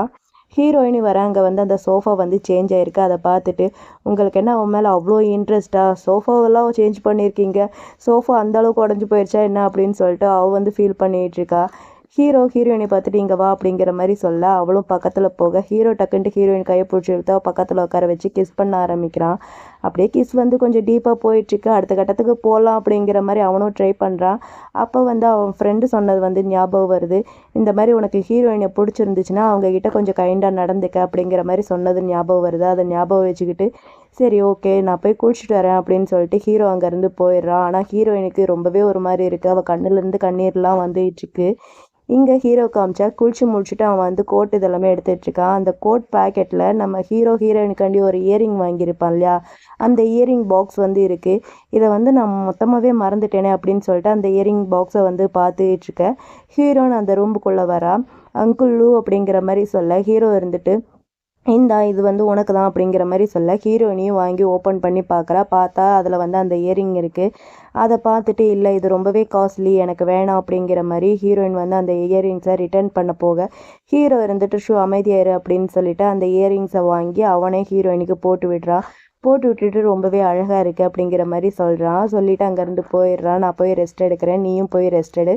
ஹீரோயினி வர அங்கே வந்து அந்த சோஃபா வந்து சேஞ்ச் ஆகிருக்கு. அதை பார்த்துட்டு உங்களுக்கு என்ன அவன் மேலே அவ்வளோ இன்ட்ரெஸ்ட்டா, சோஃபாவெல்லாம் சேஞ்ச் பண்ணியிருக்கீங்க, சோஃபா அந்தளவுக்கு உடஞ்சி போயிடுச்சா என்ன அப்படின்னு சொல்லிட்டு அவள் வந்து ஃபீல் பண்ணிகிட்ருக்கா. ஹீரோயினை பார்த்துட்டு இங்கே வா அப்படிங்கிற மாதிரி சொல்ல அவளும் பக்கத்தில் போக ஹீரோ டக்குன்ட்டு ஹீரோயின் கையை பிடிச்சி எடுத்து அவள் பக்கத்தில் உட்கார வச்சு கிஸ் பண்ண ஆரம்பிக்கிறான். அப்படியே கிஸ் வந்து கொஞ்சம் டீப்பாக போயிட்டுருக்கு. அடுத்த கட்டத்துக்கு போகலாம் அப்படிங்கிற மாதிரி அவனும் ட்ரை பண்ணுறான். அப்போ வந்து அவன் ஃப்ரெண்டு சொன்னது வந்து ஞாபகம் வருது. இந்த மாதிரி உனக்கு ஹீரோயினை பிடிச்சிருந்துச்சுன்னா அவங்கக்கிட்ட கொஞ்சம் கைண்டாக நடந்துக்க அப்படிங்கிற மாதிரி சொன்னது ஞாபகம் வருது. அதை ஞாபகம் வச்சுக்கிட்டு சரி ஓகே நான் போய் குளிச்சுட்டு வரேன் அப்படின்னு சொல்லிட்டு ஹீரோ அங்கேருந்து போயிடுறான். ஆனால் ஹீரோயினுக்கு ரொம்பவே ஒரு மாதிரி இருக்குது. அவள் கண்ணுலேருந்து கண்ணீர்லாம் வந்துட்டுருக்கு. இங்கே ஹீரோ காமிச்சா குளிச்சு முடிச்சுட்டு அவன் வந்து கோட் இதெல்லாமே எடுத்துகிட்ருக்கான். அந்த கோட் பேக்கெட்டில் நம்ம ஹீரோயினுக்காண்டி ஒரு இயரிங் வாங்கியிருப்பான் இல்லையா, அந்த இயரிங் பாக்ஸ் வந்து இருக்குது. இதை வந்து நான் மொத்தமாகவே மறந்துட்டேனே அப்படின்னு சொல்லிட்டு அந்த இயரிங் பாக்ஸை வந்து பார்த்துட்ருக்கேன். ஹீரோன்னு அந்த ரூமுக்குள்ளே வரா. அங்குள் லூ அப்படிங்கிற மாதிரி சொல்ல ஹீரோ இருந்துட்டு இந்தா இது வந்து உனக்கு தான் அப்படிங்கிற மாதிரி சொல்ல ஹீரோயினையும் வாங்கி ஓப்பன் பண்ணி பார்க்குறா. பார்த்தா அதில் வந்து அந்த இயரிங் இருக்குது. அதை பார்த்துட்டு இல்லை இது ரொம்பவே காஸ்ட்லி, எனக்கு வேணாம் அப்படிங்கிற மாதிரி ஹீரோயின் வந்து அந்த இயரிங்ஸை ரிட்டர்ன் பண்ண போக ஹீரோ இருந்துட்டு அமைதியாயிரு அப்படின்னு சொல்லிட்டு அந்த இயரிங்ஸை வாங்கி அவனே ஹீரோயினுக்கு போட்டு விடுறா. போட்டு விட்டுட்டு ரொம்பவே அழகாக இருக்குது அப்படிங்கிற மாதிரி சொல்கிறான். சொல்லிவிட்டு அங்கேருந்து போயிடுறான். நான் போய் ரெஸ்ட் எடுக்கிறேன், நீயும் போய் ரெஸ்ட் எடு,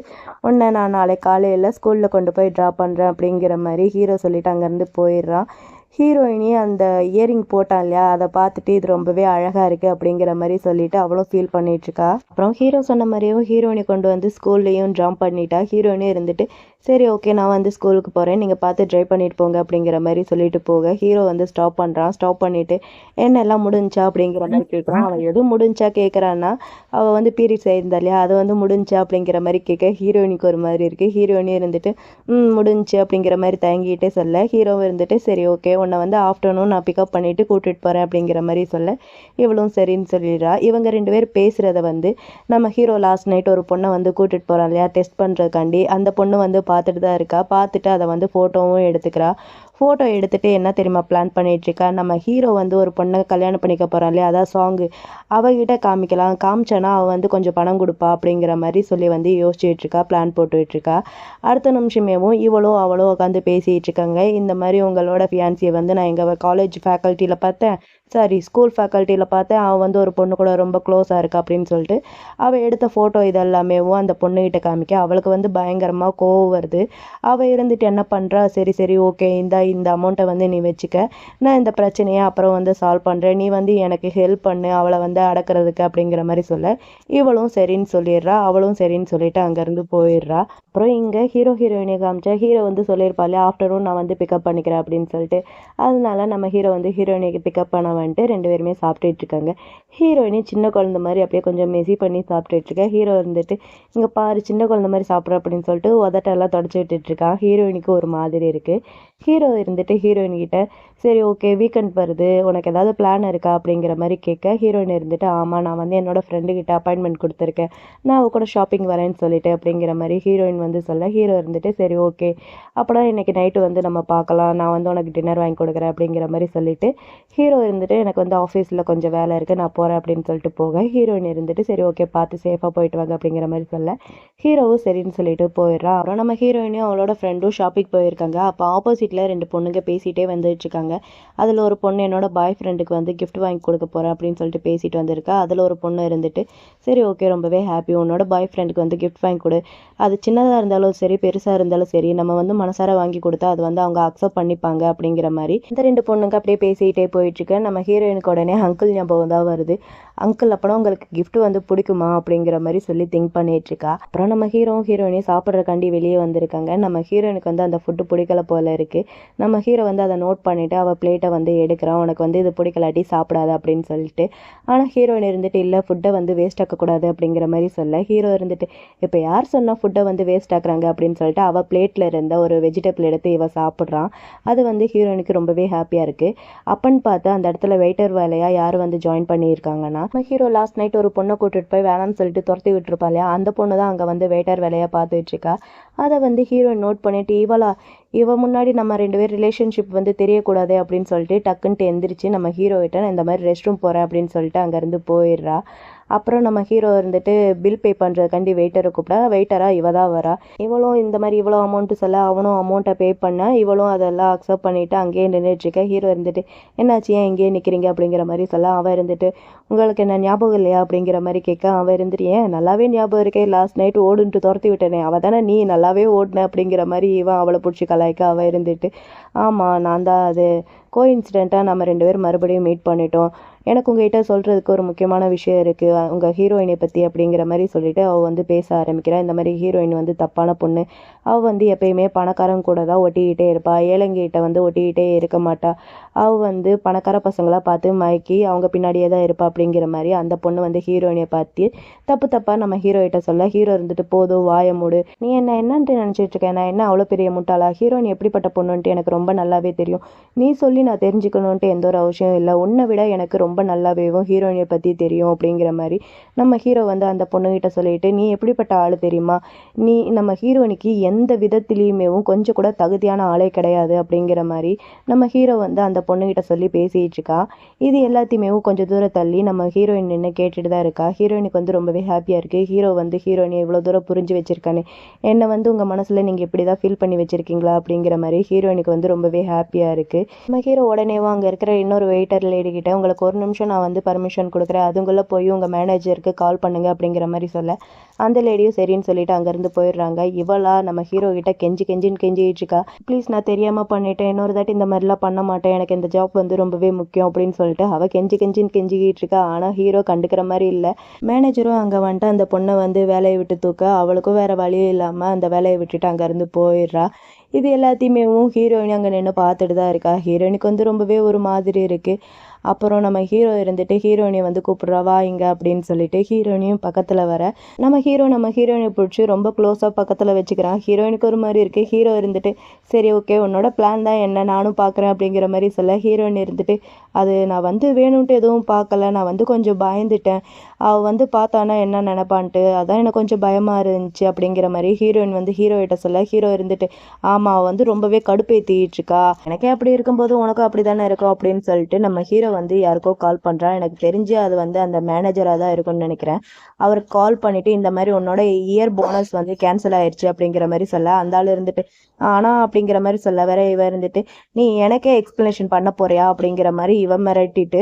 உன்னை நான் நாளைக்கு காலையில் ஸ்கூலில் கொண்டு போய் ட்ராப் பண்ணுறேன் அப்படிங்கிற மாதிரி ஹீரோ சொல்லிவிட்டு அங்கேருந்து போயிடுறான். ஹீரோயினி அந்த இயரிங் போட்டான் இல்லையா, அதை பார்த்துட்டு இது ரொம்பவே அழகாக இருக்குது அப்படிங்கிற மாதிரி சொல்லிட்டு அவளும் ஃபீல் பண்ணிகிட்ருக்கா. அப்புறம் ஹீரோ சொன்ன மாதிரியும் ஹீரோயினை கொண்டு வந்து ஸ்கூல்லையும் ட்ராப் பண்ணிட்டா. ஹீரோயினும் இருந்துட்டு சரி ஓகே நான் வந்து ஸ்கூலுக்கு போகிறேன், நீங்கள் பார்த்து ட்ரை பண்ணிட்டு போங்க அப்படிங்கிற மாதிரி சொல்லிட்டு போக ஹீரோ வந்து ஸ்டாப் பண்ணுறான். ஸ்டாப் பண்ணிவிட்டு என்னெல்லாம் முடிஞ்சா அப்படிங்கிற மாதிரி கேட்குறான். அவள் எதுவும் முடிஞ்சா கேட்குறான்னா அவள் வந்து பீரியட்ஸ் ஆயிருந்தா இல்லையா, அது வந்து முடிஞ்சா அப்படிங்கிற மாதிரி கேட்க ஹீரோயினுக்கு ஒரு மாதிரி இருக்குது. ஹீரோயினும் இருந்துட்டு முடிஞ்சு அப்படிங்கிற மாதிரி தயங்கிட்டே சொல்ல ஹீரோவும் இருந்துட்டு சரி ஓகே உன்னை வந்து ஆஃப்டர்நூன் நான் பிக்கப் பண்ணிவிட்டு கூட்டிகிட்டு போகிறேன் அப்படிங்கிற மாதிரி சொல்ல இவளும் சரின்னு சொல்லிடுறா. இவங்க ரெண்டு பேர் பேசுகிறத வந்து நம்ம ஹீரோ லாஸ்ட் நைட் ஒரு பொண்ணை வந்து கூட்டிகிட்டு போகிறான் இல்லையா டெஸ்ட் பண்ணுறதுக்காண்டி, அந்த பொண்ணு வந்து பார்த்துட்டு தான் இருக்கா. பார்த்துட்டு அதை வந்து ஃபோட்டோவும் எடுத்துக்கிறா. ஃபோட்டோ எடுத்துகிட்டு என்ன தெரியுமா பிளான் பண்ணிகிட்ருக்கா, நம்ம ஹீரோ வந்து ஒரு பொண்ணை கல்யாணம் பண்ணிக்க போகிறான் இல்லையா, அதான் சாங்கு அவகிட்ட காமிக்கலாம், காமிச்சானா அவள் வந்து கொஞ்சம் பணம் கொடுப்பா அப்படிங்கிற மாதிரி சொல்லி வந்து யோசிச்சுட்ருக்கா, பிளான் போட்டுட்ருக்கா. அடுத்த நிமிஷமேவும் இவளும் அவளும் உட்காந்து பேசிகிட்டு இருக்காங்க. இந்த மாதிரி உங்களோட ஃபியான்சியை வந்து நான் எங்கள் காலேஜ் ஃபேக்கல்ட்டியில் பார்த்தேன், சாரி ஸ்கூல் ஃபேக்கல்ட்டியில் பார்த்தேன், அவள் வந்து ஒரு பொண்ணு கூட ரொம்ப க்ளோஸாக இருக்கா அப்படின்னு சொல்லிட்டு அவள் எடுத்த ஃபோட்டோ இதெல்லாமேவும் அந்த பொண்ணுகிட்ட காமிக்க அவளுக்கு வந்து பயங்கரமாக கோவம் வருது. அவள் இருந்துட்டு என்ன பண்ணுறா, சரி சரி ஓகே இந்தா இந்த அமௌண்ட்டை வந்து நீ வச்சுக்க, நான் இந்த பிரச்சனையை அப்புறம் வந்து சால்வ் பண்ணுறேன், நீ வந்து எனக்கு ஹெல்ப் பண்ணு அவளை வந்து அடக்கிறதுக்கு அப்படிங்கிற மாதிரி சொல்ல இவளும் சரின்னு சொல்லிடுறா. அவளும் சரின்னு சொல்லிட்டு அங்கேருந்து போயிடுறா. அப்புறம் இங்கே ஹீரோயினை காமிச்சா ஹீரோ வந்து சொல்லியிருப்பாள் ஆஃப்டர்நூன் நான் வந்து பிக்கப் பண்ணிக்கிறேன் அப்படின்னு சொல்லிட்டு. அதனால நம்ம ஹீரோ வந்து ஹீரோயினிக்கு பிக்கப் பண்ண வந்துட்டு 2 பேருமே சாப்பிட்டுட்டு இருக்காங்க. ஹீரோயினி சின்ன குழந்தை மாதிரி அப்படியே கொஞ்சம் மெசி பண்ணி சாப்பிட்டுட்டு இருக்கா. ஹீரோ இருந்துட்டு இங்கே பாரு சின்ன குழந்தை மாதிரி சாப்பிட்ற அப்படின்னு சொல்லிட்டு உதட்டெல்லாம் தொடச்சி விட்டுட்டு இருக்கான். ஹீரோயினிக்கு ஒரு மாதிரி இருக்குது. ஹீரோ இருந்துட்டு ஹீரோயின்கிட்ட சரி ஓகே வீக்கெண்ட் வருது உனக்கு ஏதாவது பிளான் இருக்கா அப்படிங்கிற மாதிரி கேட்க ஹீரோயின் இருந்துட்டு ஆமாம் நான் வந்து என்னோடய ஃப்ரெண்டுக்கிட்ட அப்பாயின்மெண்ட் கொடுத்துருக்கேன், நான் அவ கூட ஷாப்பிங் வரேன்னு சொல்லிட்டு அப்படிங்கிற மாதிரி ஹீரோயின் வந்து சொல்ல ஹீரோ இருந்துட்டு சரி ஓகே அப்படின்னா இன்றைக்கி நைட்டு வந்து நம்ம பார்க்கலாம், நான் வந்து உனக்கு டின்னர் வாங்கி கொடுக்குறேன் அப்படிங்கிற மாதிரி சொல்லிட்டு ஹீரோ இருந்துட்டு எனக்கு வந்து ஆஃபீஸில் கொஞ்சம் வேலை இருக்குது நான் போகிறேன் அப்படின்னு சொல்லிட்டு போக ஹீரோயின் இருந்துட்டு சரி ஓகே பார்த்து சேஃபாக போயிட்டு வாங்க அப்படிங்கிற மாதிரி சொல்ல ஹீரோவும் சரின்னு சொல்லிட்டு போயிடுறா. அப்புறம் நம்ம ஹீரோயினையும் அவளோட ஃப்ரெண்டும் ஷாப்பிங் போயிருக்காங்க. அப்போ ஆப்போசிட்டில் 2 பொண்ணுங்க பேசிகிட்டே வந்துட்டு இருக்காங்க. அதில் ஒரு பொண்ணு என்னோட பாய் ஃப்ரெண்டுக்கு வந்து கிஃப்ட் வாங்கி கொடுக்க போகிறேன் அப்படின்னு சொல்லிட்டு பேசிட்டு வந்திருக்கா. அதில் ஒரு பொண்ணு இருந்துட்டு சரி ஓகே ரொம்பவே ஹாப்பி, உன்னோட பாய் ஃப்ரெண்டுக்கு வந்து கிஃப்ட் வாங்கி கொடு, அது சின்னதாக இருந்தாலும் சரி பெருசாக இருந்தாலும் சரி நம்ம வந்து மனசார வாங்கி கொடுத்தா அது வந்து அவங்க அக்செப்ட் பண்ணிப்பாங்க அப்படிங்கிற மாதிரி இந்த 2 பொண்ணுங்க அப்படியே பேசிக்கிட்டே போயிட்டுருக்கு. நம்ம ஹீரோயினுக்கு உடனே அங்கிள் ஞாபகம் தான் வருது. அங்கிள் அப்போனா உங்களுக்கு கிஃப்ட் வந்து பிடிக்குமா அப்படிங்கிற மாதிரி சொல்லி திங்க் பண்ணிகிட்ருக்கா. அப்புறம் நம்ம ஹீரோயினையும் சாப்பிட்றக்காண்டி வெளியே வந்திருக்காங்க. நம்ம ஹீரோயினுக்கு வந்து அந்த ஃபுட்டு பிடிக்கல போல இருக்குது. நம்ம ஹீரோ வந்து அதை நோட் பண்ணிவிட்டு அவள் பிளேட்டை வந்து எடுக்கிறான், உனக்கு வந்து இது பிடிக்கலாட்டி சாப்பிடாத அப்படின்னு சொல்லிட்டு. ஆனால் ஹீரோயின் இருந்துட்டு இல்லை ஃபுட்டை வந்து வேஸ்ட் ஆக்கக்கூடாது அப்படிங்கிற மாதிரி சொல்ல ஹீரோ இருந்துட்டு இப்போ யார் சொன்னால் ஃபுட்டை வந்து வேஸ்ட் ஆக்குறாங்க அப்படின்னு சொல்லிட்டு அவள் பிளேட்டில் இருந்த ஒரு வெஜிடபிள் எடுத்து இவள் சாப்பிட்றான். அது வந்து ஹீரோயினுக்கு ரொம்பவே ஹாப்பியாக இருக்குது. அப்பன்னு பார்த்து அந்த இடத்துல வெயிட்டர் வேலையாக யார் வந்து ஜாயின் பண்ணியிருக்காங்கன்னா நம்ம ஹீரோ லாஸ்ட் நைட் ஒரு பொண்ணை கூட்டிட்டு போய் வேணாம்னு சொல்லிட்டு துரத்தி விட்டுருப்பா இல்லையா, அந்த பொண்ணு தான் அங்கே வந்து வெயிட்டர் வேலையாக பார்த்துட்டு இருக்கா. அதை வந்து ஹீரோயின் நோட் பண்ணிட்டு இவ முன்னாடி நம்ம 2 பேர் ரிலேஷன்ஷிப் வந்து தெரியக்கூடாது அப்படின்னு சொல்லிட்டு டக்குன்ட்டு எந்திரிச்சு நம்ம ஹீரோகிட்ட நான் இந்த மாதிரி ரெஸ்ட் ரூம் போகிறேன் அப்படின்னு சொல்லிட்டு அங்கேருந்து போயிடுறா. அப்புறம் நம்ம ஹீரோ இருந்துட்டு பில் பே பண்ணுறதுக்காண்டி வெயிட்டரை கூப்பிட்டா வெயிட்டராக இவ தான் வரா. இவளும் இந்த மாதிரி இவ்வளோ அமௌண்ட்டு சொல்ல அவனும் அமௌண்ட்டை பே பண்ண இவளும் அதெல்லாம் அக்செப்ட் பண்ணிவிட்டு அங்கேயே நின்றுட்டுருக்க. ஹீரோ இருந்துட்டு என்னாச்சு ஏன் இங்கேயே நிற்கிறீங்க அப்படிங்கிற மாதிரி சொல்ல அவன் இருந்துட்டு உங்களுக்கு என்ன ஞாபகம் இல்லையா அப்படிங்கிற மாதிரி கேட்க அவன் இருந்துட்டு ஏன் நல்லாவே ஞாபகம் இருக்கே, லாஸ்ட் நைட் ஓடுன்ட்டு துரத்தி விட்டேனே அவள் தானே நீ நல்லாவே ஓடுன அப்படிங்கிற மாதிரி இவன் அவளை பிடிச்சி கலாய்க்க அவள் இருந்துட்டு ஆமாம் நான் தான், அது கோஇன்சிடெண்ட்டாக நம்ம 2 பேரும் மறுபடியும் மீட் பண்ணிட்டோம், எனக்கு உங்ககிட்ட சொல்கிறதுக்கு ஒரு முக்கியமான விஷயம் இருக்குது உங்கள் ஹீரோயினை பற்றி அப்படிங்கிற மாதிரி சொல்லிவிட்டு அவள் வந்து பேச ஆரம்பிக்கிறாள். இந்த மாதிரி ஹீரோயின் வந்து தப்பான பொண்ணு, அவள் வந்து எப்பயுமே பணக்காரங்க கூட தான் ஒட்டிக்கிட்டே இருப்பாள், ஏழைங்கிட்ட வந்து ஒட்டிக்கிட்டே இருக்க மாட்டாள், அவள் வந்து பணக்கார பசங்களாக பார்த்து மயக்கி அவங்க பின்னாடியே தான் இருப்பாள் அப்படிங்கிற மாதிரி அந்த பொண்ணு வந்து ஹீரோயினை பார்த்து தப்பாக நம்ம ஹீரோயிட்ட சொல்ல ஹீரோ இருந்துட்டு போதும் வாய மூடு, நீ என்னன்ட்டு நினச்சிட்டு இருக்க, நான் என்ன அவ்வளோ பெரிய முட்டாளா, ஹீரோயின் எப்படிப்பட்ட பொண்ணுன்ட்டு எனக்கு ரொம்ப நல்லாவே தெரியும், நீ சொல்லி நான் தெரிஞ்சுக்கணுன்ட்டு எந்த ஒரு அவசியம் இல்லை, உன்னை விட எனக்கு ரொம்ப நல்லாவேவும் ஹீரோயினை பற்றி தெரியும் அப்படிங்கிற மாதிரி நம்ம ஹீரோ வந்து அந்த பொண்ணுகிட்ட சொல்லிட்டு நீ எப்படிப்பட்ட ஆள் தெரியுமா, நீ நம்ம ஹீரோயினுக்கு எந்த விதத்துலேயுமேவும் கொஞ்சம் கூட தகுதியான ஆளே கிடையாது அப்படிங்கிற மாதிரி நம்ம ஹீரோ வந்து அந்த பொண்ணுகிட்ட சொல்லி பேசிகிட்டு இருக்கா. இது எல்லாத்தையுமே கொஞ்சம் தூரம் தள்ளி நம்ம ஹீரோயின் நின்று கேட்டுட்டு தான் இருக்கா. ஹீரோயினுக்கு வந்து ரொம்பவே ஹாப்பியாக இருக்குது. ஹீரோ வந்து ஹீரோயினை இவ்வளோ தூரம் புரிஞ்சு வச்சிருக்கானே, என்னை வந்து உங்கள் மனசில் நீங்கள் இப்படி தான் ஃபீல் பண்ணி வச்சுருக்கீங்களா அப்படிங்கிற மாதிரி ஹீரோயினுக்கு வந்து ரொம்பவே ஹாப்பியாக இருக்குது. நம்ம ஹீரோ உடனேவும் அங்கே இருக்கிற இன்னொரு வெயிட்டர் லேடிக்கிட்ட உங்களுக்கு ஒரு நிமிஷம் நான் வந்து பர்மிஷன் கொடுக்குறேன், அதுக்குள்ளே போய் உங்கள் மேனேஜருக்கு கால் பண்ணுங்க அப்படிங்கிற மாதிரி சொல்ல அந்த லேடியும் சரின்னு சொல்லிட்டு அங்கேருந்து போயிடுறாங்க. இவளா நம்ம ஹீரோ கிட்ட கெஞ்சிக்கிட்டு இருக்கா, ப்ளீஸ் நான் தெரியாமல் பண்ணிட்டேன், இன்னொரு தாட்டி இந்த மாதிரிலாம் பண்ண மாட்டேன், எனக்கு இந்த ஜாப் வந்து ரொம்பவே முக்கியம் அப்படின்னு சொல்லிட்டு அவள் கெஞ்சிக்கிட்டு இருக்கா. ஆனால் ஹீரோ கண்டுக்கிற மாதிரி இல்லை. மேனேஜரும் அங்கே வந்துட்டு அந்த பொண்ணை வந்து வேலையை விட்டு தூக்க அவளுக்கும் வேறு வழி இல்லாமல் அந்த வேலையை விட்டுட்டு அங்கேருந்து போயிடுறா. இது எல்லாத்தையுமே ஹீரோயின் அங்கே நின்று பார்த்துட்டு தான் இருக்கா. ஹீரோயினுக்கு வந்து ரொம்பவே ஒரு மாதிரி இருக்குது. அப்புறம் நம்ம ஹீரோ இருந்துட்டு ஹீரோயினை வந்து கூப்பிட்றா வா இங்கே அப்படின்னு சொல்லிட்டு ஹீரோயினையும் பக்கத்தில் வர நம்ம ஹீரோயினை பிடிச்சி ரொம்ப க்ளோஸாக பக்கத்தில் வச்சுக்கிறான். ஹீரோயினுக்கு ஒரு மாதிரி இருக்குது. ஹீரோ இருந்துட்டு சரி ஓகே உன்னோட பிளான் தான் என்ன நானும் பார்க்குறேன் அப்படிங்கிற மாதிரி சொல்ல ஹீரோயின் இருந்துட்டு அது நான் வந்து வேணும்ன்ட்டு எதுவும் பார்க்கல, நான் வந்து கொஞ்சம் பயந்துட்டேன், அவள் வந்து பார்த்தானா என்ன நினைப்பான்ட்டு அதான் எனக்கு கொஞ்சம் பயமாக இருந்துச்சு அப்படிங்கிற மாதிரி ஹீரோயின் வந்து ஹீரோயிட்ட சொல்ல ஹீரோ இருந்துட்டு ஆமாம் அவள் வந்து ரொம்பவே கடுப்பேற்றிட்டு இருக்கா, எனக்கே அப்படி இருக்கும்போது உனக்கும் அப்படி தானே இருக்கும் அப்படின்னு சொல்லிட்டு நம்ம ஹீரோ வந்து யாருக்கோ கால் பண்ணுறா. எனக்கு தெரிஞ்சு அது வந்து அந்த மேனேஜராக தான் இருக்கும்னு நினைக்கிறேன். அவருக்கு கால் பண்ணிவிட்டு இந்த மாதிரி உன்னோட இயர் போனஸ் வந்து கேன்சல் ஆயிடுச்சு அப்படிங்கிற மாதிரி சொல்ல அந்த ஆள் இருந்துட்டு ஆனால் அப்படிங்கிற மாதிரி சொல்ல வேற இவ இருந்துட்டு நீ எனக்கே எக்ஸ்ப்ளனேஷன் பண்ண போறியா அப்படிங்கிற மாதிரி இவன் மிரட்டிட்டு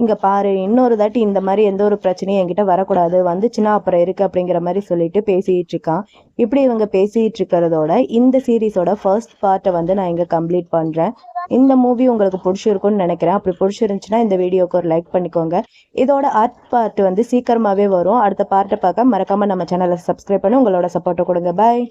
இங்கே பாரு, இன்னொரு தாட்டி இந்த மாதிரி எந்த ஒரு பிரச்சனையும் என்கிட்ட வரக்கூடாது, வந்துச்சுன்னா அப்புறம் இருக்கு அப்படிங்கிற மாதிரி சொல்லிட்டு பேசிகிட்டு இருக்கான். இப்படி இவங்க பேசிகிட்டு இருக்கிறதோட இந்த சீரீஸோட ஃபர்ஸ்ட் பார்ட்டை வந்து நான் இங்கே கம்ப்ளீட் பண்ணுறேன். இந்த மூவி உங்களுக்கு பிடிச்சிருக்குன்னு நினைக்கிறேன். அப்படி பிடிச்சிருந்துச்சுன்னா இந்த வீடியோக்கு ஒரு லைக் பண்ணிக்கோங்க. இதோட அடுத்த பார்ட் வந்து சீக்கிரமாகவே வரும். அடுத்த பார்ட்டை பார்க்க மறக்காமல் நம்ம சேனலை சப்ஸ்கிரைப் பண்ணி உங்களோட சப்போர்ட்டை கொடுங்க. பாய்.